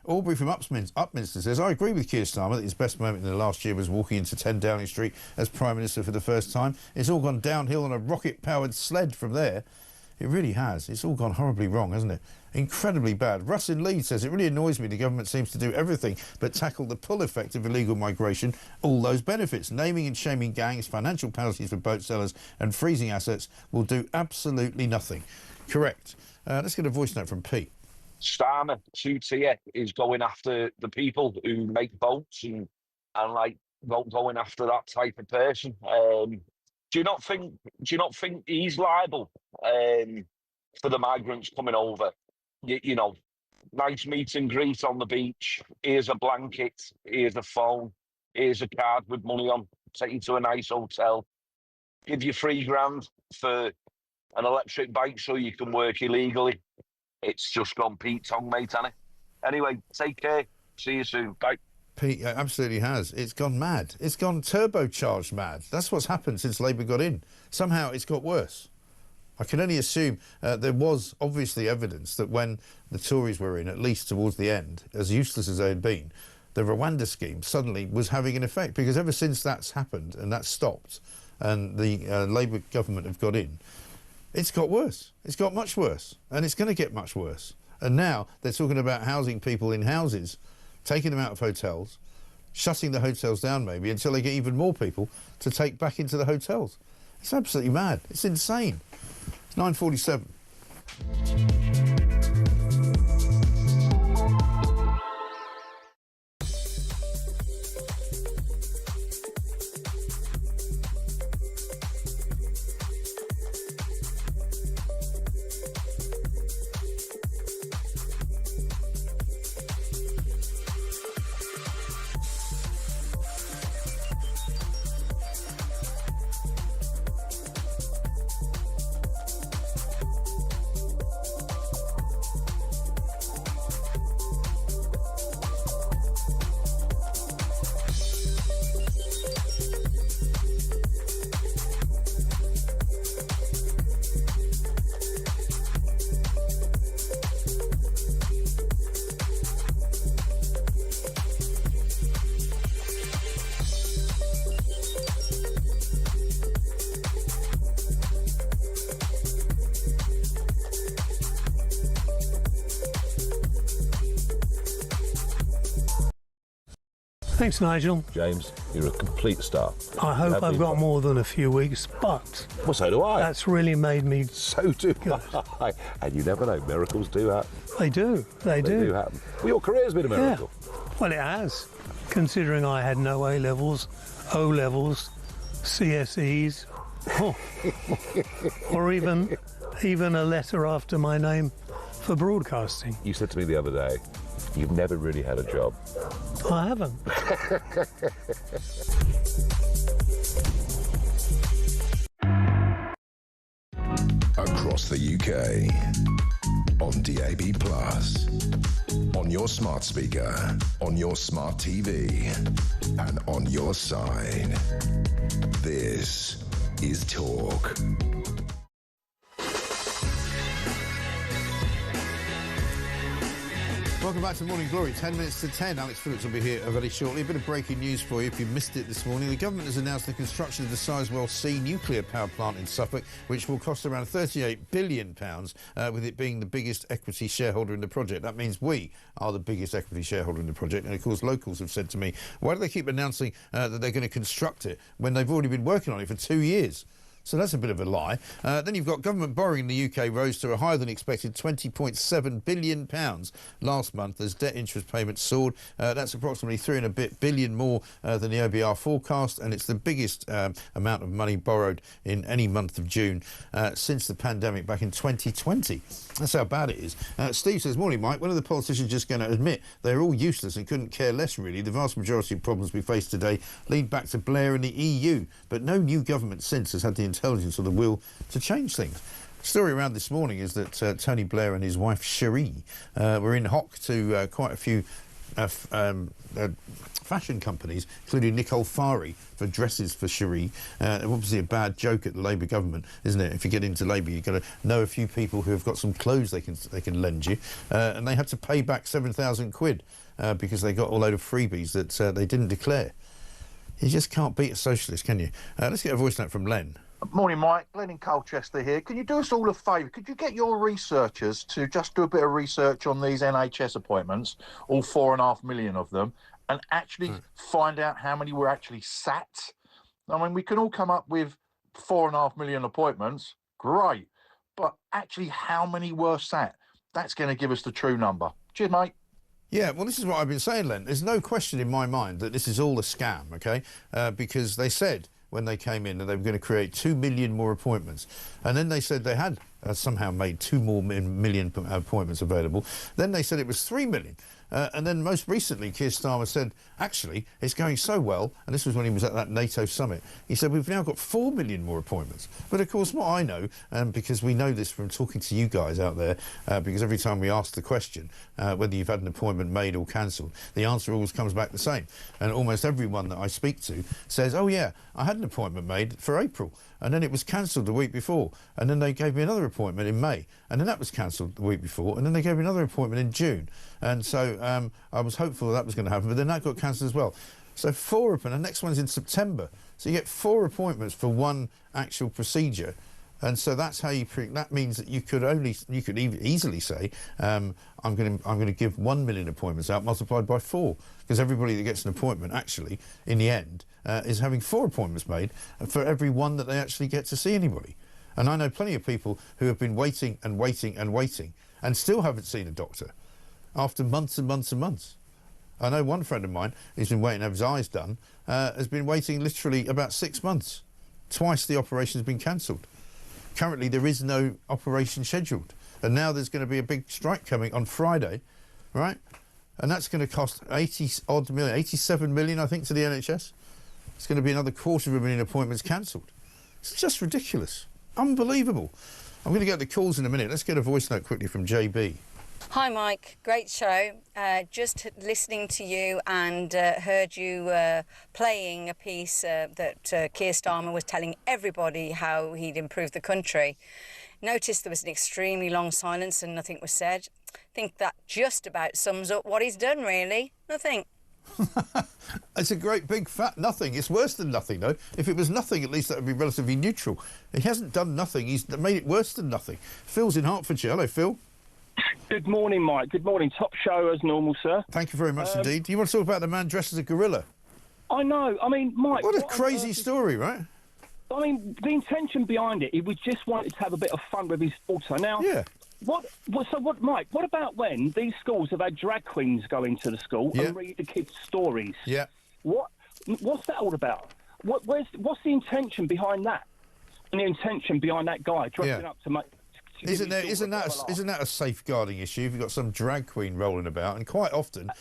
Aubrey from Upminster says, I agree with Keir Starmer that his best moment in the last year was walking into 10 Downing Street as Prime Minister for the first time. It's all gone downhill on a rocket-powered sled from there. It really has. It's all gone horribly wrong, hasn't it? Incredibly bad. Russ in Leeds says, it really annoys me the government seems to do everything but tackle the pull effect of illegal migration, all those benefits. Naming and shaming gangs, financial penalties for boat sellers and freezing assets will do absolutely nothing. Correct. Let's get a voice note from Pete. Starmer, two-tier, is going after the people who make boats and going after that type of person. Do you not think he's liable for the migrants coming over? You know, nice meet and greet on the beach. Here's a blanket. Here's a phone. Here's a card with money on. Take you to a nice hotel. Give you $3,000 for an electric bike so you can work illegally. It's just gone Pete Tong, mate, hasn't it? Anyway, take care. See you soon. Bye. Pete, absolutely has. It's gone mad. It's gone turbocharged mad. That's what's happened since Labour got in. Somehow it's got worse. I can only assume there was obviously evidence that when the Tories were in, at least towards the end, as useless as they had been, the Rwanda scheme suddenly was having an effect, because ever since that's happened and that's stopped and the Labour government have got in, it's got worse. It's got much worse, and it's going to get much worse. And now they're talking about housing people in houses, taking them out of hotels, shutting the hotels down maybe until they get even more people to take back into the hotels. It's absolutely mad. It's insane. It's 9:47. Thanks, Nigel. James, you're a complete star. I hope I've got more than a few weeks, but... Well, so do I. That's really made me... So do I. And you never know, miracles do happen. They do. They do happen. Well, your career's been a miracle. Yeah. Well, it has, considering I had no A-levels, O-levels, CSEs, or even a letter after my name for broadcasting. You said to me the other day, you've never really had a job. I haven't. Across the UK, on DAB+, on your smart speaker, on your smart TV, and on your side. This is Talk. Welcome back to Morning Glory. 10 minutes to 10. Alex Phillips will be here very shortly. A bit of breaking news for you if you missed it this morning. The government has announced the construction of the Sizewell C nuclear power plant in Suffolk, which will cost around £38 billion, with it being the biggest equity shareholder in the project. That means we are the biggest equity shareholder in the project. And, of course, locals have said to me, why do they keep announcing that they're going to construct it when they've already been working on it for 2 years? So that's a bit of a lie. Then you've got government borrowing in the UK rose to a higher than expected £20.7 billion last month as debt interest payments soared. That's approximately £3 and a bit billion more than the OBR forecast, and it's the biggest amount of money borrowed in any month of June since the pandemic back in 2020. That's how bad it is. Steve says, morning, Mike. When are the politicians just going to admit they're all useless and couldn't care less, really? The vast majority of problems we face today lead back to Blair and the EU, but no new government since has had the intelligence or the will to change things. The story around this morning is that Tony Blair and his wife Cherie were in hock to quite a few fashion companies, including Nicole Farey for dresses for Cherie. Obviously a bad joke at the Labour government, isn't it? If you get into Labour, you've got to know a few people who have got some clothes they can lend you. And they had to pay back £7,000 because they got a load of freebies that they didn't declare. You just can't beat a socialist, can you? Let's get a voice note from Len. Morning, Mike. Glenn in Colchester here. Can you do us all a favour? Could you get your researchers to just do a bit of research on these NHS appointments, all 4.5 million of them, and actually find out how many were actually sat? I mean, we can all come up with 4.5 million appointments. Great. But actually, how many were sat? That's going to give us the true number. Cheers, mate. Yeah, well, this is what I've been saying, Len. There's no question in my mind that this is all a scam, OK? Because they said when they came in that they were going to create 2 million more appointments. And then they said they had somehow made 2 more million appointments available. Then they said it was 3 million. And then most recently, Keir Starmer said, actually, it's going so well, and this was when he was at that NATO summit, he said, we've now got 4 million more appointments. But, of course, what I know, because we know this from talking to you guys out there, because every time we ask the question whether you've had an appointment made or cancelled, the answer always comes back the same. And almost everyone that I speak to says, oh, yeah, I had an appointment made for April, and then it was cancelled the week before, and then they gave me another appointment in May, and then that was cancelled the week before, and then they gave me another appointment in June. And so I was hopeful that was going to happen, but then that got cancelled as well. So 4 appointments, the next one's in September. So you get 4 appointments for one actual procedure. And so that's how you that means that you could easily say I'm going to give 1 million appointments out multiplied by 4, because everybody that gets an appointment actually in the end is having 4 appointments made for every one that they actually get to see anybody. And I know plenty of people who have been waiting and waiting and waiting and still haven't seen a doctor after months and months and months. I know one friend of mine who's been waiting to have his eyes done has been waiting literally about 6 months. Twice the operation's been cancelled. Currently there is no operation scheduled, and now there's going to be a big strike coming on Friday, right? And that's going to cost 80-odd million, 87 million, I think, to the NHS. It's going to be another 250,000 appointments cancelled. It's just ridiculous. Unbelievable. I'm going to get the calls in a minute. Let's get a voice note quickly from JB. Hi, Mike. Great show. Just listening to you and heard you playing a piece that Keir Starmer was telling everybody how he'd improved the country. Noticed there was an extremely long silence and nothing was said. I think that just about sums up what he's done, really. Nothing. It's a great big fat nothing. It's worse than nothing, though. If it was nothing, at least that would be relatively neutral. He hasn't done nothing. He's made it worse than nothing. Phil's in Hertfordshire. Hello, Phil. Good morning, Mike. Good morning. Top show as normal, sir. Thank you very much indeed. Do you want to talk about the man dressed as a gorilla? I know. I mean, Mike... What a crazy story, right? I mean, the intention behind it, he was just wanted to have a bit of fun with his daughter. Now, Mike, what about when these schools have had drag queens go into the school and read the kids' stories? Yeah. What's that all about? What's the intention behind that? And the intention behind that guy dressing up to make... Isn't that a safeguarding issue if you've got some drag queen rolling about and quite often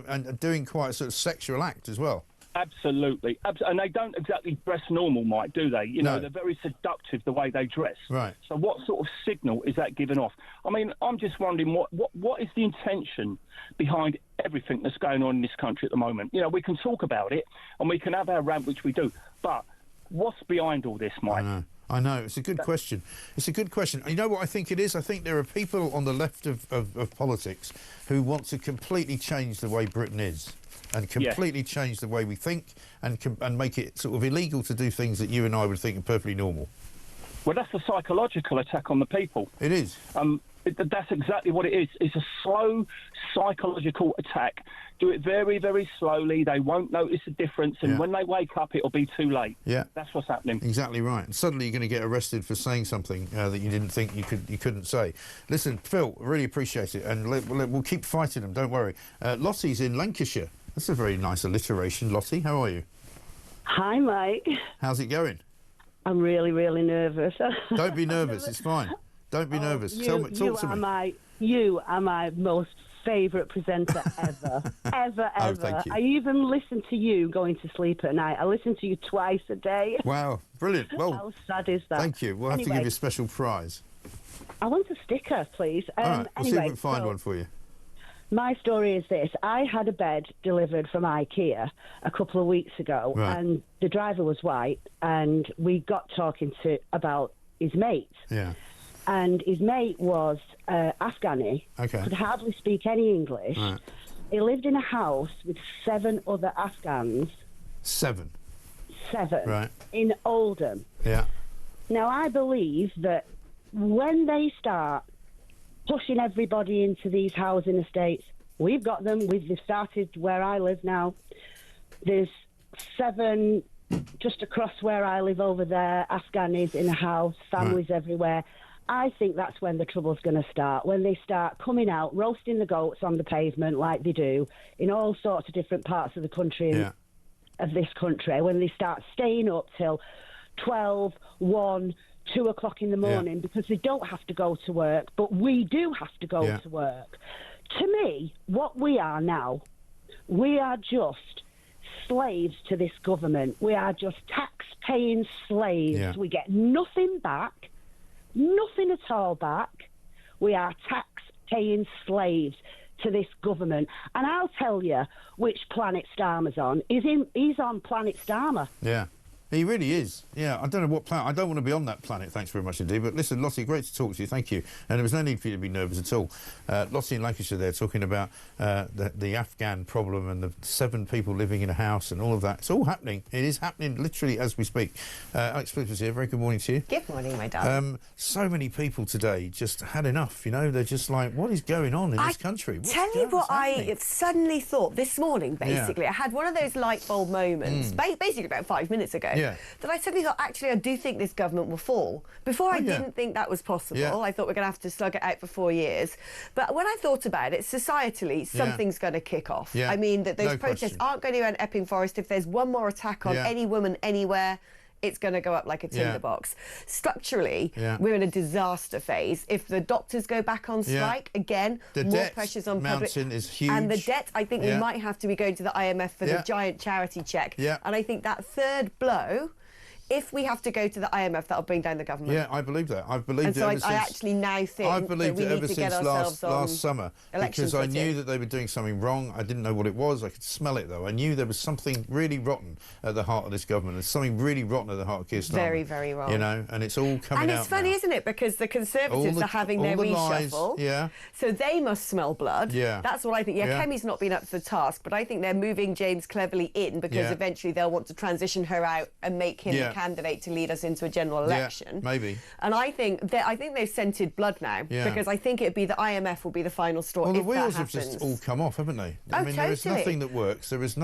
and doing quite a sort of sexual act as well? Absolutely. And they don't exactly dress normal, Mike, do they? You know, they're very seductive the way they dress. Right. So what sort of signal is that giving off? I mean, I'm just wondering what is the intention behind everything that's going on in this country at the moment? You know, we can talk about it and we can have our rant, which we do, but what's behind all this, Mike? I know. It's a good question. It's a good question. You know what I think it is? I think there are people on the left of politics who want to completely change the way Britain is and completely change the way we think and make it sort of illegal to do things that you and I would think are perfectly normal. Well, that's a psychological attack on the people. It is. That's exactly what it is. It's a slow psychological attack. Do it very, very slowly. They won't notice the difference, and when they wake up, it'll be too late. Yeah, that's what's happening. Exactly right. And suddenly you're going to get arrested for saying something that you didn't think you couldn't say. Listen, Phil, really appreciate it, and we'll keep fighting them. Don't worry. Lottie's in Lancashire. That's a very nice alliteration. Lottie, how are you? Hi, Mike. How's it going? I'm really, really nervous. Don't be nervous. It's fine. Don't be nervous. Talk to me. You are my most favourite presenter ever. ever. Oh, thank you. I even listen to you going to sleep at night. I listen to you twice a day. Wow, brilliant. Well, how sad is that? Thank you. We'll have to give you a special prize. I want a sticker, please. All right, we'll see if we can find one for you. My story is this. I had a bed delivered from IKEA a couple of weeks ago, and the driver was white, and we got talking about his mate. Yeah. And his mate was Afghani, could hardly speak any English. Right. He lived in a house with 7 other Afghans. 7? 7. Right. In Oldham. Yeah. Now, I believe that when they start pushing everybody into these housing estates, we've got them. We've started where I live now. There's 7 just across where I live over there, Afghanis in a house, families everywhere. I think that's when the trouble's going to start, when they start coming out, roasting the goats on the pavement like they do in all sorts of different parts of the country, of this country, when they start staying up till 12, 1, 2 o'clock in the morning because they don't have to go to work, but we do have to go to work. To me, what we are now, we are just slaves to this government. We are just tax-paying slaves. Yeah. We get nothing back. Nothing at all back. We are tax-paying slaves to this government. And I'll tell you which planet Starmer's on. He's on planet Starmer. Yeah. He really is. Yeah, I don't know what planet. I don't want to be on that planet, thanks very much indeed. But listen, Lottie, great to talk to you. Thank you. And there was no need for you to be nervous at all. Lottie in Lancashire there talking about the Afghan problem and the 7 people living in a house and all of that. It's all happening. It is happening literally as we speak. Alex Flippers here. Very good morning to you. Good morning, my darling. So many people today just had enough, you know. They're just like, what is going on in this country? Tell you what I suddenly thought this morning, basically. I had one of those light bulb moments, basically about 5 minutes ago. That I suddenly thought, actually, I do think this government will fall. Before, I didn't think that was possible. I thought we're going to have to slug it out for 4 years. But when I thought about it, societally, something's going to kick off. I mean, that those protests aren't going to end Epping Forest. If there's one more attack on any woman anywhere, it's going to go up like a tinderbox. Structurally, we're in a disaster phase. If the doctors go back on strike, again, more pressures on public. Is huge. And the debt, I think we might have to be going to the IMF for the giant charity check. And I think that third blow, if we have to go to the IMF, that'll bring down the government. Yeah, I believe that. I've believed it ever since. I actually now think I've believed that we it ever need to get since ourselves last summer because I knew that they were doing something wrong. I didn't know what it was. I could smell it though. I knew there was something really rotten at the heart of this government. There's something really rotten at the heart of Keir Starmer. Very, very wrong. You know, and it's all coming out. And it's funny, isn't it? Because the Conservatives are having their reshuffle. Lies, so they must smell blood. That's what I think. Kemi's not been up to the task, but I think they're moving James cleverly in because eventually they'll want to transition her out and make him the candidate to lead us into a general election. Yeah, maybe. And I think they've scented blood now, because I think it'd be the IMF will be the final straw. Well, if the wheels that have happens. just all come off, haven't they? Oh, I mean, there is totally. nothing that works. There is